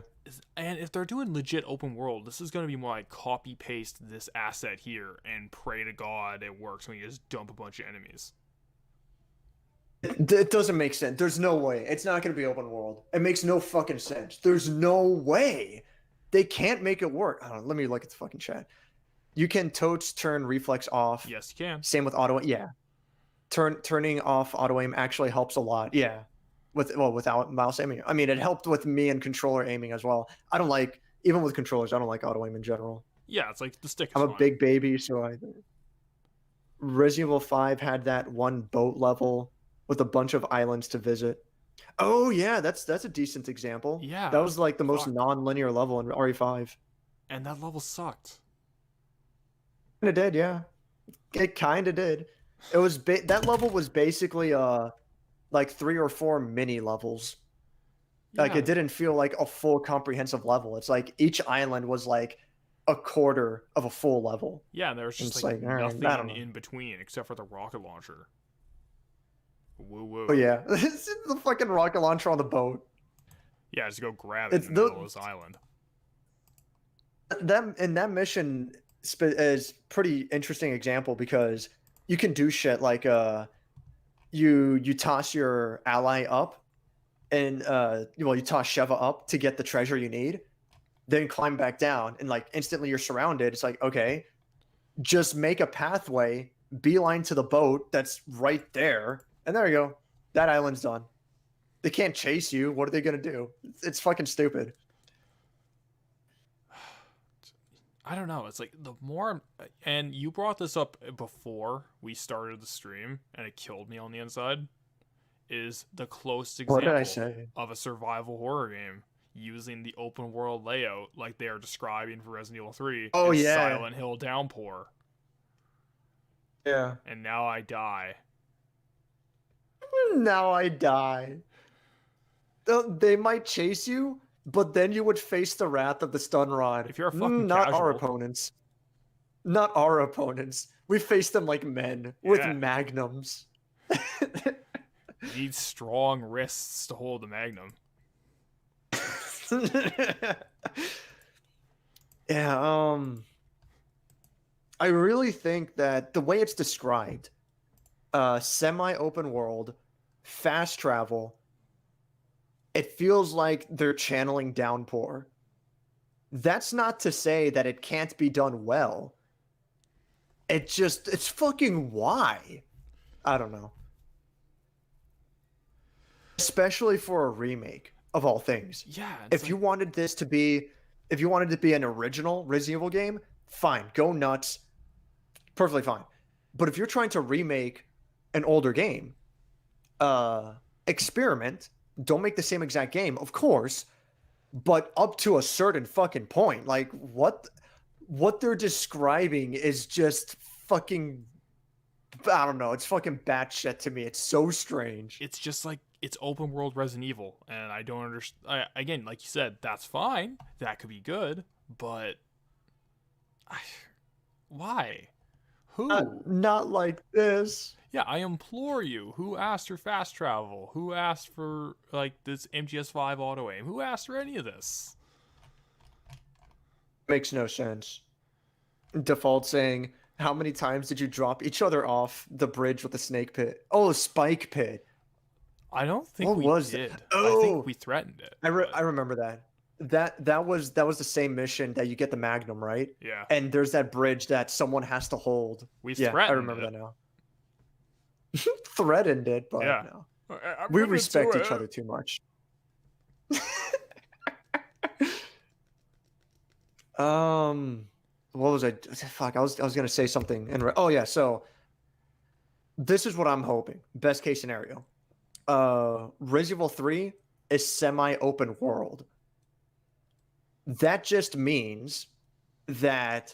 And if they're doing legit open world, this is going to be more like copy paste this asset here and pray to God it works when you just dump a bunch of enemies. It doesn't make sense. There's no way. It's not going to be open world. It makes no fucking sense. There's no way. They can't make it work. I don't know. Let me look at the fucking chat. You can totes turn reflex off. Yes, you can. Same with auto. Yeah. Turning off auto aim actually helps a lot. Yeah. Without mouse aiming. I mean, it helped with me and controller aiming as well. I don't like, even with controllers, I don't like auto aim in general. Yeah, it's like the stick is I'm a fine. big baby, so Resident Evil 5 had that one boat level with a bunch of islands to visit. Oh yeah, that's a decent example. Yeah. That was like the most non-linear level in RE5. And that level sucked. It did, yeah. It kind of did. It was that level was basically like 3 or 4 mini levels. Like, it didn't feel like a full comprehensive level. It's like each island was like a quarter of a full level. Yeah, and there's just It's like like, all right, I don't nothing know. in between except for the rocket launcher. Woo woo. Oh yeah, this is the fucking rocket launcher on the boat. Yeah, just go grab it It's in the the- middle of this island. That mission is pretty interesting example because you can do shit like you toss your ally up and you toss Sheva up to get the treasure you need, then climb back down and like instantly you're surrounded. It's like, okay, just make a pathway, beeline to the boat that's right there, and there you go. That island's done. They can't chase you. What are they gonna do? It's fucking stupid. I don't know. It's like the more, and you brought this up before we started the stream, and it killed me on the inside. Is the closest What did I example say? of a survival horror game using the open world layout like they are describing for Resident Evil 3 Oh, is yeah. Silent Hill Downpour. Yeah. And now I die. Now I die. They might chase you, but then you would face the wrath of the stun rod. If you're a fucking not our casual. opponents. Not our opponents. We face them like men with Yeah. magnums. You need strong wrists to hold the magnum. Yeah, I really think that the way it's described, semi-open world, fast travel, it feels like they're channeling Downpour. That's not to say that it can't be done well. It's fucking why. I don't know. Especially for a remake of all things. Yeah. If you wanted this to be, if you wanted to be an original Resident Evil game, fine, go nuts, perfectly fine. But if you're trying to remake an older game, experiment. Don't make the same exact game, of course, but up to a certain fucking point. Like what they're describing is just fucking, I don't know. It's fucking batshit to me. It's so strange. It's just like it's open world Resident Evil, and I don't understand. Again, like you said, that's fine. That could be good, but why? Who? Not like this. Yeah, I implore you. Who asked for fast travel? Who asked for like this MGS5 auto aim? Who asked for any of this? Makes no sense. Default saying, how many times did you drop each other off the bridge with the snake pit? Oh, spike pit. I don't think What we was did. that? I Oh! think we threatened it. I but- remember that. That was the same mission that you get the Magnum, right? Yeah, And there's that bridge that someone has to hold. we Yeah, threatened. I remember it. that now. Threatened it, but Yeah. no. I'm We gonna respect do each it. other too much. What was I? Fuck, I was gonna say something. Oh yeah, so this is what I'm hoping. Best case scenario. Resident Evil 3 is semi-open world. That just means that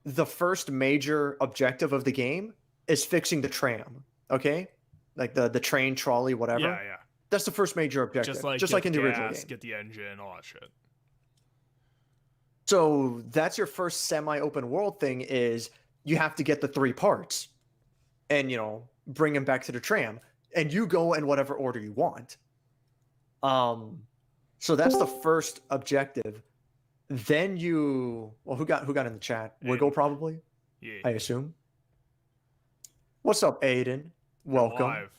the first major objective of the game is fixing the tram. Okay, like the train, trolley, whatever. Yeah, yeah. That's the first major objective, Just like like get in the gas, original game. get the engine, all that shit. So that's your first semi-open world thing is you have to get the 3 parts and, bring them back to the tram. And you go in whatever order you want. So that's the first objective. Then who got in the chat? Wiggle Aiden. probably, Yeah. I assume. What's up, Aiden? Welcome. Live.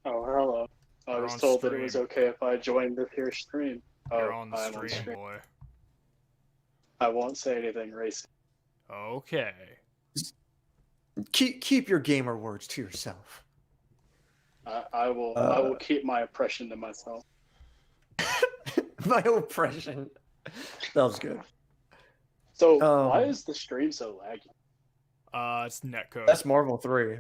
Oh, hello. I You're was on told that it was stream. okay if I joined this here stream. You're Oh, on the I'm stream, boy. I won't say anything racist. Okay. Keep your gamer words to yourself. I will keep my oppression to myself. My oppression. That was good. So why is the stream so laggy? It's netcode. That's Marvel 3.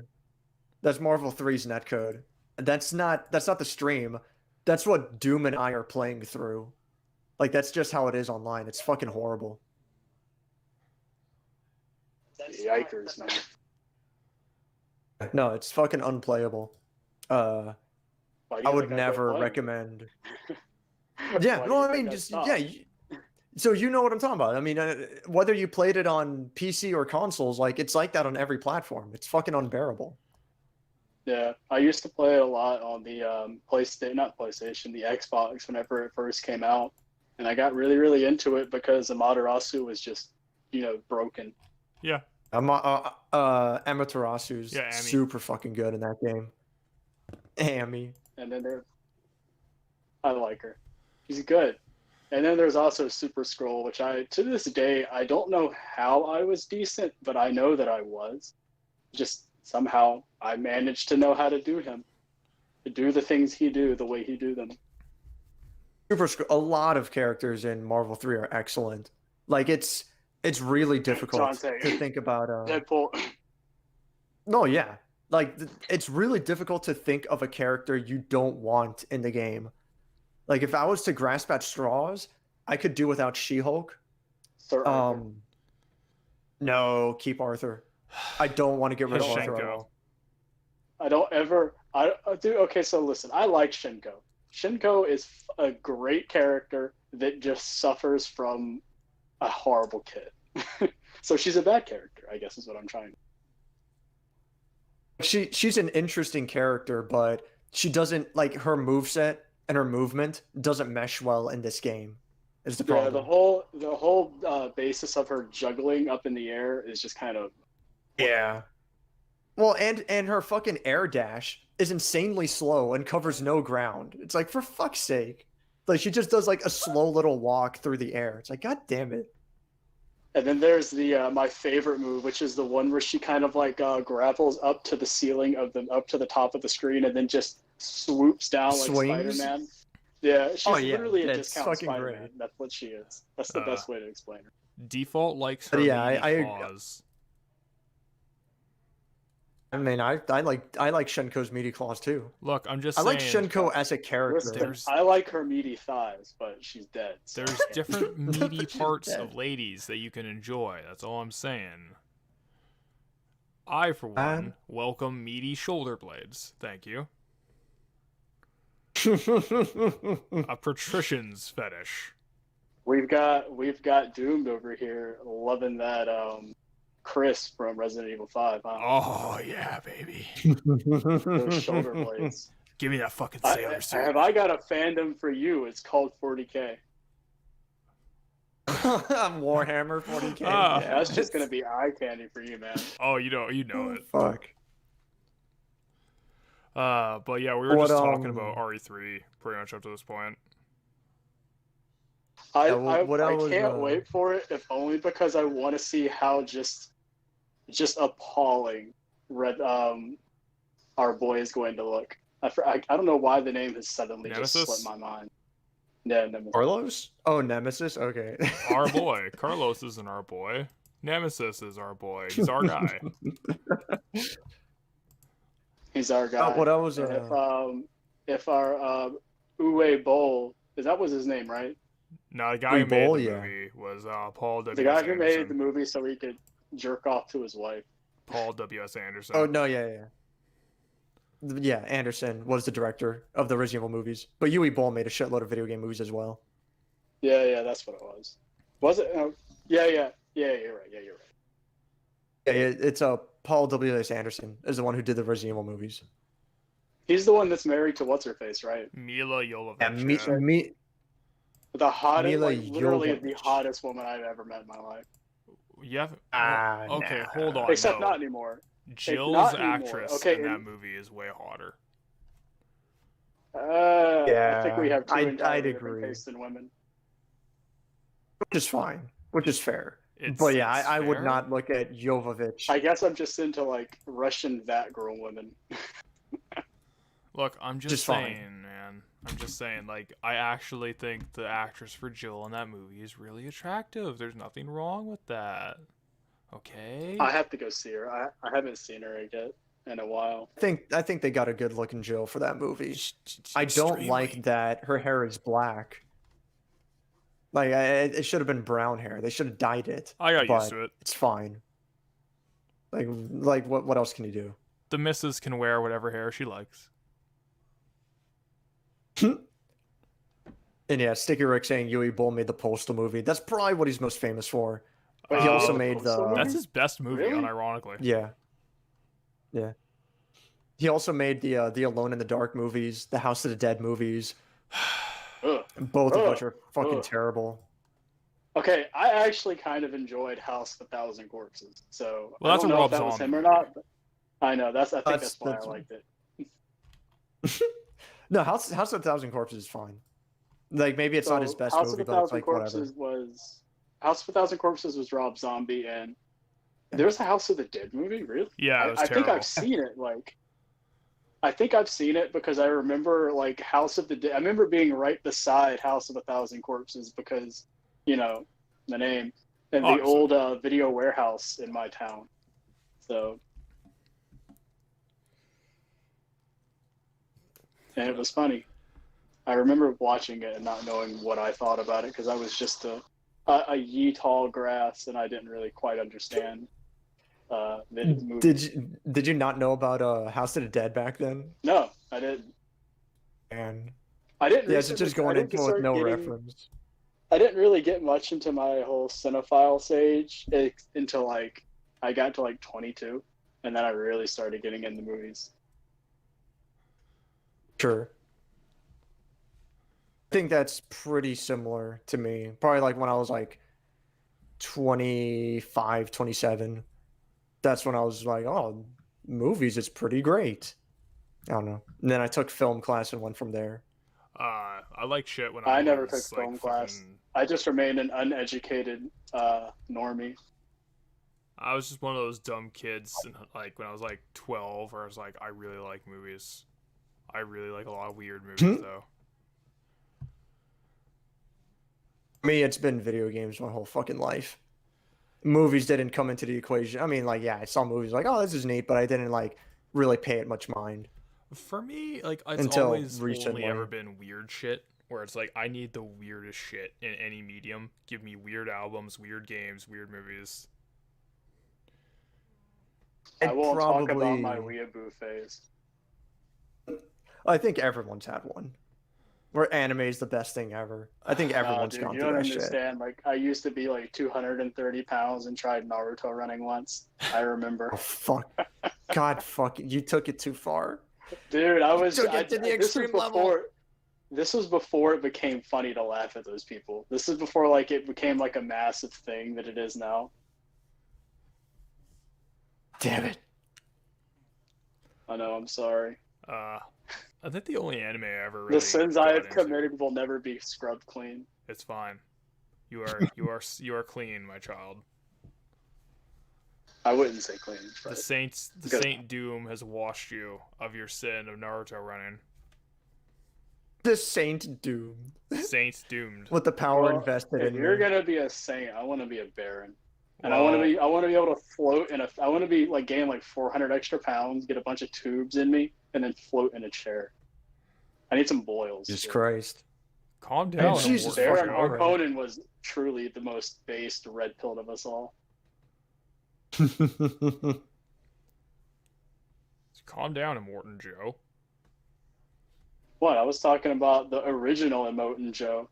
That's Marvel 3's netcode. That's not the stream. That's what Doom and I are playing through. Like that's just how it is online. It's fucking horrible. Yikers, man. No, it's fucking unplayable. Why do I you would think quit never playing? recommend. Why Yeah, do no, you I mean think just stopped? yeah, So you know what I'm talking about. I mean, whether you played it on PC or consoles, like it's like that on every platform. It's fucking unbearable. Yeah, I used to play it a lot on the not PlayStation, the Xbox whenever it first came out, and I got really, really into it because Amaterasu was just, broken. Yeah. Amaterasu's Yeah, Amy. super fucking good in that game. Amy. And then I like her. She's good. And then there's also Super Scroll, which to this day, I don't know how I was decent, but I know that I was. Just somehow I managed to know how to do him. To do the things he do the way he do them. A lot of characters in Marvel 3 are excellent. Like it's really difficult to think about Deadpool. No, yeah. Like it's really difficult to think of a character you don't want in the game. Like if I was to grasp at straws, I could do without She-Hulk. Sir Arthur. No, keep Arthur. I don't want to get rid of Arthur at Shenko. all. I don't ever. I do. Okay, so listen. I like Shinko. Shinko is a great character that just suffers from a horrible kid. So she's a bad character, I guess, is what I'm trying to. She's an interesting character, but she doesn't like her moveset and her movement doesn't mesh well in this game. Is the problem? Yeah, the whole basis of her juggling up in the air is just kind of. Yeah. Well, and her fucking air dash is insanely slow and covers no ground. It's like, for fuck's sake. Like, she just does, like, a slow little walk through the air. It's like, god damn it. And then there's the my favorite move, which is the one where she kind of, like, grapples up to the ceiling up to the top of the screen and then just swoops down like Swings? Spider-Man. Yeah, she's literally a that's discount fucking Spider-Man. great. That's what she is. That's the best way to explain her. Default likes her Yeah, meaty claws. I mean, I like Shenko's meaty claws, too. Look, I'm just I saying. like Shenko as a character. Listen, I like her meaty thighs, but she's dead. So. There's different meaty But she's parts dead. of ladies that you can enjoy. That's all I'm saying. I, for one, welcome meaty shoulder blades. Thank you. A patrician's fetish. We've got Doomed over here loving that Chris from Resident Evil 5, huh? Oh yeah, baby. Those shoulder blades. Give me that fucking sailor suit. I got a fandom for you. It's called 40K. Warhammer 40K. Ah. Yeah, That's just gonna be eye candy for you, man. Oh, you know it. Fuck. But yeah, we were What, just talking about RE3 pretty much up to this point. I was, can't wait for it, if only because I want to see how just appalling our boy is going to look. I don't know why the name has suddenly Nemesis? just slipped my mind. Yeah, Nemesis. Carlos? Oh, Nemesis? Okay. Our boy. Carlos isn't our boy. Nemesis is our boy. He's our guy. He's our guy. What I was... if our Uwe Boll, that was his name, right? No, the guy who made Bull, the yeah. movie was Paul W. The guy who Anderson. made the movie so he could jerk off to his wife. Paul W.S. Anderson. Oh, no, yeah. Yeah, Anderson was the director of the Resident Evil movies. But Uwe Boll made a shitload of video game movies as well. Yeah, that's what it was. Was it? Yeah, you're right. Yeah, you're right. Yeah, it's Paul W.S. Anderson is the one who did the Resident Evil movies. He's the one that's married to what's-her-face, right? Mila Jovovich. Yeah, The hottest, Mila literally the Jovovich. hottest woman I've ever met in my life. Yeah. Okay, nah. hold on. Except no. not anymore. Jill's not anymore. actress Okay, in that and- movie is way hotter. I think we have two I'd entirely different agree. tastes in women. Which is fine. Which is fair. It's, But yeah, it's I would fair. not look at Jovovich. I guess I'm just into like Russian vat girl women. Look, I'm just Just fine. saying, man. I'm just saying, like, I actually think the actress for Jill in that movie is really attractive. There's nothing wrong with that. Okay? I have to go see her. I haven't seen her yet in a while. I think they got a good looking Jill for that movie. I don't like that her hair is black. Like it should have been brown hair. They should have dyed it. I got but used to it. It's fine. Like what else can you do? The missus can wear whatever hair she likes. And yeah, Sticky Rick saying Yui Bull made the Postal movie. That's probably what he's most famous for. Wait, He he also made the made Postal movie? That's his best movie, Really? unironically. Yeah. Yeah. He also made the Alone in the Dark movies, the House of the Dead movies, Ugh. both of which Ugh. are fucking Ugh. terrible. Okay, I actually kind of enjoyed House of a Thousand Corpses, so Well, I that's don't a know Rob if that was Zombie him or movie. not. But I know I think that's why I That's- liked it. No, House of a Thousand Corpses is fine. Like maybe it's not his So best House movie, of a but it's Thousand like whatever. Corpses was House of a Thousand Corpses was Rob Zombie, and there's a House of the Dead movie. Really? Yeah, it was I think terrible. I've seen it. Like, I think I've seen it because I remember like House of the Dead. I remember being right beside House of a Thousand Corpses because, you know, the name and the Obviously. old video warehouse in my town. So, and it was funny. I remember watching it and not knowing what I thought about it because I was just a ye tall grass and I didn't really quite understand the movie. Did you not know about House of the Dead back then? No, I didn't. And I didn't. yeah, it's just going into it with no reference. I didn't really get much into my whole cinephile stage until like I got to like 22, and then I really started getting into movies. Sure. I think that's pretty similar to me. Probably like when I was like 25, 27. That's when I was like, oh, movies is pretty great. I don't know. And then I took film class and went from there. I like shit when I never was, took like, film class. fucking- I just remained an uneducated normie. I was just one of those dumb kids, and like when I was like 12, where I was like, I really like movies. I really like a lot of weird movies, though. For me, it's been video games my whole fucking life. Movies didn't come into the equation. I mean, like, yeah, I saw movies like, oh, this is neat, but I didn't like really pay it much mind. For me, like it's Until always recently. only ever been weird shit, where it's like I need the weirdest shit in any medium. Give me weird albums, weird games, weird movies. I won't talk about probably- my weeaboo phase. I think everyone's had one. Where anime is the best thing ever. I think everyone's Dude, gone you through don't that shit. understand. Like, I used to be like 230 pounds and tried Naruto running once. I remember. Oh, fuck. God, fuck. You took it too far. Dude, I was. took it to the this was extreme level. before. This was before it became funny to laugh at those people. This is before like it became like a massive thing that it is now. Damn it. I know. I'm sorry. I think the only anime I ever really The sins I got have into- committed will never be scrubbed clean. It's fine. You are clean, my child. I wouldn't say clean. The But the Saint Doom has washed you of your sin of Naruto running. The Saint Doom. Saints doomed. With the power Well, invested if in you're me. gonna be a saint, I want to be a baron. And Well- I want to be able to float I want to be like gain like 400 extra pounds, get a bunch of tubes in me, and then float in a chair. I need some boils. Jesus too. Christ. Calm down. Jesus Immortan Baron fucking Joe. Christ. Harkonnen was truly the most based red pilled of us all. Calm down, Immortan Joe. What? I was talking about the original Emoten Joe,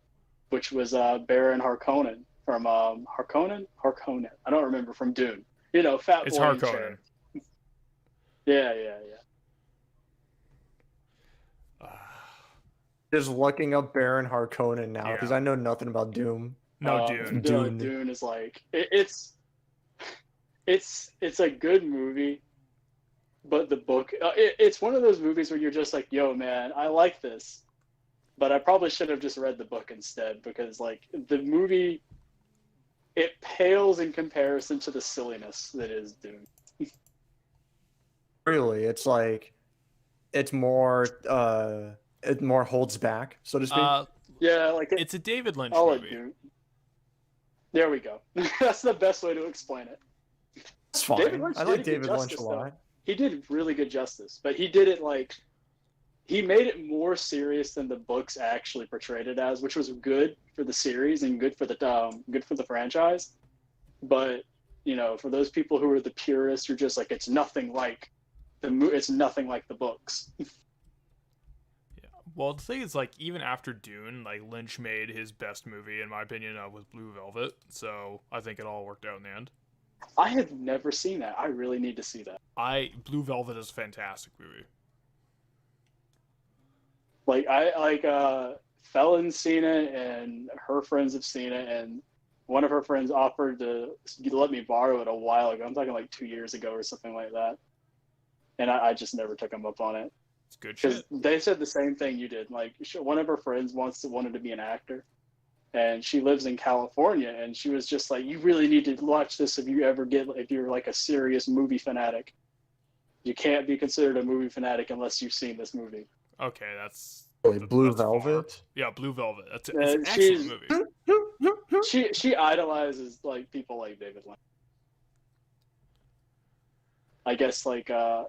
which was Baron Harkonnen from Harkonnen. I don't remember, from Dune. You know, fat It's boy in Harkonnen. chair. Yeah. Just looking up Baron Harkonnen now because Yeah. I know nothing about Doom. No, Dune. Dune. Dune is like it's a good movie, but the book it's one of those movies where you're just like, yo, man, I like this, but I probably should have just read the book instead because like the movie, it pales in comparison to the silliness that is Dune. Really, it's like it more holds back, so to speak. Yeah, like It's a David Lynch I'll let movie. Dune. There we go. That's the best way to explain it. It's fine. David Lynch I did like a good David Lynch a justice, lot. He did really good justice, but he did it like he made it more serious than the books actually portrayed it as, which was good for the series and good for the franchise. But you know, for those people who are the purists, who are just like it's nothing like the books. Well, the thing is, like, even after Dune, like, Lynch made his best movie, in my opinion, with Blue Velvet. So I think it all worked out in the end. I have never seen that. I really need to see that. Blue Velvet is a fantastic movie. Like Felon's seen it, and her friends have seen it, and one of her friends offered to let me borrow it a while ago. I'm talking like 2 years ago or something like that. And I just never took him up on it. It's good Because shit. they said the same thing you did. Like, one of her friends wanted to be an actor, and she lives in California, and she was just like, "You really need to watch this if you're like a serious movie fanatic. You can't be considered a movie fanatic unless you've seen this movie." Okay, that's Blue that's far. Velvet. Yeah, Blue Velvet. It's an excellent movie. She idolizes like people like David Lynch. I guess like I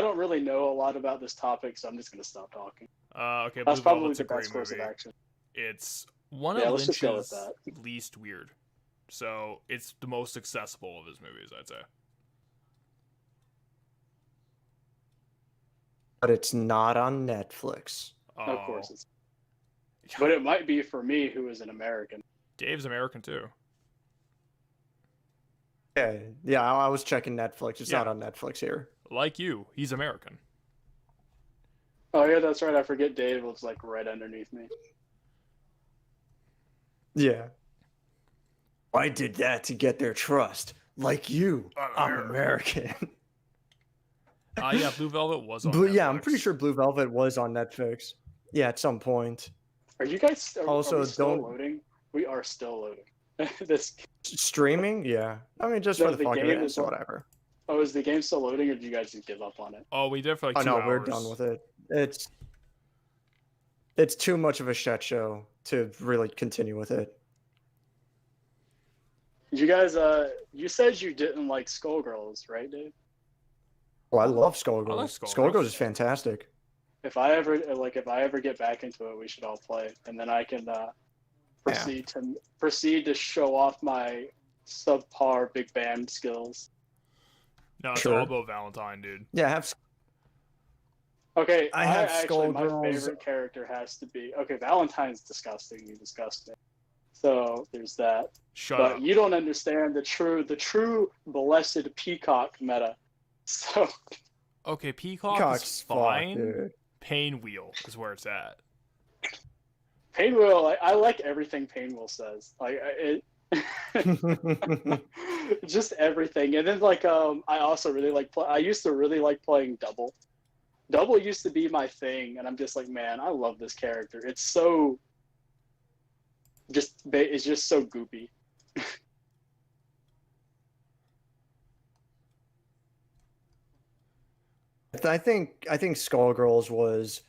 don't really know a lot about this topic, so I'm just gonna stop talking. Okay, That's Blue probably Velvet's the a great best course of movie. action. It's one Yeah, of let's just go with Lynch's least weird. So it's the most accessible of his movies, I'd say. But it's not on Netflix. Of course, Oh. it's. But it might be for me, who is an American. Dave's American too. Yeah, I was checking Netflix. It's Yeah. not on Netflix here. Like you, he's American. Oh yeah, that's right. I forget Dave was like right underneath me. Yeah. I did that to get their trust. Like you, I'm American. Yeah, Blue Velvet was on Yeah, I'm Netflix. pretty sure Blue Velvet was on Netflix. Yeah, at some point. Are you guys Also, are we still don't- loading? We are still loading. This Streaming? Yeah. I mean, just No, for the the fuck of game it, is so on- whatever. is the game still loading, or do you guys just give up on it? Oh, we did for like Oh 2 no, hours. we're done with it. It's too much of a shit show to really continue with it. You guys, you said you didn't like Skullgirls, right, Dave? Well, I love Skullgirls. I like Skullgirls. Skullgirls is fantastic. If I ever get back into it, we should all play, and then I can proceed to show off my subpar big band skills. No, it's Sure. all about Valentine, dude. Yeah, have Okay, I have actually, my Skullgirls. favorite character has to be Valentine's disgusting. You disgust me. So there's that. Shut But up. you don't understand the true blessed peacock meta. So Okay, Peacock Peacock's is fuck, fine. dude. Pain Wheel is where it's at. Painwheel, I like everything Painwheel says. Like just everything. And then like I also really like I used to really like playing Double. Double used to be my thing, and I'm just like, man, I love this character. It's so it's just so goopy. I think Skullgirls was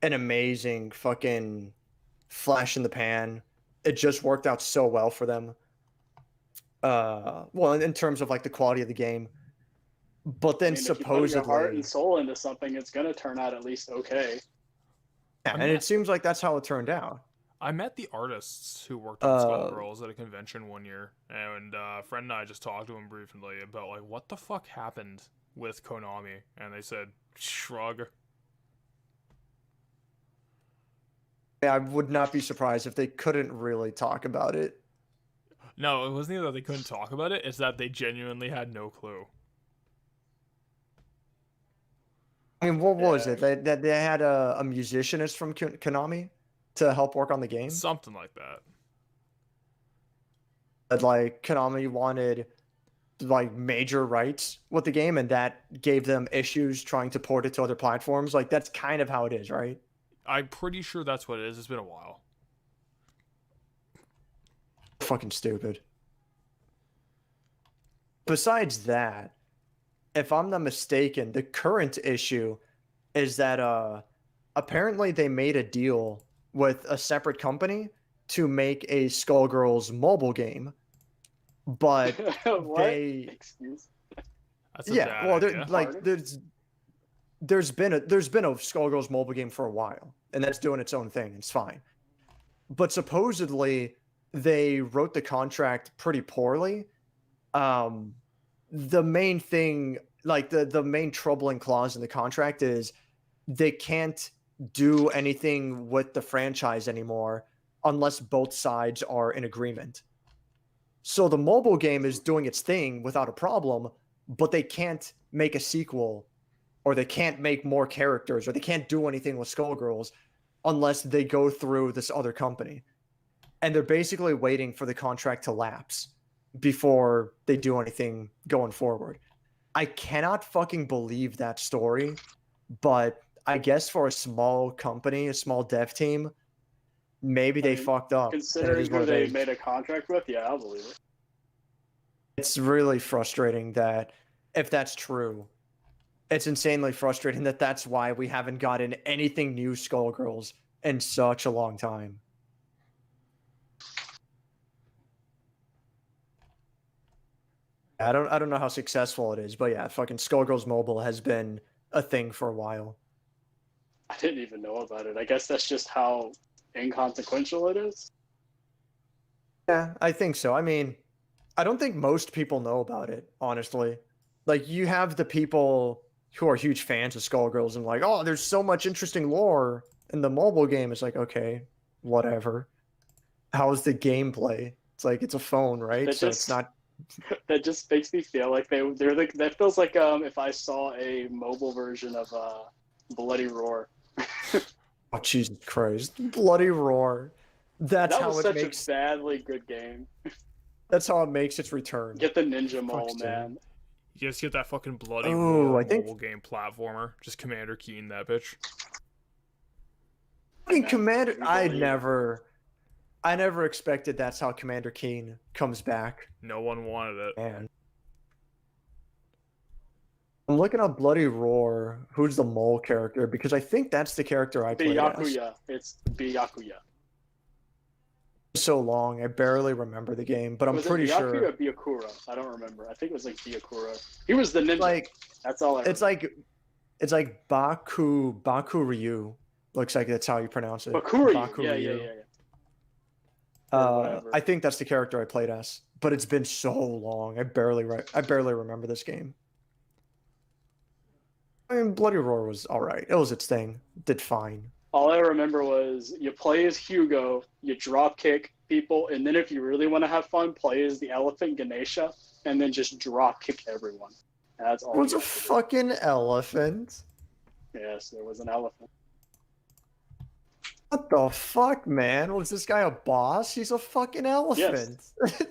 an amazing fucking flash in the pan. It just worked out so well for them. Well, in terms of like the quality of the game, but then I mean, if you put your heart and supposedly, soul into something, it's gonna turn out at least okay. yeah, and it seems like that's how it turned out. I met the artists who worked on Uh, Skullgirls at a convention one year, and a friend and I just talked to him briefly about like what the fuck happened with Konami, and they said shrug. I would not be surprised if they couldn't really talk about it. No, it wasn't even that they couldn't talk about it; it's that they genuinely had no clue. I mean, what was Yeah. it? They had a musicianist from Konami to help work on the game. Something like that. That like Konami wanted like major rights with the game, and that gave them issues trying to port it to other platforms. Like that's kind of how it is, right? I'm pretty sure that's what it is. It's been a while. Fucking stupid. Besides that, if I'm not mistaken, the current issue is that apparently they made a deal with a separate company to make a Skullgirls mobile game, but What? they Excuse. That's a yeah, bad well, idea. like there's been a Skullgirls mobile game for a while, and that's doing its own thing. It's fine, but supposedly they wrote the contract pretty poorly. The main thing, like the main troubling clause in the contract is they can't do anything with the franchise anymore unless both sides are in agreement. So the mobile game is doing its thing without a problem, but they can't make a sequel, or they can't make more characters, or they can't do anything with Skullgirls unless they go through this other company. And they're basically waiting for the contract to lapse before they do anything going forward. I cannot fucking believe that story, but I guess for a small company, a small dev team, maybe they fucked up. and it Considering is what who it they is. made a contract with, yeah, I'll believe it. It's really frustrating that if that's true, it's insanely frustrating that that's why we haven't gotten anything new Skullgirls in such a long time. I don't know how successful it is, but yeah, fucking Skullgirls Mobile has been a thing for a while. I didn't even know about it. I guess that's just how inconsequential it is. Yeah, I think so. I mean, I don't think most people know about it, honestly. Like, you have the people who are huge fans of Skullgirls and like, oh, there's so much interesting lore in the mobile game. It's like, okay, whatever. How's the gameplay? It's like, it's a phone, right? That So just it's not. that just makes me feel like they're like, that feels like if I saw a mobile version of Bloody Roar. Oh, Jesus Christ. Bloody Roar. That's That how was it such makes. a badly good game. That's how it makes its return. Get the ninja mole, Fuck's sake. man. You just get that fucking bloody Oh, roar I think- mobile game platformer. Just Commander Keen that bitch. Fucking Man, Commander. you I believe. never expected that's how Commander Keen comes back. No one wanted it. Man. I'm looking up Bloody Roar. Who's the mole character? Because I think that's the character I played as. Byakuya. It's Byakuya. So long, I barely remember the game, but I'm Was pretty it Byakuya sure. or Byakura? I don't remember. I think it was like Byakura. He was the ninja. Like, That's all I remember. it's like Baku Ryu. Looks like that's how you pronounce it. Bakuryu. Baku Yeah, Ryu. yeah. Or whatever. I think that's the character I played as, but it's been so long. I barely remember this game. I mean, Bloody Roar was all right. It was its thing. Did fine. All I remember was you play as Hugo, you drop kick people, and then if you really want to have fun, play as the elephant Ganesha, and then just drop kick everyone. That's all. It was you a have to do. fucking elephant. Yes, there was an elephant. What the fuck, man? Was this guy a boss? He's a fucking elephant.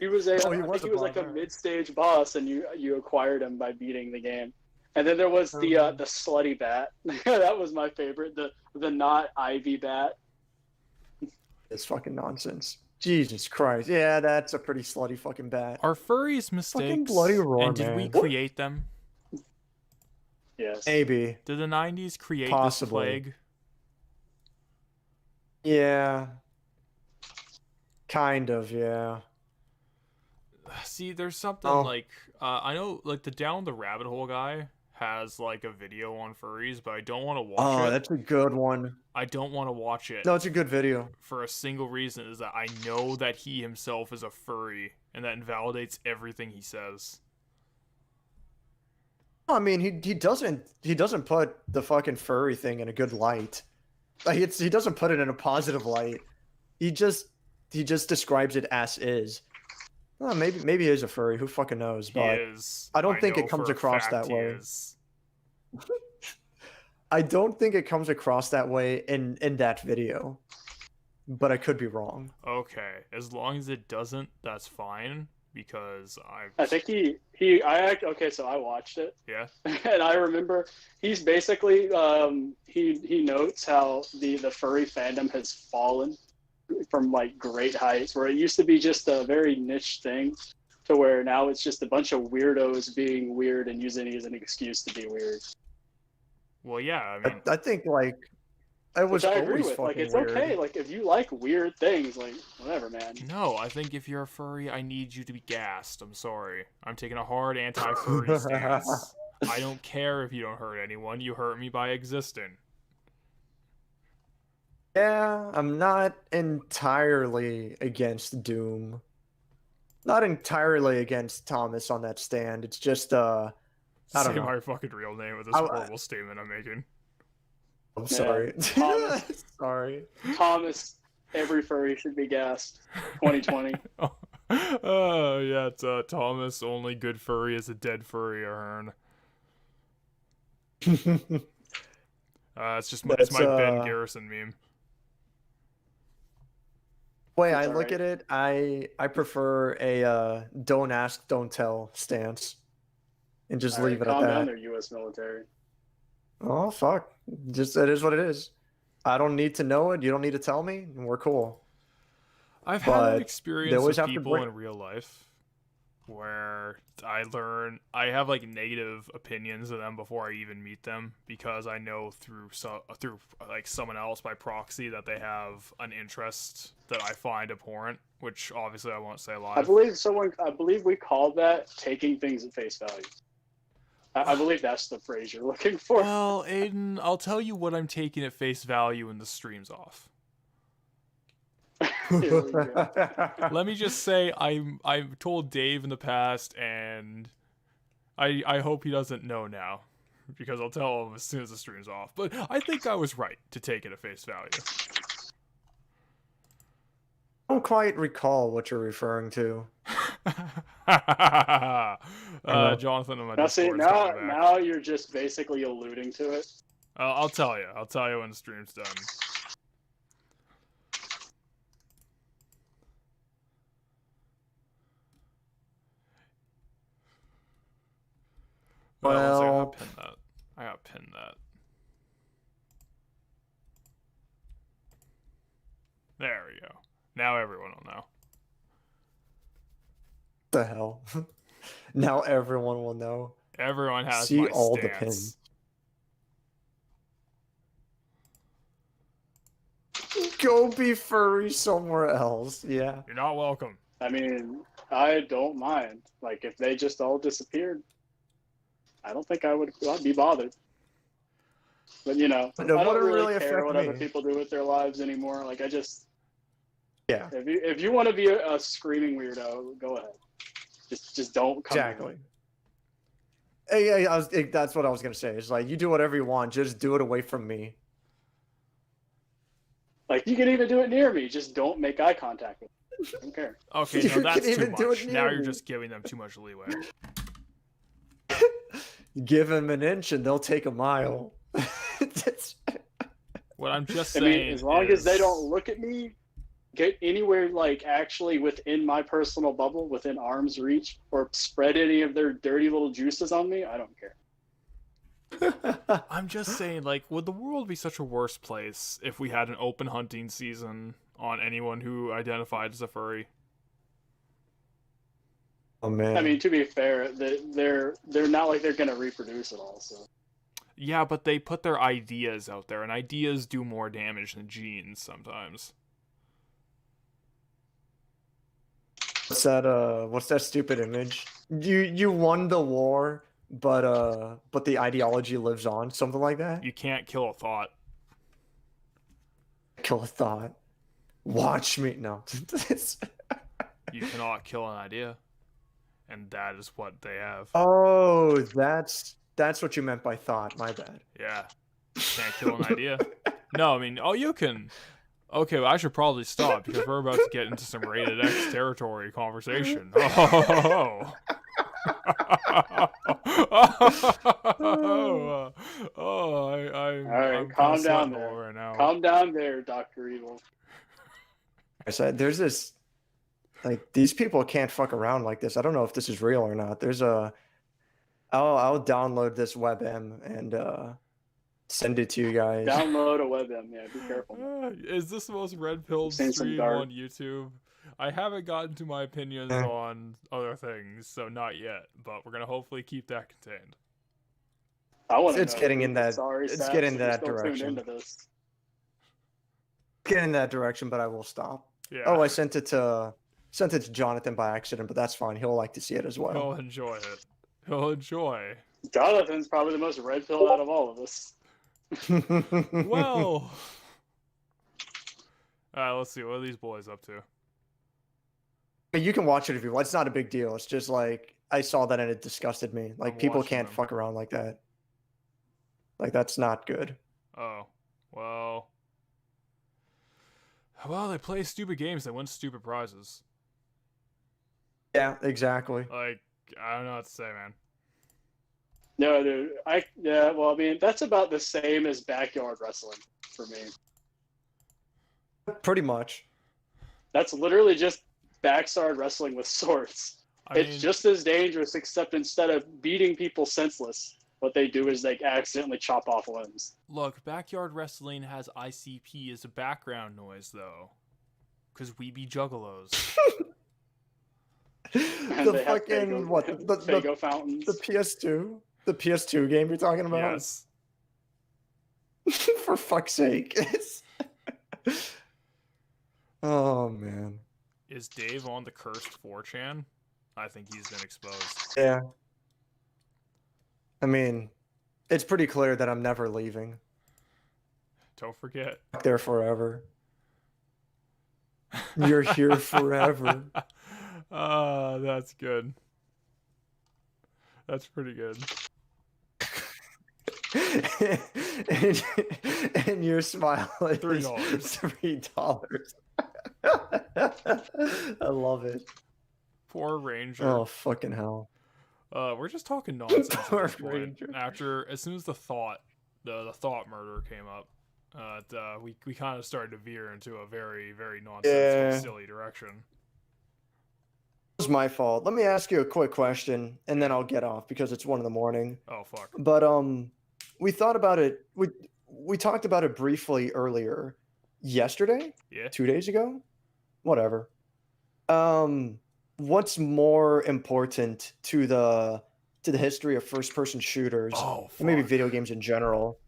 He was a. Oh, he I was think he a was like a boss, mid-stage boss, and you acquired him by beating the game. And then there was the slutty bat. That was my favorite. The not Ivy bat. It's fucking nonsense. Jesus Christ. Yeah, that's a pretty slutty fucking bat. Are furries mistakes? Bloody Roar, and did we man. create them? Yes. Maybe. Did the 90s create Possibly. this plague? Yeah. Kind of, yeah. See, there's something Oh. like I know, like the Down the Rabbit Hole guy has like a video on furries, but I don't want to watch Oh, it. that's a good one. I don't want to watch it No, it's a good video. for a single reason: is that I know that he himself is a furry, and that invalidates everything he says. I mean, he doesn't put the fucking furry thing in a good light. Like, he doesn't put it in a positive light. He just describes it as is. Well, maybe he is a furry. Who fucking knows? He But is. I don't think know it comes for a across fact that he way. is. I don't think it comes across that way in that video. But I could be wrong. Okay, as long as it doesn't, that's fine. Because I think okay, so I watched it. yeah. And I remember he's basically he notes how the furry fandom has fallen from like great heights, where it used to be just a very niche thing to where now it's just a bunch of weirdos being weird and using it as an excuse to be weird. Well, yeah. I mean, I think like it was Which I agree always with. fucking Like, it's weird. okay. Like, if you like weird things, like, whatever, man. no, I think if you're a furry, I need you to be gassed. I'm sorry. I'm taking a hard anti-furry stance. I don't care if you don't hurt anyone. You hurt me by existing. Yeah, I'm not entirely against Doom. Not entirely against Thomas on that stand. It's just I don't Say know. my fucking real name with this I- horrible statement I'm making. I'm sorry. Thomas. Sorry. Thomas, every furry should be gassed. 2020. Oh yeah, it's Thomas. Only good furry is a dead furry or hern. It's my Ben Garrison meme. Way I That's look alright. at it, I prefer a don't ask, don't tell stance, and just leave it at Calm down that. there, U.S. military. Oh fuck! Just it is what it is. I don't need to know it. You don't need to tell me, and we're cool. I've But had an they experience always with have to people bring- in real life where I have like negative opinions of them before I even meet them because I know through like someone else by proxy that they have an interest that I find abhorrent, which obviously I won't say live. I believe we called that taking things at face value. I believe that's the phrase you're looking for. Well, Aiden, I'll tell you what I'm taking at face value when the stream's off. Here we go. Let me just say I've told Dave in the past, and I hope he doesn't know now, because I'll tell him as soon as the stream's off. But I think I was right to take it at face value. I don't quite recall what you're referring to. Jonathan on my Now see, Discord's coming back. now you're just basically alluding to it. I'll tell you. I'll tell you when the stream's done. One second, I Well- gotta pin that. I gotta pin that. There we go. Now everyone will know. The hell? Now everyone will know. Everyone has See my all the stance. pins. Go be furry somewhere else. Yeah. You're not welcome. I mean, I don't mind. Like, if they just all disappeared, I don't think I'd be bothered. But, you know, But it I don't wouldn't really really care affect what other me. people do with their lives anymore. Like, Yeah. if you want to be a screaming weirdo, go ahead. Just don't come near Exactly. me. Hey, that's what I was gonna say. It's like you do whatever you want, just do it away from me. Like, you can even do it near me. Just don't make eye contact with me. I don't care. Okay, You no, that's can too even do it much. near Now you're me. just giving them too much leeway. Give them an inch and they'll take a mile. That's- What I'm just I saying mean, as long as they is- don't look at me, get anywhere like actually within my personal bubble, within arm's reach, or spread any of their dirty little juices on me, I don't care. I'm just saying, like, would the world be such a worse place if we had an open hunting season on anyone who identified as a furry? Oh man. I mean, to be fair, they're not like they're gonna reproduce it all. So Yeah, but they put their ideas out there, and ideas do more damage than genes sometimes. What's that stupid image? You won the war, but the ideology lives on, something like that. You can't kill a thought. Kill a thought. Watch me. No. You cannot kill an idea. And that is what they have. Oh, that's what you meant by thought. My bad. Yeah. Can't kill an idea. No, I mean, you can. Okay, well, I should probably stop because we're about to get into some rated X territory conversation. Oh. all right, I'm calm kinda down sweating there. right now. Calm down there, Dr. Evil. I said there's this, like, these people can't fuck around like this. I don't know if this is real or not. I'll download this WebM and send it to you guys. Download a WebM. Yeah, be careful. Is this the most red-pilled Saying some stream dark- on YouTube? I haven't gotten to my opinions on other things, so not yet. But we're gonna hopefully keep that contained. I want to. It's getting in that- Sorry, it's Saps, getting that you're that still tuned direction. into this. Get in that direction, but I will stop. Yeah. Oh, I sent it to Jonathan by accident, but that's fine. He'll like to see it as He'll well. enjoy it. He'll enjoy. Jonathan's probably the most red pilled out of all of us. Well. Let's see. What are these boys up to? You can watch it if you want. It's not a big deal. It's just like I saw that and it disgusted me. Like I'm people watching can't them. fuck around like that. Like that's not good. Oh. Well, they play stupid games. They win stupid prizes. Yeah, exactly. Like, I don't know what to say, man. No, dude. Well, I mean, that's about the same as backyard wrestling for me. Pretty much. That's literally just backyard wrestling with swords. It's just as dangerous, except instead of beating people senseless, what they do is they accidentally chop off limbs. Look, backyard wrestling has ICP as a background noise, though. Because we be juggalos. The fucking, what? Fago fountains. The PS2? The PS2 game you're talking about? Yes. For fuck's sake. Oh, man. Is Dave on the cursed 4chan? I think he's been exposed. Yeah. I mean, it's pretty clear that I'm never leaving. Don't forget. There forever. You're here forever. That's good. That's pretty good. and your smile is $3. $3. I love it. Poor Ranger. Oh, fucking hell. We're just talking nonsense at Poor this point. Ranger. As soon as the thought murder came up, we kind of started to veer into a very, very nonsensical, silly direction. It was my fault. Let me ask you a quick question, and then I'll get off because it's 1 a.m. Oh, fuck. But we thought about it. We talked about it briefly earlier yesterday. Yeah. 2 days ago. Whatever. What's more important to the history of first-person shooters, and maybe video games in general?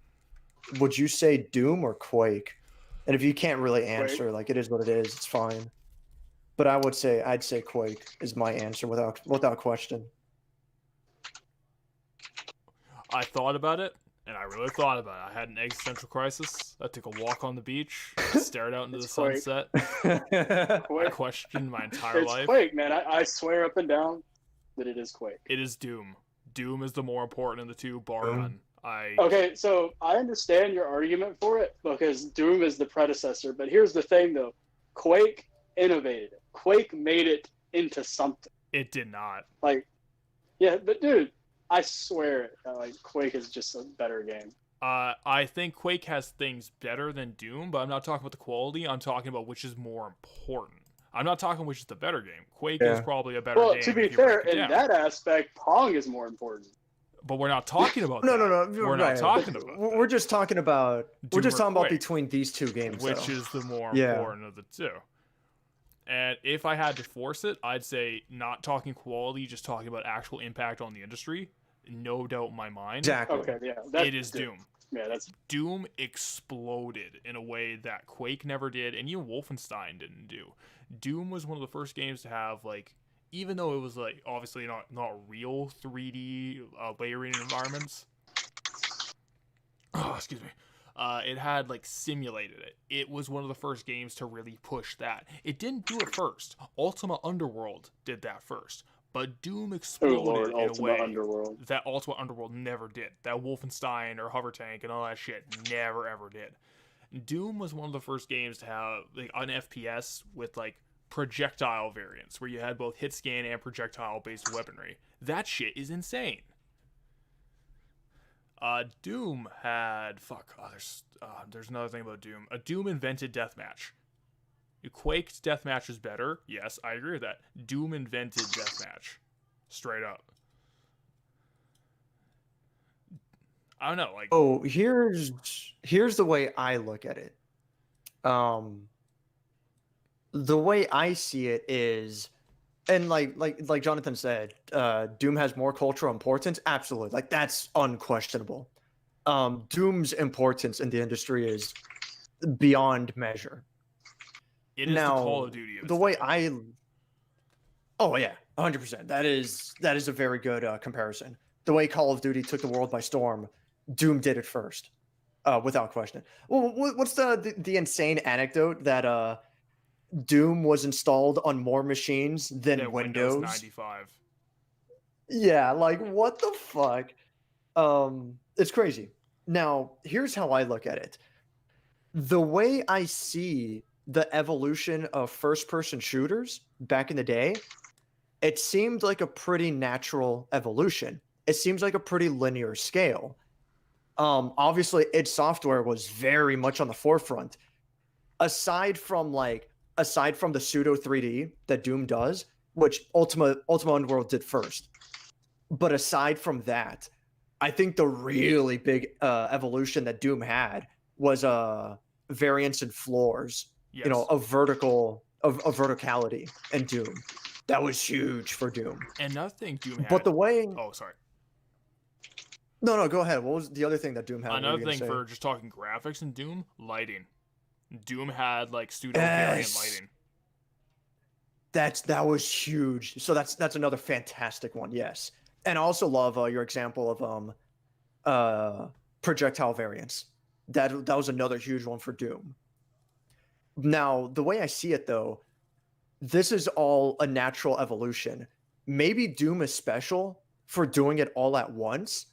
Would you say Doom or Quake? And if you can't really answer, Quake. like, it is what it is, it's fine. But I'd say Quake is my answer without question. I thought about it, and I really thought about it. I had an existential crisis. I took a walk on the beach, stared out into the Quake. sunset. I Quake. questioned my entire It's life. Quake, man. I swear up and down that it is Quake. It is Doom. Doom is the more important of the two, bar none. Okay, so I understand your argument for it because Doom is the predecessor, but here's the thing, though. Quake innovated it. Quake made it into something. It did not. Like, yeah, but dude, I swear, Quake is just a better game. I think Quake has things better than Doom, but I'm not talking about the quality. I'm talking about which is more important. I'm not talking which is the better game. Quake is probably a better game. Well, to be fair, in that aspect, Pong is more important. But we're not talking about No. We're not talking about that. We're just talking about between these two games, which is the more important of the two. And if I had to force it, I'd say not talking quality, just talking about actual impact on the industry. No doubt in my mind. Exactly. Okay, yeah. It is Doom. Yeah, that's Doom exploded in a way that Quake never did, and even Wolfenstein didn't do. Doom was one of the first games to have, like, even though it was, like, obviously not real 3D layering environments. Oh, excuse me. It had, like, simulated it. It was one of the first games to really push that. It didn't do it first. Ultima Underworld did that first. But Doom exploded in a way that Ultima Underworld never did. That Wolfenstein or Hover Tank and all that shit never ever did. Doom was one of the first games to have, like, an FPS with, like, projectile variants where you had both hit scan and projectile based weaponry. That shit is insane. Doom had there's another thing about Doom. Doom invented deathmatch. Quake's deathmatch is better. Yes, I agree with that. Doom invented deathmatch. Straight up. I don't know, like, oh, here's the way I look at it. The way I see it is, and like Jonathan said, Doom has more cultural importance. Absolutely, like, that's unquestionable. Doom's importance in the industry is beyond measure. it is Now, the Call of Duty of the its way time. oh yeah, 100%. That is a very good comparison. The way Call of Duty took the world by storm, Doom did it first, without question. Well, what's the insane anecdote that Doom was installed on more machines than Windows 95. Yeah, like, what the fuck? It's crazy. Now, here's how I look at it. The way I see the evolution of first-person shooters back in the day, it seemed like a pretty natural evolution. It seems like a pretty linear scale. Obviously, id Software was very much on the forefront. Aside from the pseudo 3D that Doom does, which Ultima Underworld did first. But aside from that, I think the really big evolution that Doom had was variance in floors. Yes. You know, a verticality in Doom. That was huge for Doom. Another thing Doom had. But the way. Oh, sorry. No, go ahead. What was the other thing that Doom had? Another thing for just talking graphics in Doom, lighting. Doom had like pseudo variant lighting. That was huge. So that's another fantastic one. Yes, and I also love your example of projectile variance. That was another huge one for Doom. Now, the way I see it though, this is all a natural evolution. Maybe Doom is special for doing it all at once,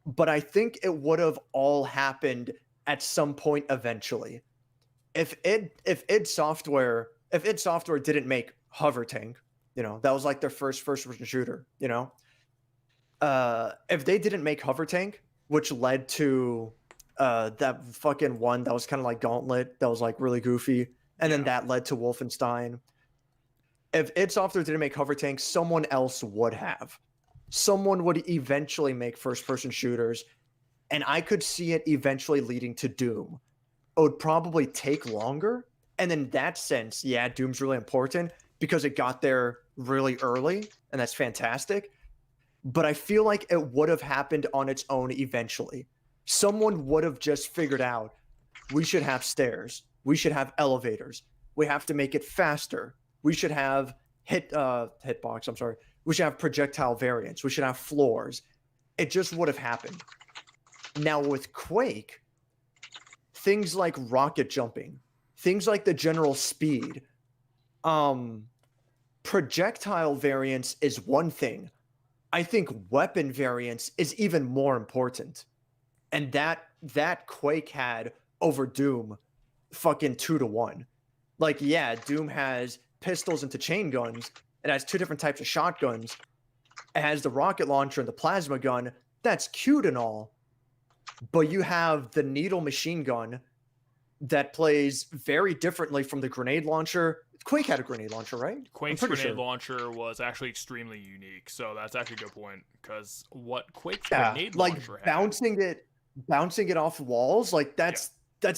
but I think it would have all happened at some point eventually. If id Software didn't make Hover Tank, you know, that was like their first-person shooter, you know. If they didn't make Hover Tank, which led to that fucking one that was kind of like Gauntlet, that was like really goofy, and then that led to Wolfenstein. If id Software didn't make Hover Tank, someone else would have. Someone would eventually make first-person shooters, and I could see it eventually leading to Doom. It would probably take longer, and in that sense, yeah, Doom's really important because it got there really early, and that's fantastic. But I feel like it would have happened on its own eventually. Someone would have just figured out, we should have stairs, we should have elevators, we have to make it faster, we should have hitbox, I'm sorry, we should have projectile variants, we should have floors. It just would have happened. Now with Quake, things like rocket jumping, things like the general speed, projectile variance is one thing. I think weapon variance is even more important. And that Quake had over Doom fucking 2-1. Like, yeah, Doom has pistols into chain guns. It has two different types of shotguns. It has the rocket launcher and the plasma gun. That's cute and all. But you have the needle machine gun that plays very differently from the grenade launcher. Quake had a grenade launcher, right? Quake's grenade launcher was actually extremely unique, so that's actually a good point. Because what Quake's grenade launcher had, bouncing it off walls, like that's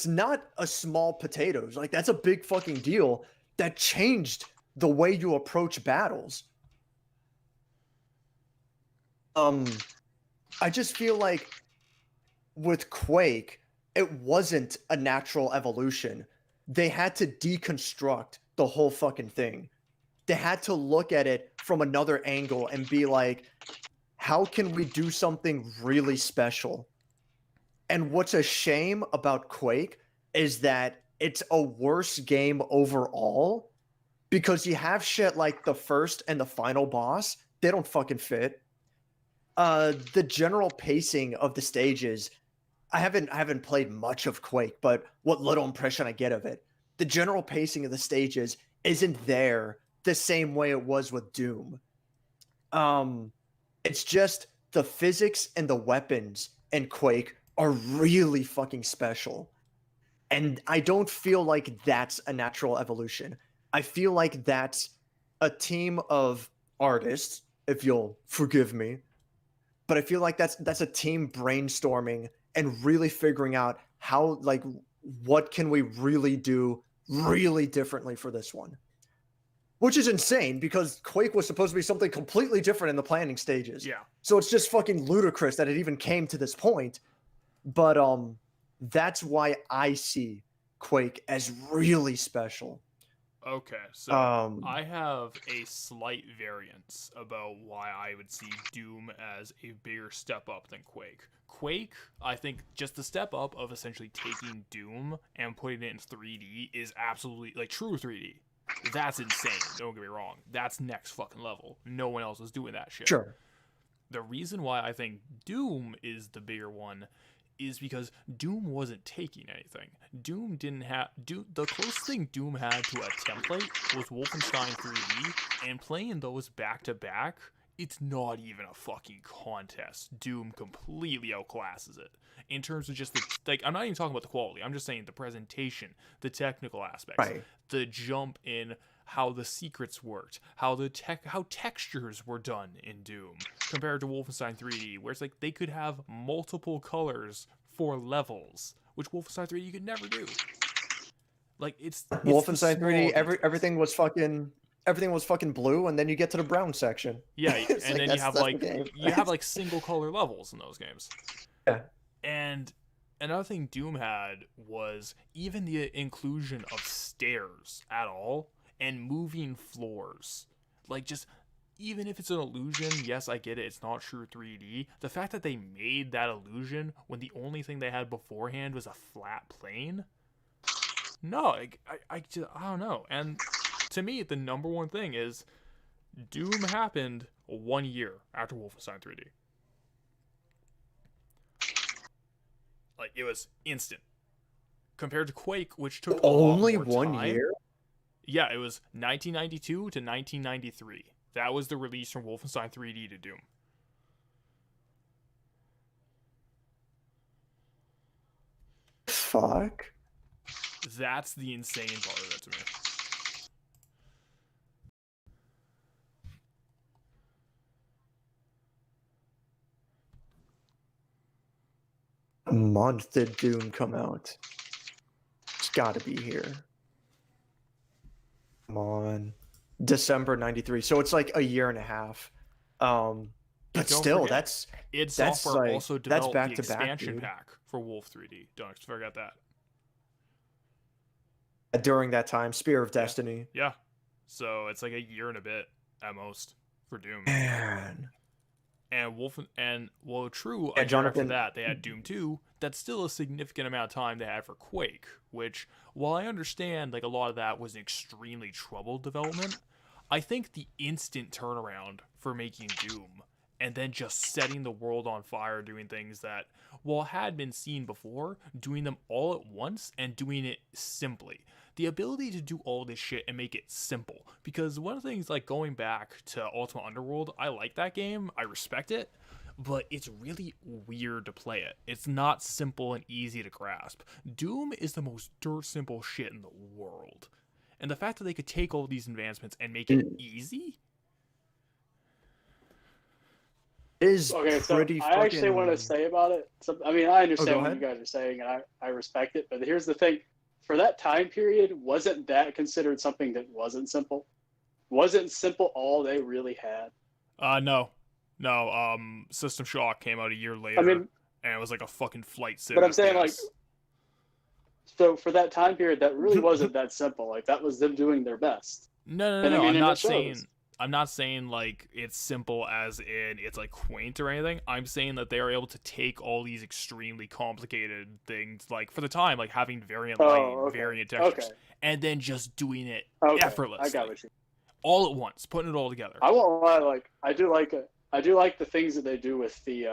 not a small potatoes. Like that's a big fucking deal that changed the way you approach battles. I just feel like with Quake, it wasn't a natural evolution. They had to deconstruct the whole fucking thing. They had to look at it from another angle and be like, how can we do something really special? And what's a shame about Quake is that it's a worse game overall because you have shit like the first and the final boss, they don't fucking fit. The general pacing of the stages, I haven't played much of Quake, but what little impression I get of it, the general pacing of the stages isn't there the same way it was with Doom. It's just the physics and the weapons in Quake are really fucking special. And I don't feel like that's a natural evolution. I feel like that's a team of artists, if you'll forgive me, but I feel like that's a team brainstorming and really figuring out how, like, what can we really do really differently for this one? Which is insane because Quake was supposed to be something completely different in the planning stages. Yeah. So it's just fucking ludicrous that it even came to this point. But that's why I see Quake as really special. Okay, so I have a slight variance about why I would see Doom as a bigger step up than Quake. Quake, I think just the step up of essentially taking Doom and putting it in 3D is absolutely, like, true 3D. That's insane, don't get me wrong. That's next fucking level. No one else is doing that shit. Sure. The reason why I think Doom is the bigger one is because Doom wasn't taking anything. Doom didn't have the closest thing Doom had to a template was Wolfenstein 3D, and playing those back to back, it's not even a fucking contest. Doom completely outclasses it in terms of just the like. I'm not even talking about the quality. I'm just saying the presentation, the technical aspects, Right. the jump in how the secrets worked, how textures were done in Doom compared to Wolfenstein 3D, where it's like they could have multiple colors for levels, which Wolfenstein 3D you could never do. Like it's Wolfenstein 3D, details. everything was fucking blue, and then you get to the brown section. Yeah, It's and like, then you that's have the like game. you have like single color levels in those games. Yeah. And another thing Doom had was even the inclusion of stairs at all and moving floors. Like just even if it's an illusion, yes, I get it, it's not true 3D. The fact that they made that illusion when the only thing they had beforehand was a flat plane. No, like, I don't know. And to me, the number one thing is Doom happened 1 year after Wolfenstein 3D. Like, it was instant. Compared to Quake, which took a lot Only more 1 time. year? Yeah, it was 1992 to 1993. That was the release from Wolfenstein 3D to Doom. Fuck. That's the insane part of it to me. A month did Doom come out? It's gotta be here. Come on. December 93. So it's like a year and a half. But don't still, forget, id that's Software like, also that's developed back the to back, expansion dude. pack for Wolf 3D. Don't forget that. During that time, Spear of Destiny. Yeah. So it's like a year and a bit at most for Doom. Man. And true, Yeah, a year after Jonathan- that, they had Doom 2. That's still a significant amount of time they had for Quake, which, while I understand like a lot of that was an extremely troubled development, I think the instant turnaround for making Doom and then just setting the world on fire, doing things that, while had been seen before, doing them all at once and doing it simply. The ability to do all this shit and make it simple. Because one of the things, like going back to Ultima Underworld, I like that game, I respect it, but it's really weird to play it. It's not simple and easy to grasp. Doom is the most dirt simple shit in the world. And the fact that they could take all these advancements and make it easy Is Okay, so pretty I actually want to fucking- say about it. So, I mean, I understand what ahead. you guys are saying, and I respect it. But here's the thing: for that time period, wasn't that considered something that wasn't simple? Wasn't simple all they really had? No. System Shock came out a year later, I mean, and it was like a fucking flight sim. but I'm saying, like, FPS. so for that time period, that really wasn't that simple. Like, that was them doing their best. No. And I mean, I'm and not it shows. saying. I'm not saying like it's simple as in it's like quaint or anything. I'm saying that they are able to take all these extremely complicated things, like for the time, like having variant lighting, okay. variant textures, Okay. and then just doing it Okay, effortlessly, I got what you. all at once, putting it all together. I won't lie. Like, I do like the things that they do with the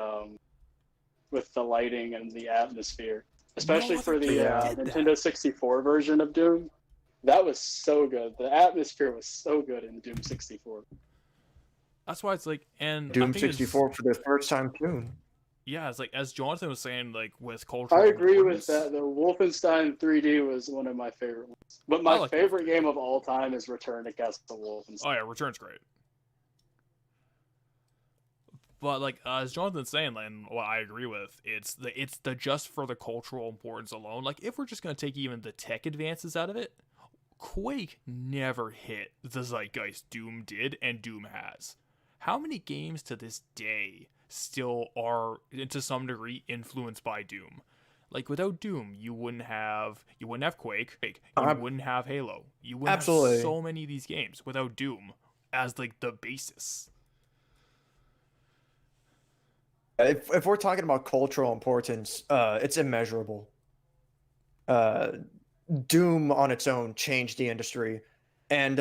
lighting and the atmosphere, especially other for the game did that. Nintendo 64 version of Doom. That was so good. The atmosphere was so good in Doom 64. That's why it's like, and I Doom think it's- 64 for the first time too. Yeah, it's like as Jonathan was saying, like with cultural. I agree with importance- that. The Wolfenstein 3D was one of my favorite ones. But my like favorite game of all time is Return to Castle Wolfenstein. Oh yeah, Return's great. But like as Jonathan's saying, and what I agree with, it's the just for the cultural importance alone. Like if we're just gonna take even the tech advances out of it, Quake never hit the zeitgeist Doom did and Doom has. How many games to this day still are to some degree influenced by Doom? Like without Doom, you wouldn't have Quake, you wouldn't have Halo, you wouldn't Absolutely. have so many of these games without Doom as like the basis. If we're talking about cultural importance, it's immeasurable. Doom on its own changed the industry, and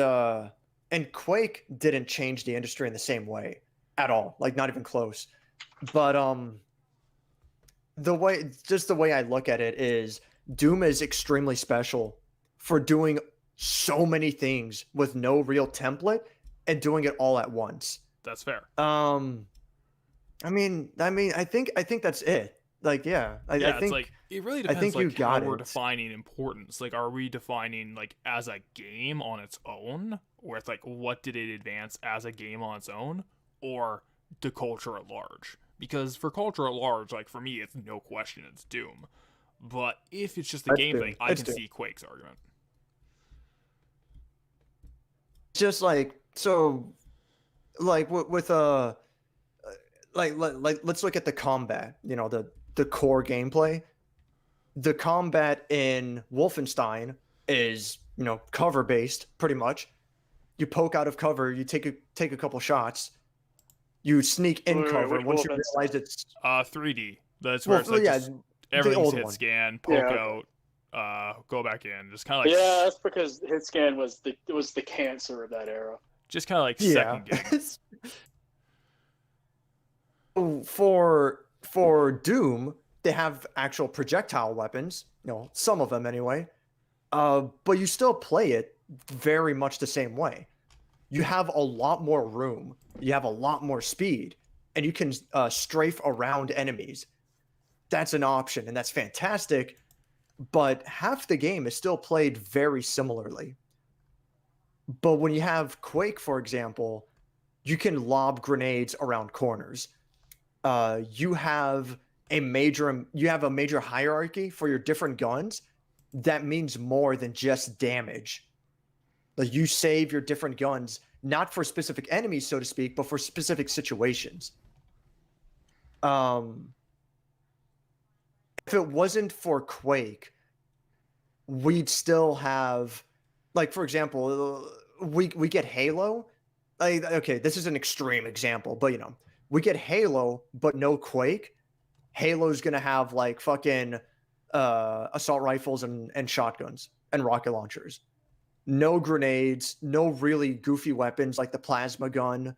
Quake didn't change the industry in the same way at all, like not even close. But the way I look at it is Doom is extremely special for doing so many things with no real template and doing it all at once. That's fair. I think that's it. Like, yeah, I Yeah, think it's like it really depends think you like how got we're it. defining importance. Like, are we defining like as a game on its own, or it's like what did it advance as a game on its own, or the culture at large? Because for culture at large, like for me, it's no question it's Doom. But if it's just a That's game Doom. thing, I It's can Doom. see Quake's argument. Just like so, like with like let's look at the combat. You know, the core gameplay. The combat in Wolfenstein is, you know, cover based pretty much. You poke out of cover, you take a couple shots, you sneak in Wait, cover. which Once you Wolfenstein? realize it's 3D. That's where well, it's like yeah, just the everything's old hit one. scan, poke Yeah. out, go back in. Just kind of like Yeah, that's because hitscan was the cancer of that era. just kind of like Yeah. second game. For Doom, they have actual projectile weapons. You know, some of them anyway. But you still play it very much the same way. You have a lot more room. You have a lot more speed, and you can strafe around enemies. That's an option, and that's fantastic. But half the game is still played very similarly. But when you have Quake, for example, you can lob grenades around corners. You have a major hierarchy for your different guns that means more than just damage. Like, you save your different guns not for specific enemies, so to speak, but for specific situations. If it wasn't for Quake, we'd still have, like, for example, we get Halo. Like, okay, this is an extreme example, but you know, we get Halo, but no Quake. Halo's gonna have like fucking assault rifles and shotguns and rocket launchers. No grenades, no really goofy weapons like the plasma gun,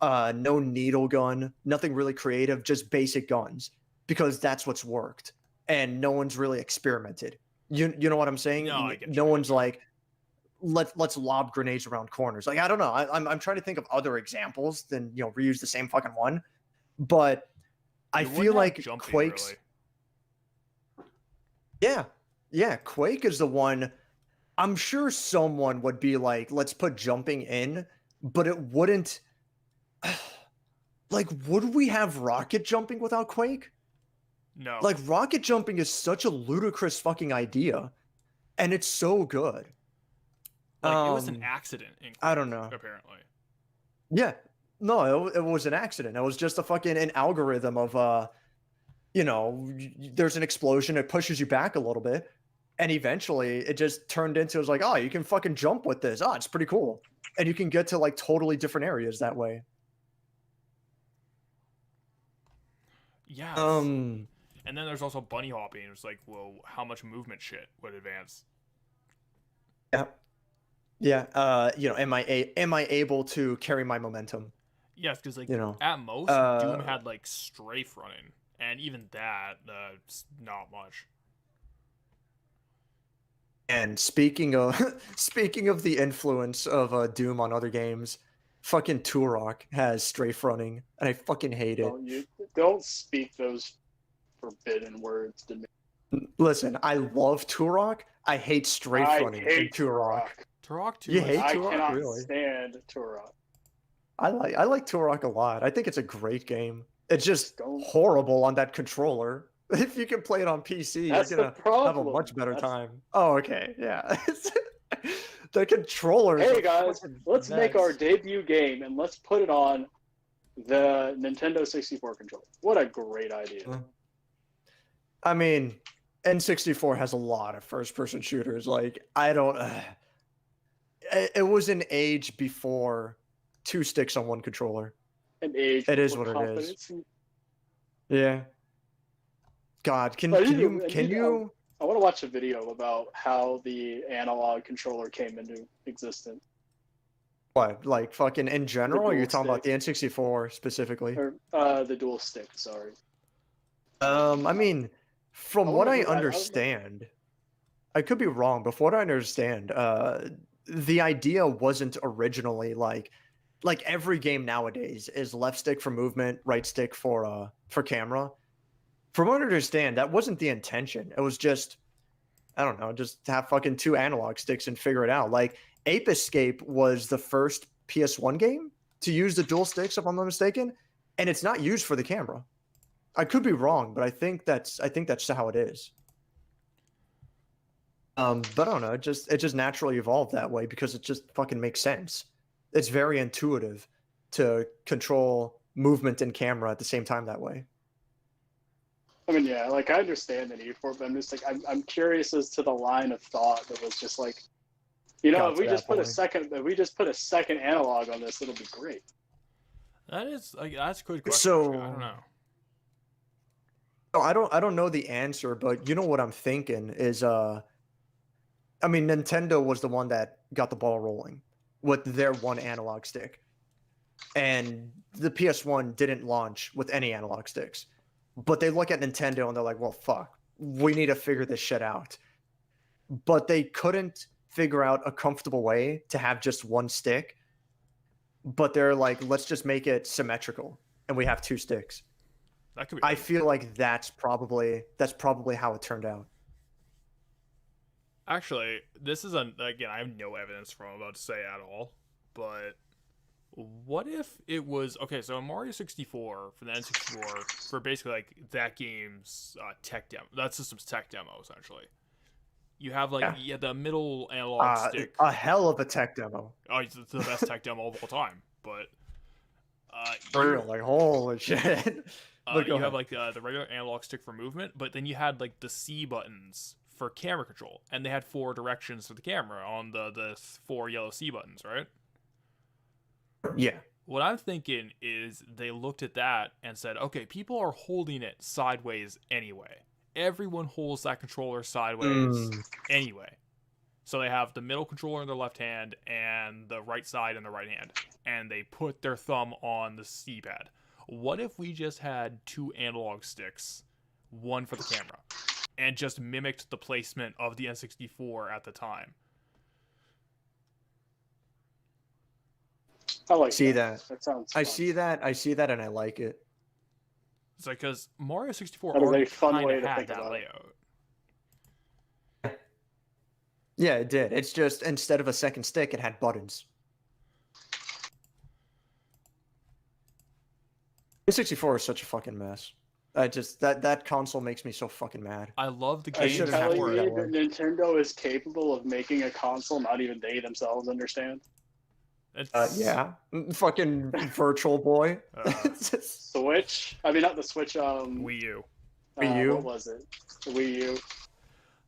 no needle gun, nothing really creative, just basic guns because that's what's worked, and no one's really experimented. You know what I'm saying? No, I get you. No one's like, let's lob grenades around corners. Like, I don't know. I'm trying to think of other examples than, you know, reuse the same fucking one, but I You feel wouldn't have like jumping, Quake's. really. Yeah, Quake is the one. I'm sure someone would be like, let's put jumping in, but it wouldn't. Like, would we have rocket jumping without Quake? No. Like, rocket jumping is such a ludicrous fucking idea, and it's so good. It was an accident in Quake, I don't know. apparently. Yeah, no, it was an accident. It was just an algorithm of you know, there's an explosion, it pushes you back a little bit, and eventually it just turned into, it was like, oh, you can fucking jump with this. Oh, it's pretty cool, and you can get to like totally different areas that way. Yeah. And then there's also bunny hopping. It's like, well, how much movement shit would advance? Yeah. You know, am I able to carry my momentum? Yes, because like, You know, at most, Doom had like strafe running, and even that, not much. And speaking of speaking of the influence of Doom on other games, fucking Turok has strafe running, and I fucking hate it. You don't speak those forbidden words to me. Listen, I love Turok. I hate strafe I running in hate Turok. Turok 2 You is- hate I Turok? cannot Really? stand Turok. I like Turok a lot. I think it's a great game. It's just Don't- horrible on that controller. If you can play it on PC, That's you're the gonna have a problem. much better That's- time. Oh, okay, yeah. The controllers. Hey are guys, fucking let's make our nuts. debut game and let's put it on the Nintendo 64 controller. What a great idea. I mean, N64 has a lot of first-person shooters. Like, I don't. It was an age before two sticks on one controller. An age It is before what it is. competency. Yeah. God, can I you need to- I want to watch a video about how the analog controller came into existence. what, like fucking in general? Or you're dual talking about the stick. N64 specifically? Or the dual stick, sorry. I mean, from what I I don't know. understand, I could be wrong, but from what I understand, the idea wasn't originally like every game nowadays is left stick for movement, right stick for camera. From what I understand, that wasn't the intention. It was just, I don't know, just have fucking two analog sticks and figure it out. Like Ape Escape was the first PS1 game to use the dual sticks, if I'm not mistaken, and it's not used for the camera. I could be wrong, but I think that's how it is. But I don't know, it just naturally evolved that way because it just fucking makes sense. It's very intuitive to control movement and camera at the same time that way. I mean, yeah, like I understand the need for it, but I'm just like I'm curious as to the line of thought that was just like, Got if to we that just put a point. second, if we just put a second analog on this, it'll be great. That is like that's a good question. So actually. I don't know. no, I don't know the answer, but you know what I'm thinking is I mean Nintendo was the one that got the ball rolling with their one analog stick. And the PS1 didn't launch with any analog sticks. But they look at Nintendo and they're like, "Well, fuck. We need to figure this shit out." But they couldn't figure out a comfortable way to have just one stick. But they're like, "Let's just make it symmetrical and we have two sticks." That could be. I feel like that's probably how it turned out. Actually, this is again. I have no evidence from what I'm about to say at all. But what if it was okay? So in Mario 64 for the N64 for basically like that game's tech demo, that system's tech demo essentially. You have like Yeah. the middle analog stick. A hell of a tech demo. Oh, it's the best tech demo of all time. But For real, like holy shit. But go you have ahead. like the regular analog stick for movement, but then you had like the C buttons for camera control, and they had 4 directions for the camera on the 4 yellow C buttons, right? Yeah. What I'm thinking is they looked at that and said, okay, people are holding it sideways anyway. Everyone holds that controller sideways anyway. So they have the middle controller in their left hand and the right side in the right hand, and they put their thumb on the C-pad. What if we just had 2 analog sticks, one for the camera, and just mimicked the placement of the N64 at the time? I like See that. that. That sounds. I Fun. see that, and I like it. It's like because Mario 64 That is a already fun kind way of to had think that about it. layout. Yeah, it did. It's just instead of a second stick, it had buttons. N64 is such a fucking mess. I just that console makes me so fucking mad. I love the Are games you shouldn't have to telling worry me that that way. Nintendo is capable of making a console not even they themselves understand? It's, Yeah, fucking Virtual Boy. It's just- Switch? I mean, not the Switch. Wii U. Wii U? What was it? The Wii U.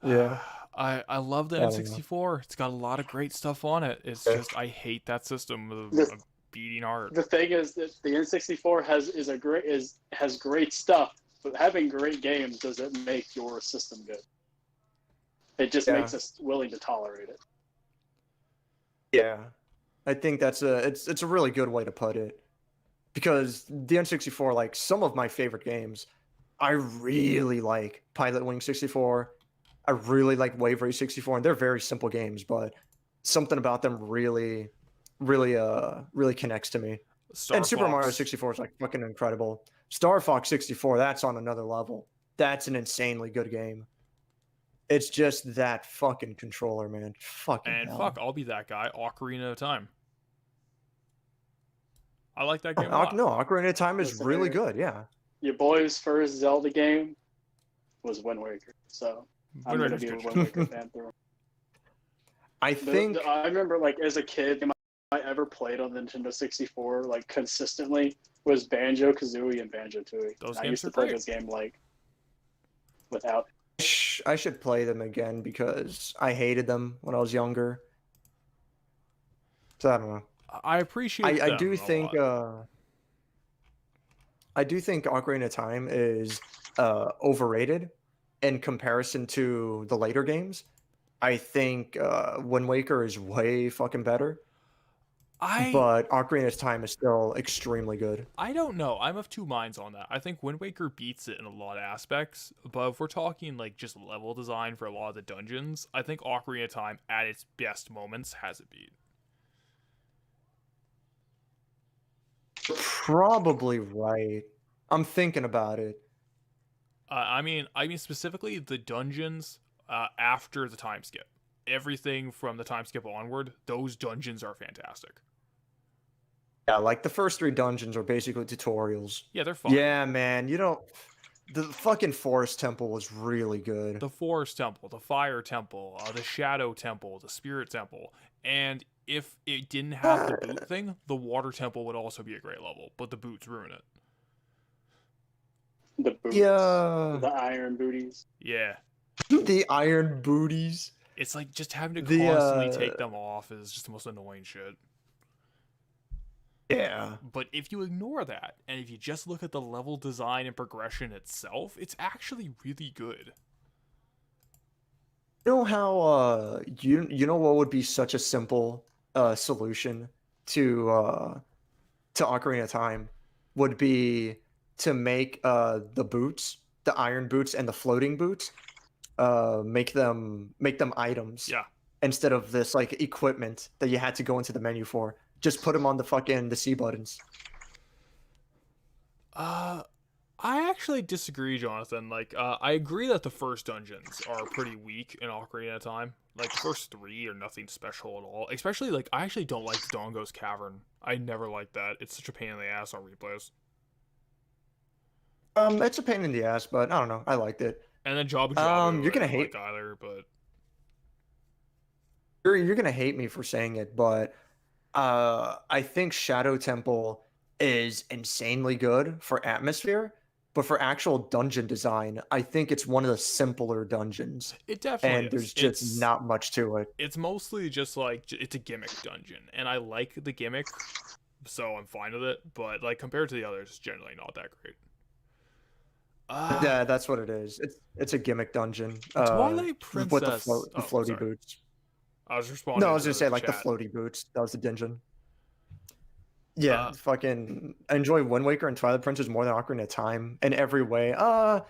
yeah, I love the I don't know. N64. It's got a lot of great stuff on it. It's Yeah. just I hate that system with The- a beating heart. The thing is that the N64 has great stuff, but having great games doesn't make your system good. It just Yeah. makes us willing to tolerate it. yeah. I think it's a really good way to put it, because the N64, like some of my favorite games, I really like Pilot Wing 64. I really like Wave Race 64, and they're very simple games, but something about them really connects to me. Star And Super Mario Fox. 64 is like fucking incredible. Star Fox 64, that's on another level. That's an insanely good game. It's just that fucking controller, man. Fucking And hell. fuck, I'll be that guy. Ocarina of Time. I like that game a lot. No, Ocarina of Time is Listen really here. good. Yeah. Your boy's first Zelda game was Wind Waker, so I'm Wind gonna be a Waker's Wind good. Waker fan through. I think I remember, like, as a kid, the game I ever played on the Nintendo 64, like, consistently was Banjo Kazooie and Banjo Tooie. Those I games used to are play great. this game like without. I should play them again because I hated them when I was younger. So I don't know. I appreciate I them do a think lot. I do think Ocarina of Time is overrated in comparison to the later games. I think Wind Waker is way fucking better. but Ocarina of Time is still extremely good. I don't know. I'm of two minds on that. I think Wind Waker beats it in a lot of aspects, but if we're talking like just level design for a lot of the dungeons, I think Ocarina of Time at its best moments has it beat. Probably right. I'm thinking about it. I mean specifically the dungeons after the time skip. Everything from the time skip onward, those dungeons are fantastic. Yeah, like the first 3 dungeons are basically tutorials. Yeah, they're fun. Yeah, man, the fucking Forest Temple was really good. The Forest Temple, the Fire Temple, the Shadow Temple, the Spirit Temple, and if it didn't have the boot thing, the Water Temple would also be a great level, but the boots ruin it. The boots. Yeah. The iron booties. Yeah. The iron booties. It's like just having to The, constantly take them off is just the most annoying shit. Yeah. But if you ignore that, and if you just look at the level design and progression itself, it's actually really good. You know how you know what would be such a simple solution to Ocarina of Time would be to make the boots, the iron boots and the floating boots, make them items. Yeah. Instead of this like equipment that you had to go into the menu for. Just put them on the C buttons. I actually disagree, Jonathan. Like, I agree that the first dungeons are pretty weak in Ocarina of Time. Like, the first 3 are nothing special at all. Especially, like, I actually don't like Dongo's Cavern. I never liked that. It's such a pain in the ass on replays. It's a pain in the ass, but I don't know. I liked it. And then Jabu Jabu, you're gonna I don't hate like either, but you're gonna hate me for saying it, but I think Shadow Temple is insanely good for atmosphere, but for actual dungeon design, I think it's one of the simpler dungeons. it definitely And there's is. just not much to it. It's mostly just like it's a gimmick dungeon, and I like the gimmick, so I'm fine with it. But like compared to the others, it's generally not that great. Yeah, that's what it is. It's a gimmick dungeon. Twilight with Princess. the floaty sorry. boots. I was responding. No, I was to gonna say like chat. the floaty boots. That was the dungeon. Yeah, Uh, fucking. I enjoy Wind Waker and Twilight Princess more than Ocarina of Time in every way.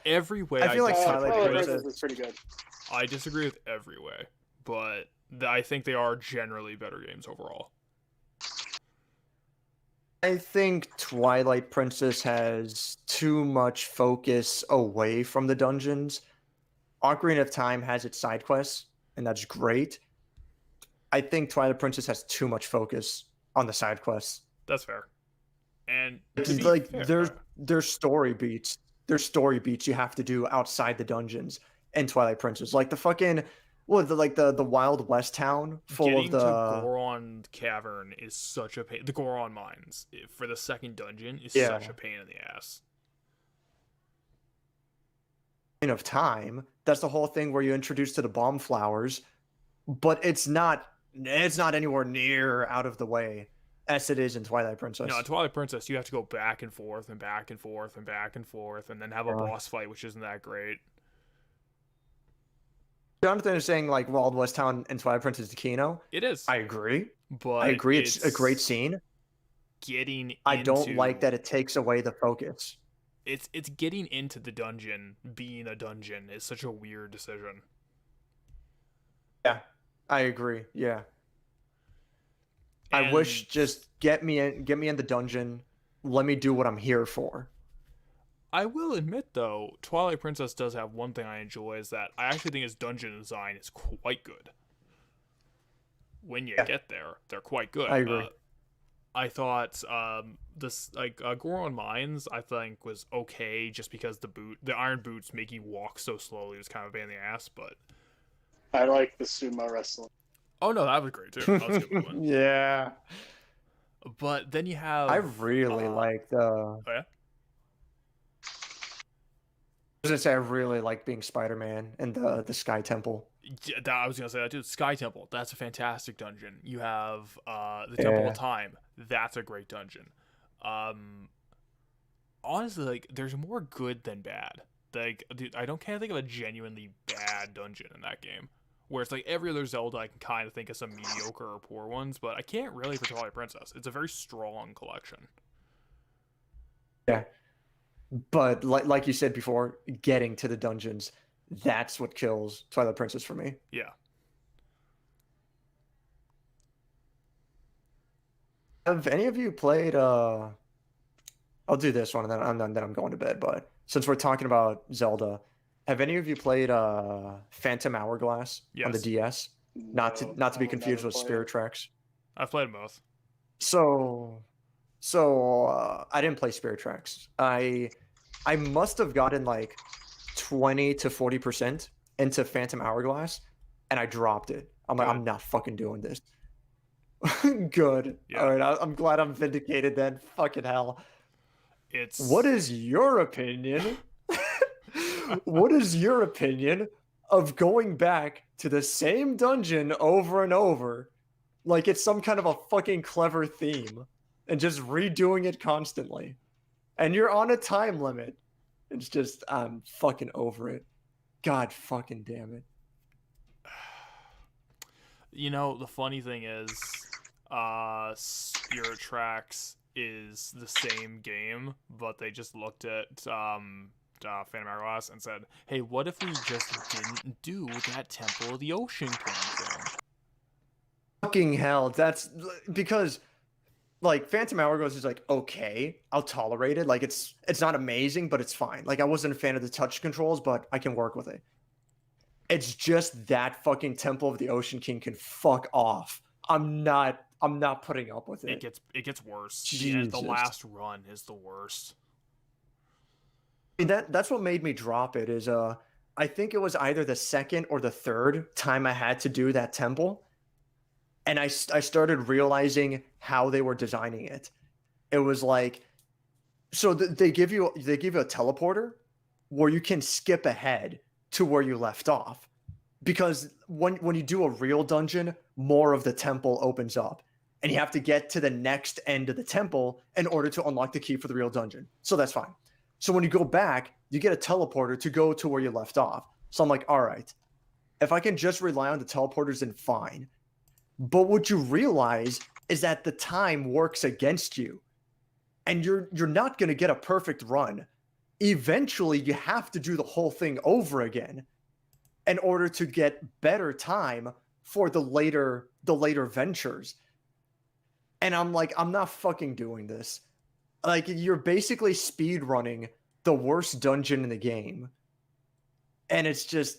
Every way. I feel like disagree. Twilight Twilight Princess- Princess is pretty good. I disagree with every way, but I think they are generally better games overall. I think Twilight Princess has too much focus away from the dungeons. Ocarina of Time has its side quests, and that's great. I think Twilight Princess has too much focus on the side quests. That's fair. And to It's be like fair, there's story beats. There's story beats you have to do outside the dungeons in Twilight Princess. Like the fucking the Wild West town full getting of the to Goron Cavern is such a pain. The Goron Mines for the second dungeon is Yeah. such a pain in the ass. of Time. That's the whole thing where you introduce to the bomb flowers, but it's not anywhere near out of the way as it is in Twilight Princess. No, in Twilight Princess, you have to go back and forth and back and forth and back and forth, and then have a boss fight, which isn't that great. Jonathan is saying like Wild West Town and Twilight Princess Kino. It is, I agree. but I agree. It's a great scene. Getting I don't into- like that it takes away the focus. It's getting into the dungeon being a dungeon is such a weird decision. Yeah, I agree. Yeah. I And wish just get me in the dungeon. Let me do what I'm here for. I will admit though, Twilight Princess does have one thing I enjoy is that I actually think its dungeon design is quite good. When you get there, they're quite good. I agree. I thought this Goron Mines I think was okay just because the iron boots make you walk so slowly was kind of a pain in the ass, but I like the sumo wrestling. oh no, that was great too. That was a good one. Yeah. But then you have I really like the. oh yeah? I was gonna say I really like being Spider-Man and the Sky Temple. Yeah, I was gonna say that too. Sky Temple, that's a fantastic dungeon. You have the Temple Yeah. of Time, that's a great dungeon. Honestly, like there's more good than bad. Like, dude, can't think of a genuinely bad dungeon in that game. Whereas like every other Zelda, I can kind of think of some mediocre or poor ones, but I can't really for Twilight Princess. It's a very strong collection. Yeah. But like you said before, getting to the dungeons, that's what kills Twilight Princess for me. Yeah. Have any of you played I'll do this one and then I'm going to bed, but since we're talking about Zelda, have any of you played Phantom Hourglass on the Yes. DS? Not to be I've confused never with played Spirit it. Tracks. I've played both. So I didn't play Spirit Tracks. I must have gotten like 20 to 40% into Phantom Hourglass and I dropped it. I'm like, Good. I'm not fucking doing this. Good. Yeah. All right, I'm glad I'm vindicated then. Fucking hell. It's What is your opinion? What is your opinion of going back to the same dungeon over and over, like it's some kind of a fucking clever theme, and just redoing it constantly? And you're on a time limit. It's just, I'm fucking over it. God fucking damn it. You know, the funny thing is, Spirit Tracks is the same game, but they just looked at Phantom Hourglass and said, "Hey, what if we just didn't do that Temple of the Ocean King thing?" Fucking hell. That's because like Phantom Hourglass is like okay, I'll tolerate it. Like it's not amazing, but it's fine. Like I wasn't a fan of the touch controls, but I can work with it. It's just that fucking Temple of the Ocean King can fuck off. I'm not putting up with it. It gets worse. The Jesus. last run is the worst. I mean, that's what made me drop it is I think it was either the second or the third time I had to do that temple, and I started realizing how they were designing it. It was like, so they give you a teleporter where you can skip ahead to where you left off, because when you do a real dungeon, more of the temple opens up, and you have to get to the next end of the temple in order to unlock the key for the real dungeon. So that's fine. So when you go back, you get a teleporter to go to where you left off. So I'm like, all right, if I can just rely on the teleporters, then fine. But what you realize is that the time works against you, and you're not going to get a perfect run. Eventually, you have to do the whole thing over again in order to get better time for the later ventures. And I'm like, I'm not fucking doing this. Like, you're basically speed running the worst dungeon in the game, and it's just,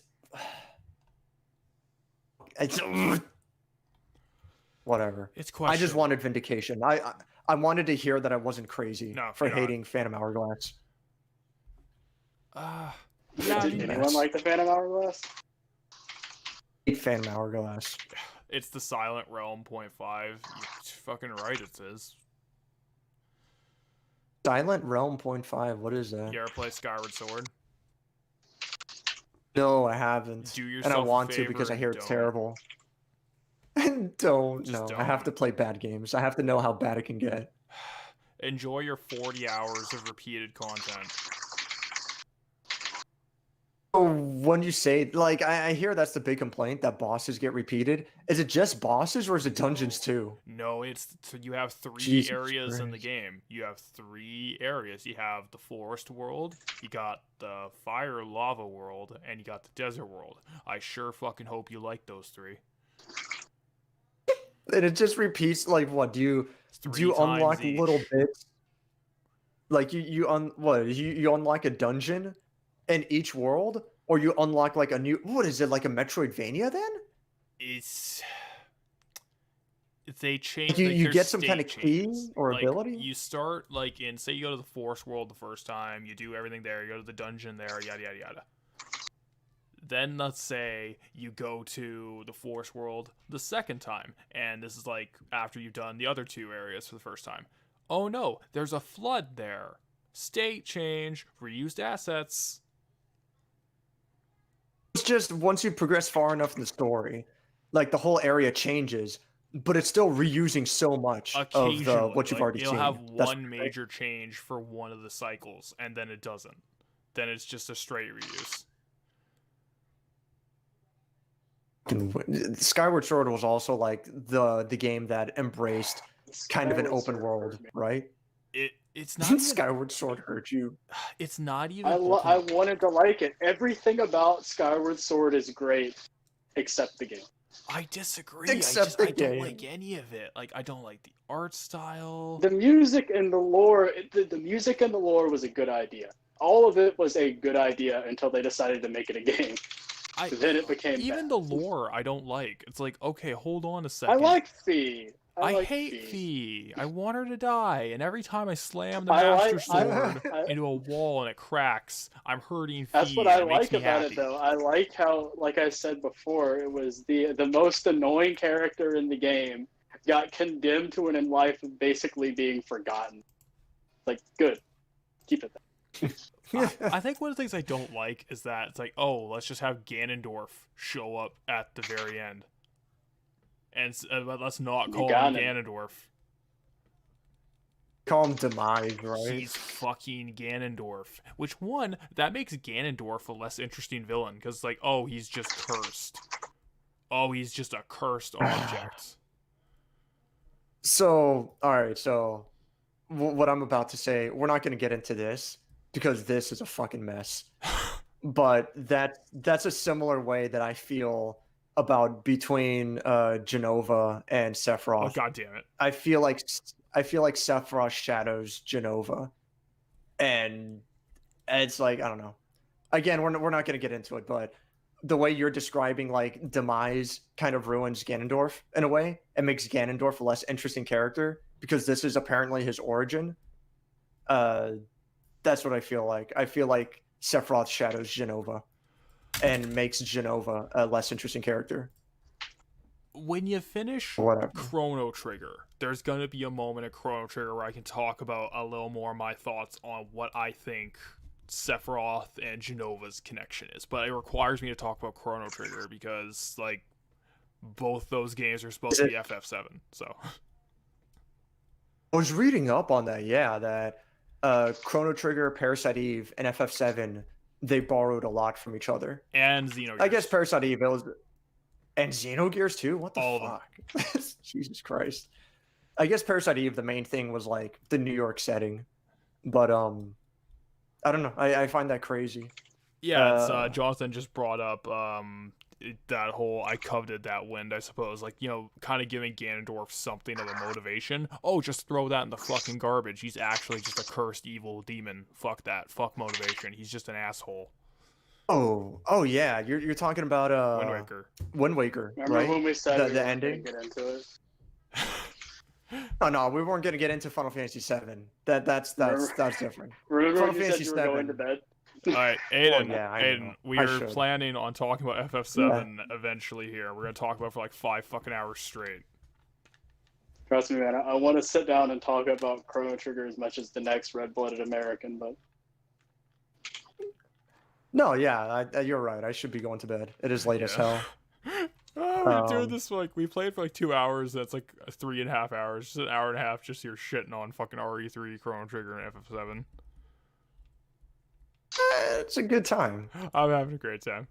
it's whatever. It's I just questionable. wanted vindication. I wanted to hear that I wasn't crazy No, for you're not. hating Phantom Hourglass. Yeah, I Did mean, anyone like the Phantom Hourglass? Hate Phantom Hourglass. it's the Silent Realm 0.5. You're fucking right, it is. Silent Realm 0.5. What is that? You ever play Skyward Sword? No, I haven't. Do And I yourself a want to favor because I and hear it's don't. terrible. Don't. Just No, I have to don't. play bad games. I have to know how bad it can get. Enjoy your 40 hours of repeated content. So when you say, like, I hear that's the big complaint, that bosses get repeated. Is it just bosses or is it dungeons too? No, so you have three Jesus areas in the Christ. game. You have 3 areas. You have the forest world, you got the fire lava world, and you got the desert world. I sure fucking hope you like those 3. And it just repeats, like, what? Do you Three unlock times each. little bits? Like, you unlock a dungeon in each world? Or you unlock, like, a new... What is it, like a Metroidvania, then? It's they change. You Like, get some kind of state key changes. or Like, ability? you start like in, say you go to the forest world the first time, you do everything there. You go to the dungeon there, yada yada yada. Then let's say you go to the forest world the second time, and this is like after you've done the other 2 areas for the first time. Oh no, there's a flood there. State change, reused assets. It's just once you progress far enough in the story, like, the whole area changes, but it's still reusing so much of Occasionally, what you've like, already it'll seen. have That's one great. major change for one of the cycles, and then it doesn't. Then it's just a straight reuse. Skyward Sword was also like the game that embraced kind of an Skyward open Sword world, hurt me. right? It's not even, Skyward Sword hurt you. it's not even I open. wanted to like it. Everything about Skyward Sword is great, except the game. I disagree. Except I the don't game. like any of it. Like, I don't like the art style. The music and the lore, the music and the lore was a good idea. All of it was a good idea until they decided to make it a game. Then it became Even bad. the lore I don't like. It's like, okay, hold on a I second. like Fee. I like hate Fee. Fee. I want her to die, and every time I slam the I Master like- Sword I- into a wall and it cracks, I'm hurting Fee. That's what I and it makes like me about happy. it, though. I like how, like I said before, it was the most annoying character in the game got condemned to an life of basically being forgotten. Like, good. Keep it there. I think one of the things I don't like is that it's like, oh, let's just have Ganondorf show up at the very end, and let's not call him Ganondorf. Call him Demise, right? He's fucking Ganondorf. Which one, that makes Ganondorf a less interesting villain, because like, oh, he's just cursed. Oh, he's just a cursed object. So, all right. So, what I'm about to say, we're not going to get into this because this is a fucking mess. But that's a similar way that I feel about between Genova and Sephiroth. Oh, god damn it! I feel like Sephiroth shadows Genova, and it's like, I don't know. Again, we're not going to get into it, but the way you're describing like Demise kind of ruins Ganondorf in a way. It makes Ganondorf a less interesting character because this is apparently his origin. That's what I feel like. I feel like Sephiroth shadows Genova and makes Genova a less interesting character. When you finish Whatever. Chrono Trigger, there's gonna be a moment at Chrono Trigger where I can talk about a little more my thoughts on what I think Sephiroth and Genova's connection is. But it requires me to talk about Chrono Trigger because, like, both those games are supposed to be FF7. So I was reading up on that, yeah, that Chrono Trigger, Parasite Eve, and FF7, they borrowed a lot from each other. and Xenogears. I guess Parasite Eve, it was... And Xenogears too? What the All of them. fuck? Jesus Christ. I guess Parasite Eve, the main thing was like the New York setting. But I don't know. I find that crazy. Yeah, it's, Jonathan just brought up that whole I coveted that wind, I suppose. Like, you know, kind of giving Ganondorf something of a motivation. Oh, just throw that in the fucking garbage. He's actually just a cursed evil demon. Fuck that. Fuck motivation. He's just an asshole. Oh yeah. You're talking about Wind Waker. Wind Waker, Remember right? when we said The we weren't ending? gonna get into it? Oh no, we weren't gonna get into Final Fantasy VII. That's different. Remember Final when you said Fantasy you were going to VII. bed? Alright, Aiden, yeah, I Aiden, know. we I are should. planning on talking about FF7 eventually here. We're going to talk about it for like 5 fucking hours straight. Trust me, man. I want to sit down and talk about Chrono Trigger as much as the next red-blooded American, but No, yeah, you're right. I should be going to bed. It is late as hell. Oh, we're doing this like we played for like 2 hours. That's like 3.5 hours, just an hour and a half. Just here shitting on fucking RE3, Chrono Trigger, and FF7. It's a good time. I'm having a great time.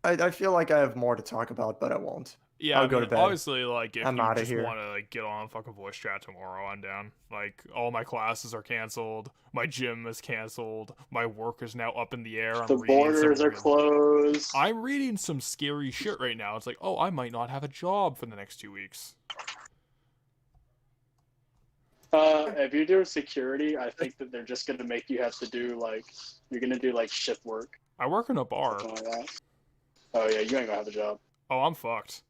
I feel like I have more to talk about, but I won't. Yeah, I'll go to bed. Obviously, like if I'm you outta just here. want to like get on fucking voice chat tomorrow, I'm down. Like all my classes are canceled, my gym is canceled, my work is now up in the air. I'm the reading borders some are closed. I'm reading some scary shit right now. It's like, oh, I might not have a job for the next 2 weeks. If you're doing security, I think that they're just gonna make you have to do like you're gonna do like shift work, I work in a bar. something like that. Oh yeah, you ain't gonna have a job. Oh, I'm fucked.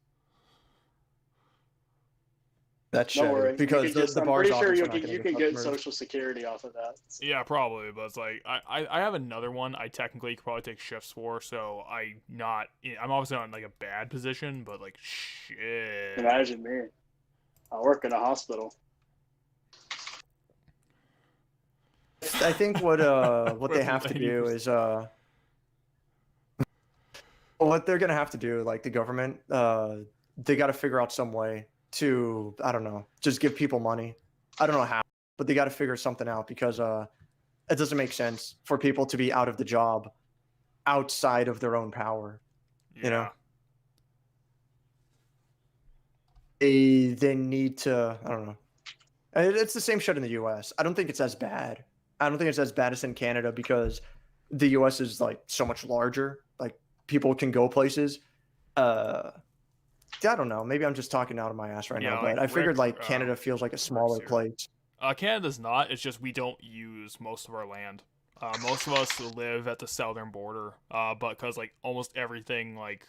That's Don't worry, shitty because you can just, the I'm bars pretty sure office you are not can, gonna you can get customers. Social Security off of that. So. Yeah, probably, but it's like I have another one. I technically could probably take shifts for, so I'm obviously not in like a bad position, but like shit. Imagine me. I work in a hospital. I think what they have to do is what they're gonna have to do, like the government, they got to figure out some way to, I don't know, just give people money. I don't know how, but they got to figure something out because it doesn't make sense for people to be out of the job outside of their own power. Yeah. You know, they need to. I don't know. It's the same shit in the U.S. I don't think it's as bad. I don't think it's as bad as in Canada because the U.S. is like so much larger. Like people can go places. I don't know. Maybe I'm just talking out of my ass right Yeah, now, like but I figured Rick, like Canada feels like a smaller here. place. Canada's not. It's just we don't use most of our land. Most of us live at the southern border, but because like almost everything like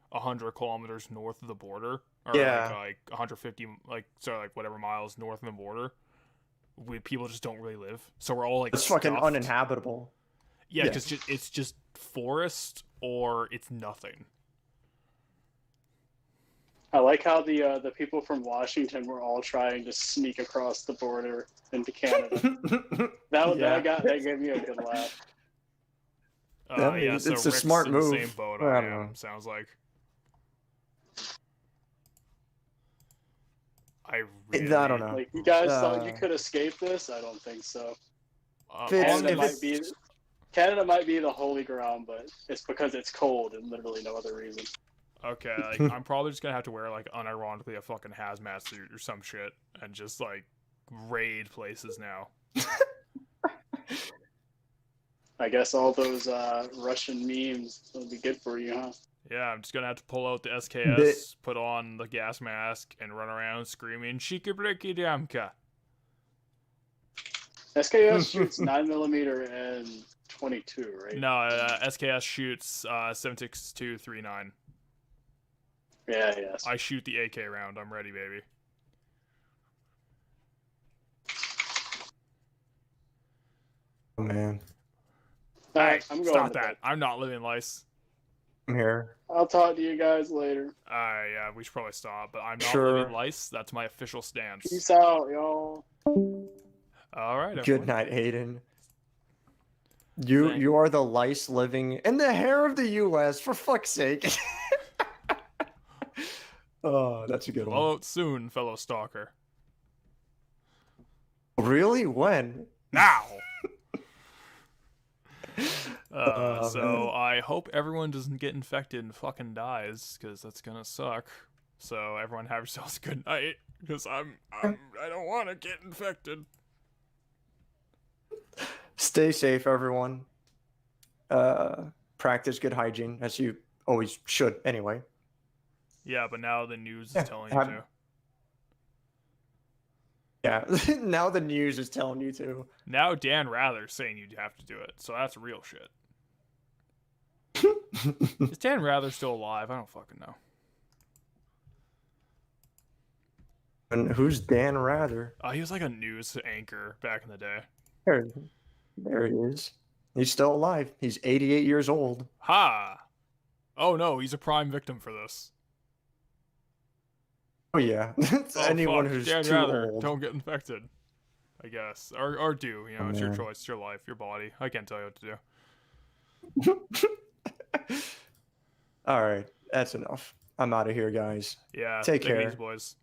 100 kilometers north of the border, or Yeah. like 150 like whatever miles north of the border, people just don't really live. So we're all like It's fucking stuffed. uninhabitable. Yeah, because it's just forest or it's nothing. I like how the people from Washington were all trying to sneak across the border into Canada. That gave me a good laugh. I mean, Yeah, so it's a Rick's smart in move. the same boat I I don't am, know. sounds like. I really I don't know. Like you guys thought you could escape this? I don't think so. Uh, Fitz, Canada might be the holy ground, but it's because it's cold and literally no other reason. okay, like I'm probably just gonna have to wear like unironically a fucking hazmat suit or some shit and just like raid places now. I guess all those Russian memes will be good for you, huh? Yeah, I'm just gonna have to pull out the SKS, put on the gas mask, and run around screaming "Shiki Briki Damka." SKS shoots 9mm and 22, right? No, SKS shoots 7.6239. Yeah, yes. I shoot the AK round. I'm ready, baby. Oh, man. Hey, I'm going stop to that. bed. I'm not living lice. I'm here. I'll talk to you guys later. Yeah, we should probably stop, but I'm not Sure. living lice. That's my official stance. Peace out, y'all. All right, everyone. Good night, Hayden. You are the lice living in the hair of the U.S. For fuck's sake. Oh, that's a good one. Blow out soon, fellow stalker. Really? When? Now! Oh, So man. I hope everyone doesn't get infected and fucking dies, because that's gonna suck. So everyone have yourselves a good night, because I don't want to get infected. Stay safe, everyone. Practice good hygiene, as you always should anyway. Yeah, but now the news is Yeah, telling you to. Yeah, now the news is telling you to. Now Dan Rather's saying you have to do it, so that's real shit. Is Dan Rather still alive? I don't fucking know. And who's Dan Rather? He was like a news anchor back in the day. There he is. He's still alive. He's 88 years old. Ha! Oh no, he's a prime victim for this. Oh yeah, Oh, anyone fuck. who's Dan too Rather, old. don't get infected. I guess, or do, you know, it's your man. choice, it's your life, your body. I can't tell you what to do. All right, that's enough. I'm out of here, guys. Yeah, Take it care. easy, boys.